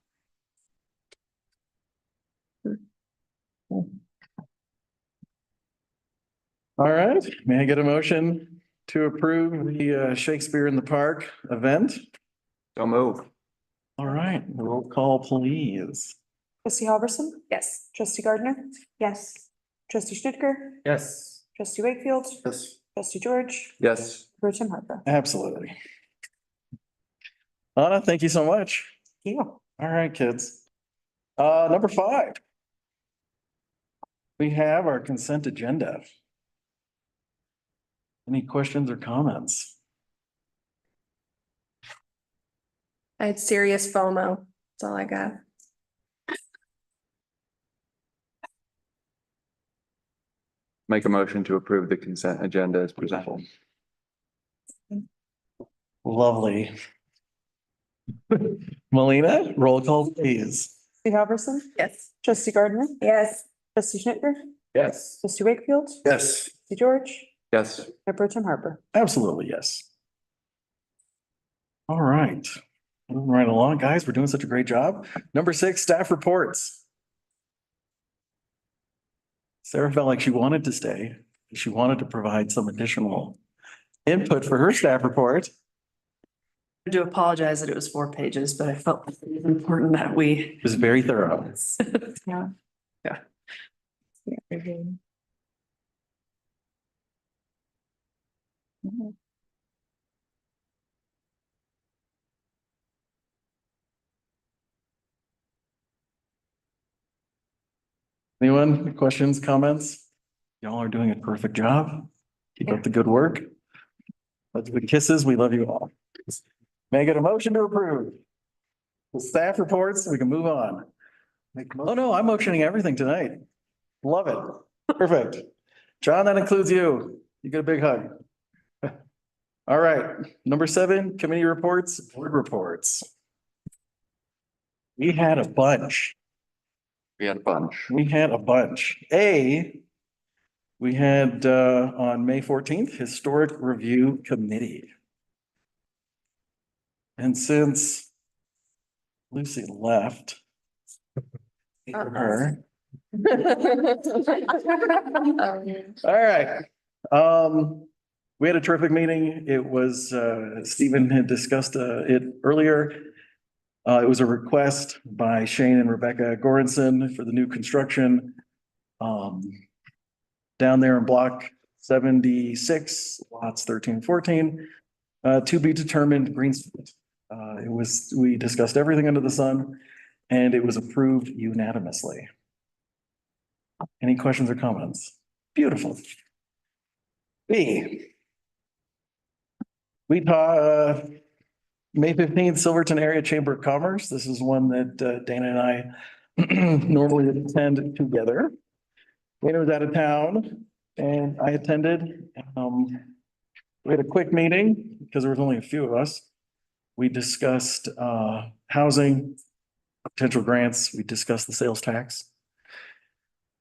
All right, may I get a motion to approve the Shakespeare in the Park event? So move. All right, roll call, please. Trustee Halverson, Yes. trustee Gardner, Yes. trustee Stutker, Yes. trustee Wakefield, Yes. trustee George, Yes. Pro Tem Harper. Absolutely. Anna, thank you so much. Thank you. All right, kids. Number 5. We have our consent agenda. Any questions or comments? I had serious FOMO. That's all I got. Make a motion to approve the consent agenda as presented. Lovely. Melina, roll call, please. Trustee Halverson, Yes. trustee Gardner, Yes. trustee Schnitger, Yes. trustee Wakefield, Yes. trustee George, Yes. and Pro Tem Harper. Absolutely, yes. All right. Moving right along, guys, we're doing such a great job. Number 6, staff reports. Sarah felt like she wanted to stay. She wanted to provide some additional input for her staff report. I do apologize that it was 4 pages, but I felt it was important that we. It was very thorough. Yeah. Yeah. Anyone, questions, comments? Y'all are doing a perfect job. Keep up the good work. Let's give kisses. We love you all. May I get a motion to approve? The staff reports, we can move on. Oh, no, I'm motioning everything tonight. Love it. Perfect. John, that includes you. You get a big hug. All right, number 7, committee reports, board reports. We had a bunch. We had a bunch. We had a bunch. We had on May 14th, Historic Review Committee. And since Lucy left, her. All right. We had a terrific meeting. It was, Stephen had discussed it earlier. It was a request by Shane and Rebecca Goranson for the new construction down there in block 76, lots 13, 14, to be determined green space. We discussed everything under the sun and it was approved unanimously. Any questions or comments? Beautiful. B. We May 15th, Silverton Area Chamber of Commerce. This is one that Dana and I normally attend together. Dana was out of town and I attended. We had a quick meeting because there was only a few of us. We discussed housing, potential grants. We discussed the sales tax.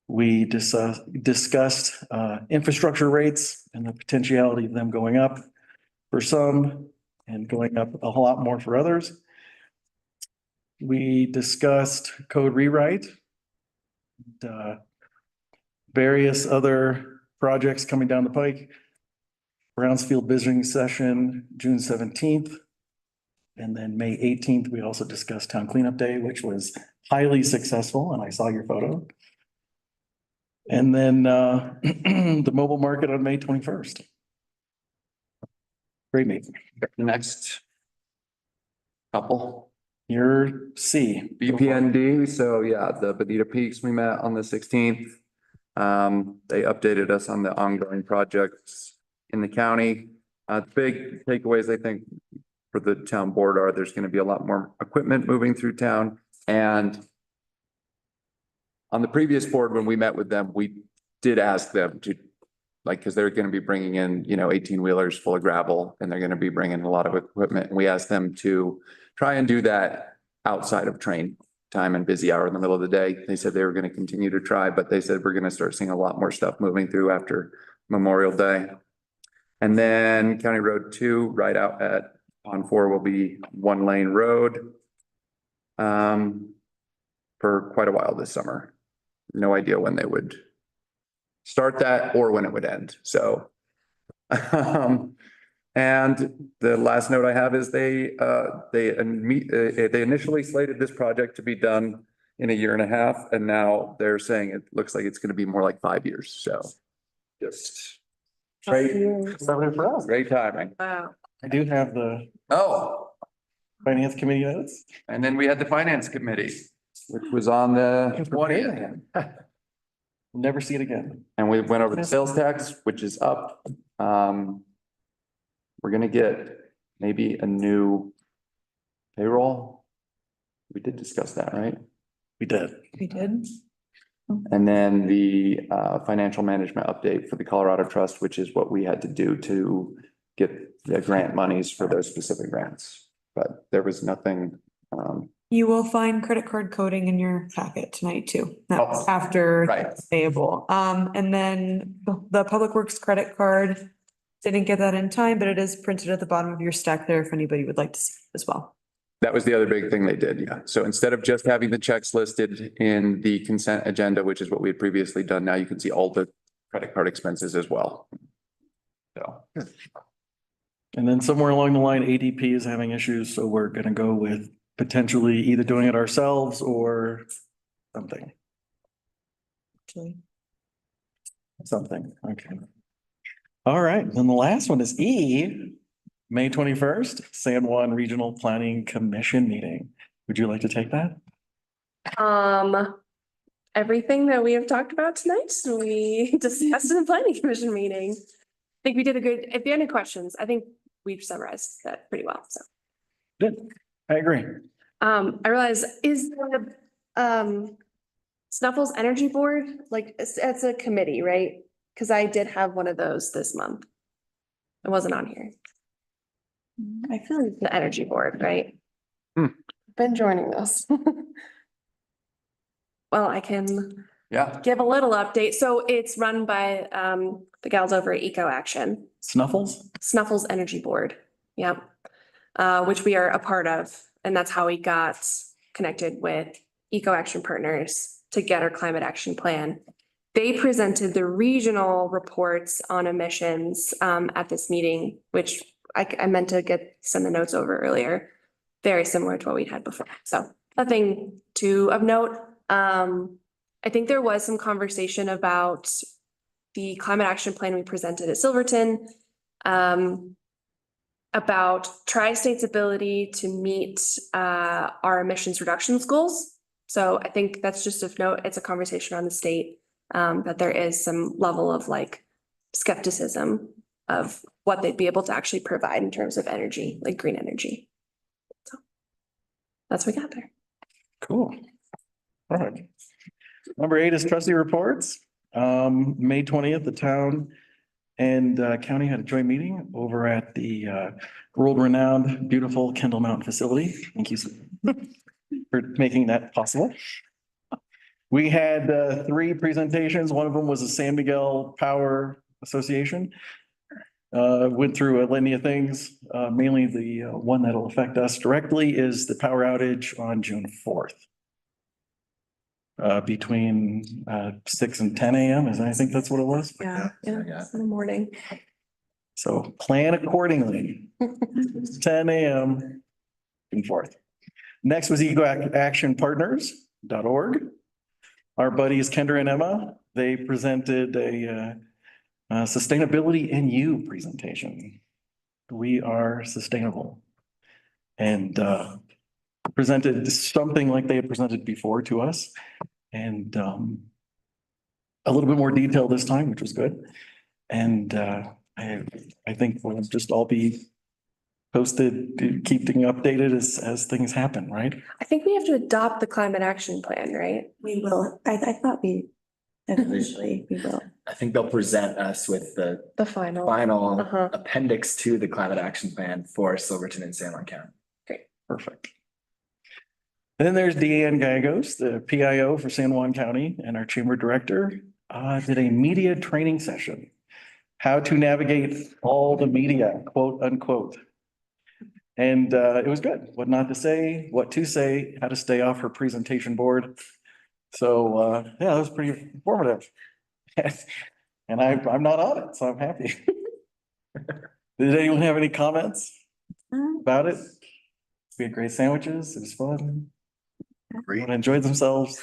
We discussed infrastructure rates and the potentiality of them going up for some and going up a whole lot more for others. We discussed code rewrite, various other projects coming down the pike. Brownsfield visiting session, June 17th. And then May 18th, we also discussed Town Cleanup Day, which was highly successful, and I saw your photo. And then the mobile market on May 21st. Great meeting. Next couple. Your C. BPND, so yeah, the Bonita Peaks, we met on the 16th. They updated us on the ongoing projects in the county. Big takeaways, I think, for the town board are there's going to be a lot more equipment moving through town. And on the previous board, when we met with them, we did ask them to, like, because they're going to be bringing in, 18-wheelers full of gravel, and they're going to be bringing a lot of equipment. And we asked them to try and do that outside of train time and busy hour in the middle of the day. They said they were going to continue to try, but they said we're going to start seeing a lot more stuff moving through after Memorial Day. And then County Road 2, right out at Pond 4, will be 1-lane road for quite a while this summer. No idea when they would start that or when it would end. So, and the last note I have is they initially slated this project to be done in 1.5 years, and now they're saying it looks like it's going to be more like 5 years. So, just great for us. Great timing. Wow. I do have the Finance Committee notes. And then we had the Finance Committee, which was on the 20th. Never see it again. And we went over the sales tax, which is up. We're gonna get maybe a new payroll. We did discuss that, right? We did. We did. And then the financial management update for the Colorado Trust, which is what we had to do to get the grant monies for those specific grants. But there was nothing. You will find credit card coding in your packet tonight too. That's after it's payable. And then the Public Works credit card, didn't get that in time, but it is printed at the bottom of your stack there if anybody would like to see it as well. That was the other big thing they did, yeah. So instead of just having the checks listed in the consent agenda, which is what we had previously done, now you can see all the credit card expenses as well. So. And then somewhere along the line, ADP is having issues, so we're gonna go with potentially either doing it ourselves or something. Something, okay. All right, then the last one is E, May 21st, San Juan Regional Planning Commission meeting. Would you like to take that? Everything that we have talked about tonight, we discussed in the planning commission meeting. I think we did a good, if you have any questions, I think we've summarized that pretty well, so. Good, I agree. I realize, is the Snuffles Energy Board, like, it's a committee, right? Because I did have one of those this month. It wasn't on here. I feel like the Energy Board, right? Been joining this. Well, I can give a little update. So it's run by the gals over at Eco Action. Snuffles Energy Board, yeah. Which we are a part of, and that's how we got connected with Eco Action Partners to get our climate action plan. They presented the regional reports on emissions at this meeting, which I meant to send the notes over earlier. Very similar to what we'd had before. So nothing of note. I think there was some conversation about the climate action plan we presented at Silverton, about Tri-State's ability to meet our emissions reductions goals. So I think that's just of note. It's a conversation on the state that there is some level of like skepticism of what they'd be able to actually provide in terms of energy, like green energy. that's what we got there. Cool. All right. Number 8 is trustee reports. May 20th, the town and county had a joint meeting over at the world-renowned, beautiful Kendall Mountain facility. Thank you for making that possible. We had 3 presentations. One of them was the San Miguel Power Association. Went through a litany of things. Mainly the one that'll affect us directly is the power outage on June 4th. Between 6 and 10 a.m. I think that's what it was. Yeah, in the morning. So plan accordingly. 10 a.m. June 4th. Next was ecoactionpartners.org. Our buddies Kendra and Emma, they presented a sustainability in you presentation. We are sustainable. And presented something like they had presented before to us. And a little bit more detail this time, which was good. And I think we'll just all be posted, keeping updated as things happen, right? I think we have to adopt the climate action plan, right? We will. I thought we eventually we will. I think they'll present us with the The final. final Uh-huh. appendix to the climate action plan for Silverton and San Juan County. Perfect. And then there's Deanne Gagos, the PIO for San Juan County, and our chamber director did a media training session. How to navigate all the media, quote unquote. And it was good. What not to say, what to say, how to stay off her presentation board. So yeah, that was pretty informative. And I'm not on it, so I'm happy. Did anyone have any comments about it? We had great sandwiches. It was fun. Everyone enjoyed themselves.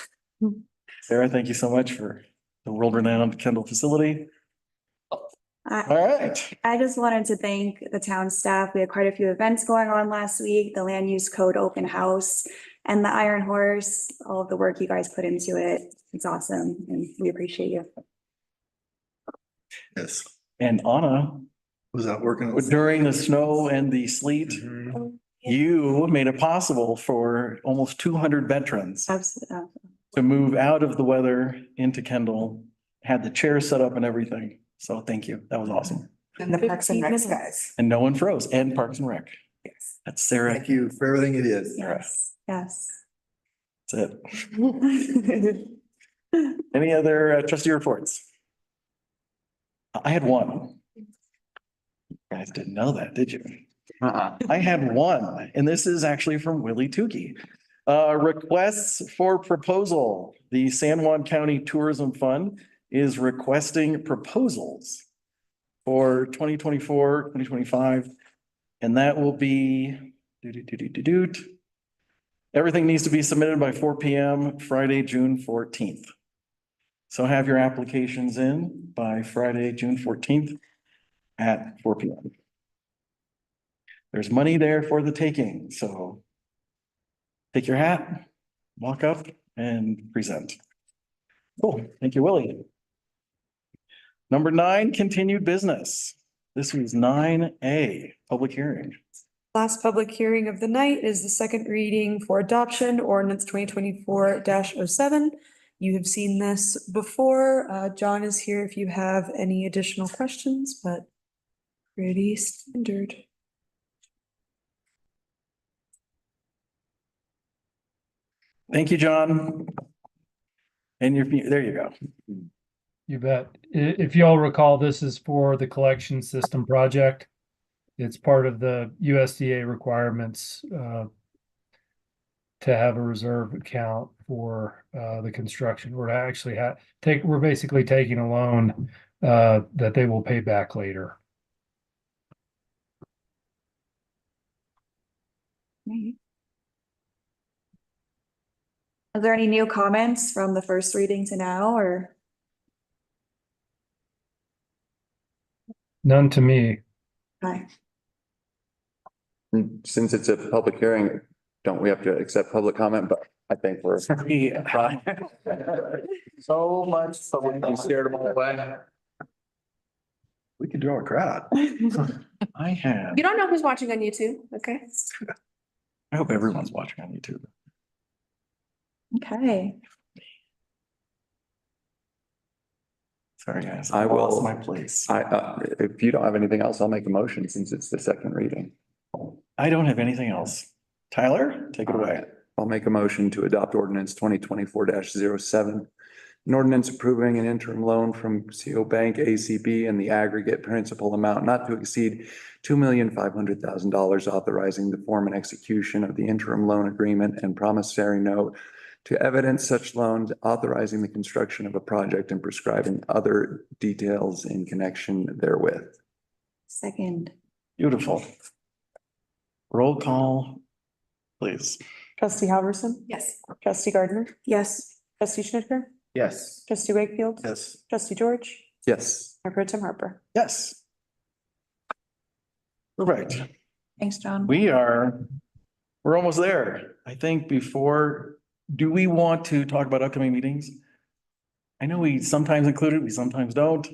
Sarah, thank you so much for the world-renowned Kendall facility. All right. I just wanted to thank the town staff. We had quite a few events going on last week, the land use code open house and the Iron Horse, all of the work you guys put into it. It's awesome and we appreciate you. Yes. And Anna was out working during the snow and the sleet. You made it possible for almost 200 veterans to move out of the weather into Kendall, had the chairs set up and everything. So thank you. That was awesome. And the Parks and Rec guys. And no one froze, and Parks and Rec. Yes. That's Sarah. Thank you for everything you did. Yes, yes. That's it. Any other trustee reports? I had one. You guys didn't know that, did you? I had one, and this is actually from Willie Tukey. Requests for proposal. The San Juan County Tourism Fund is requesting proposals for 2024, 2025. And that will be everything needs to be submitted by 4 p.m. Friday, June 14th. So have your applications in by Friday, June 14th at 4 p.m. There's money there for the taking, so take your hat, walk up and present. Cool, thank you, Willie. Number 9, continued business. This was 9A, public hearing. Last public hearing of the night is the second reading for adoption, ordinance 2024-07. You have seen this before. John is here if you have any additional questions, but pretty standard. Thank you, John. And there you go. You bet. If y'all recall, this is for the collection system project. It's part of the USDA requirements to have a reserve account for the construction. We're actually we're basically taking a loan that they will pay back later. Are there any new comments from the first reading to now, or? None to me. Hi. Since it's a public hearing, don't we have to accept public comment? But I think we're. So much. You scared them all away. We could draw a crowd. I have. You don't know who's watching on YouTube, okay? I hope everyone's watching on YouTube. Okay. Sorry, guys. I lost will- my place. If you don't have anything else, I'll make a motion since it's the second reading. I don't have anything else. Tyler, take it away. I'll make a motion to adopt ordinance 2024-07. An ordinance approving an interim loan from CO Bank ACB in the aggregate principal amount not to exceed $2,500,000, authorizing the form and execution of the interim loan agreement and promissory note to evidence such loans, authorizing the construction of a project and prescribing other details in connection therewith. Second. Beautiful. Roll call, please. Trustee Halverson, Yes. trustee Gardner, Yes. trustee Schnitger, Yes. trustee Wakefield, Yes. trustee George, Yes. Mayor Pro Tem Harper. Yes. Perfect. Thanks, John. We're almost there. I think do we want to talk about upcoming meetings? I know we sometimes include it, we sometimes don't.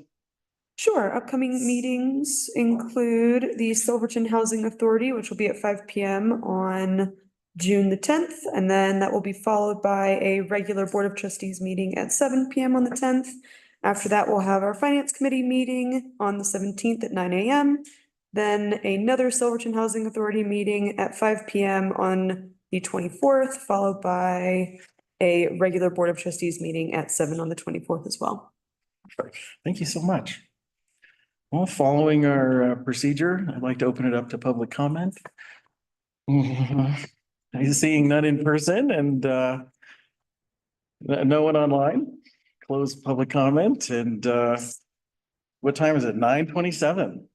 Sure, upcoming meetings include the Silverton Housing Authority, which will be at 5 p.m. on June the 10th, and then that will be followed by a regular Board of Trustees meeting at 7 p.m. on the 10th. After that, we'll have our Finance Committee meeting on the 17th at 9 a.m. Then another Silverton Housing Authority meeting at 5 p.m. on the 24th, followed by a regular Board of Trustees meeting at 7 on the 24th as well. Thank you so much. Well, following our procedure, I'd like to open it up to public comment. I'm seeing none in person and no one online. Close public comment and what time is it? 9:27.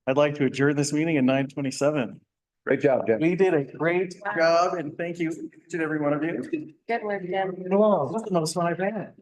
I'd like to adjourn this meeting at 9:27. Great job, Jeff. We did a great job and thank you to every one of you. Good work, Jim. Well, that's the most fun I've had.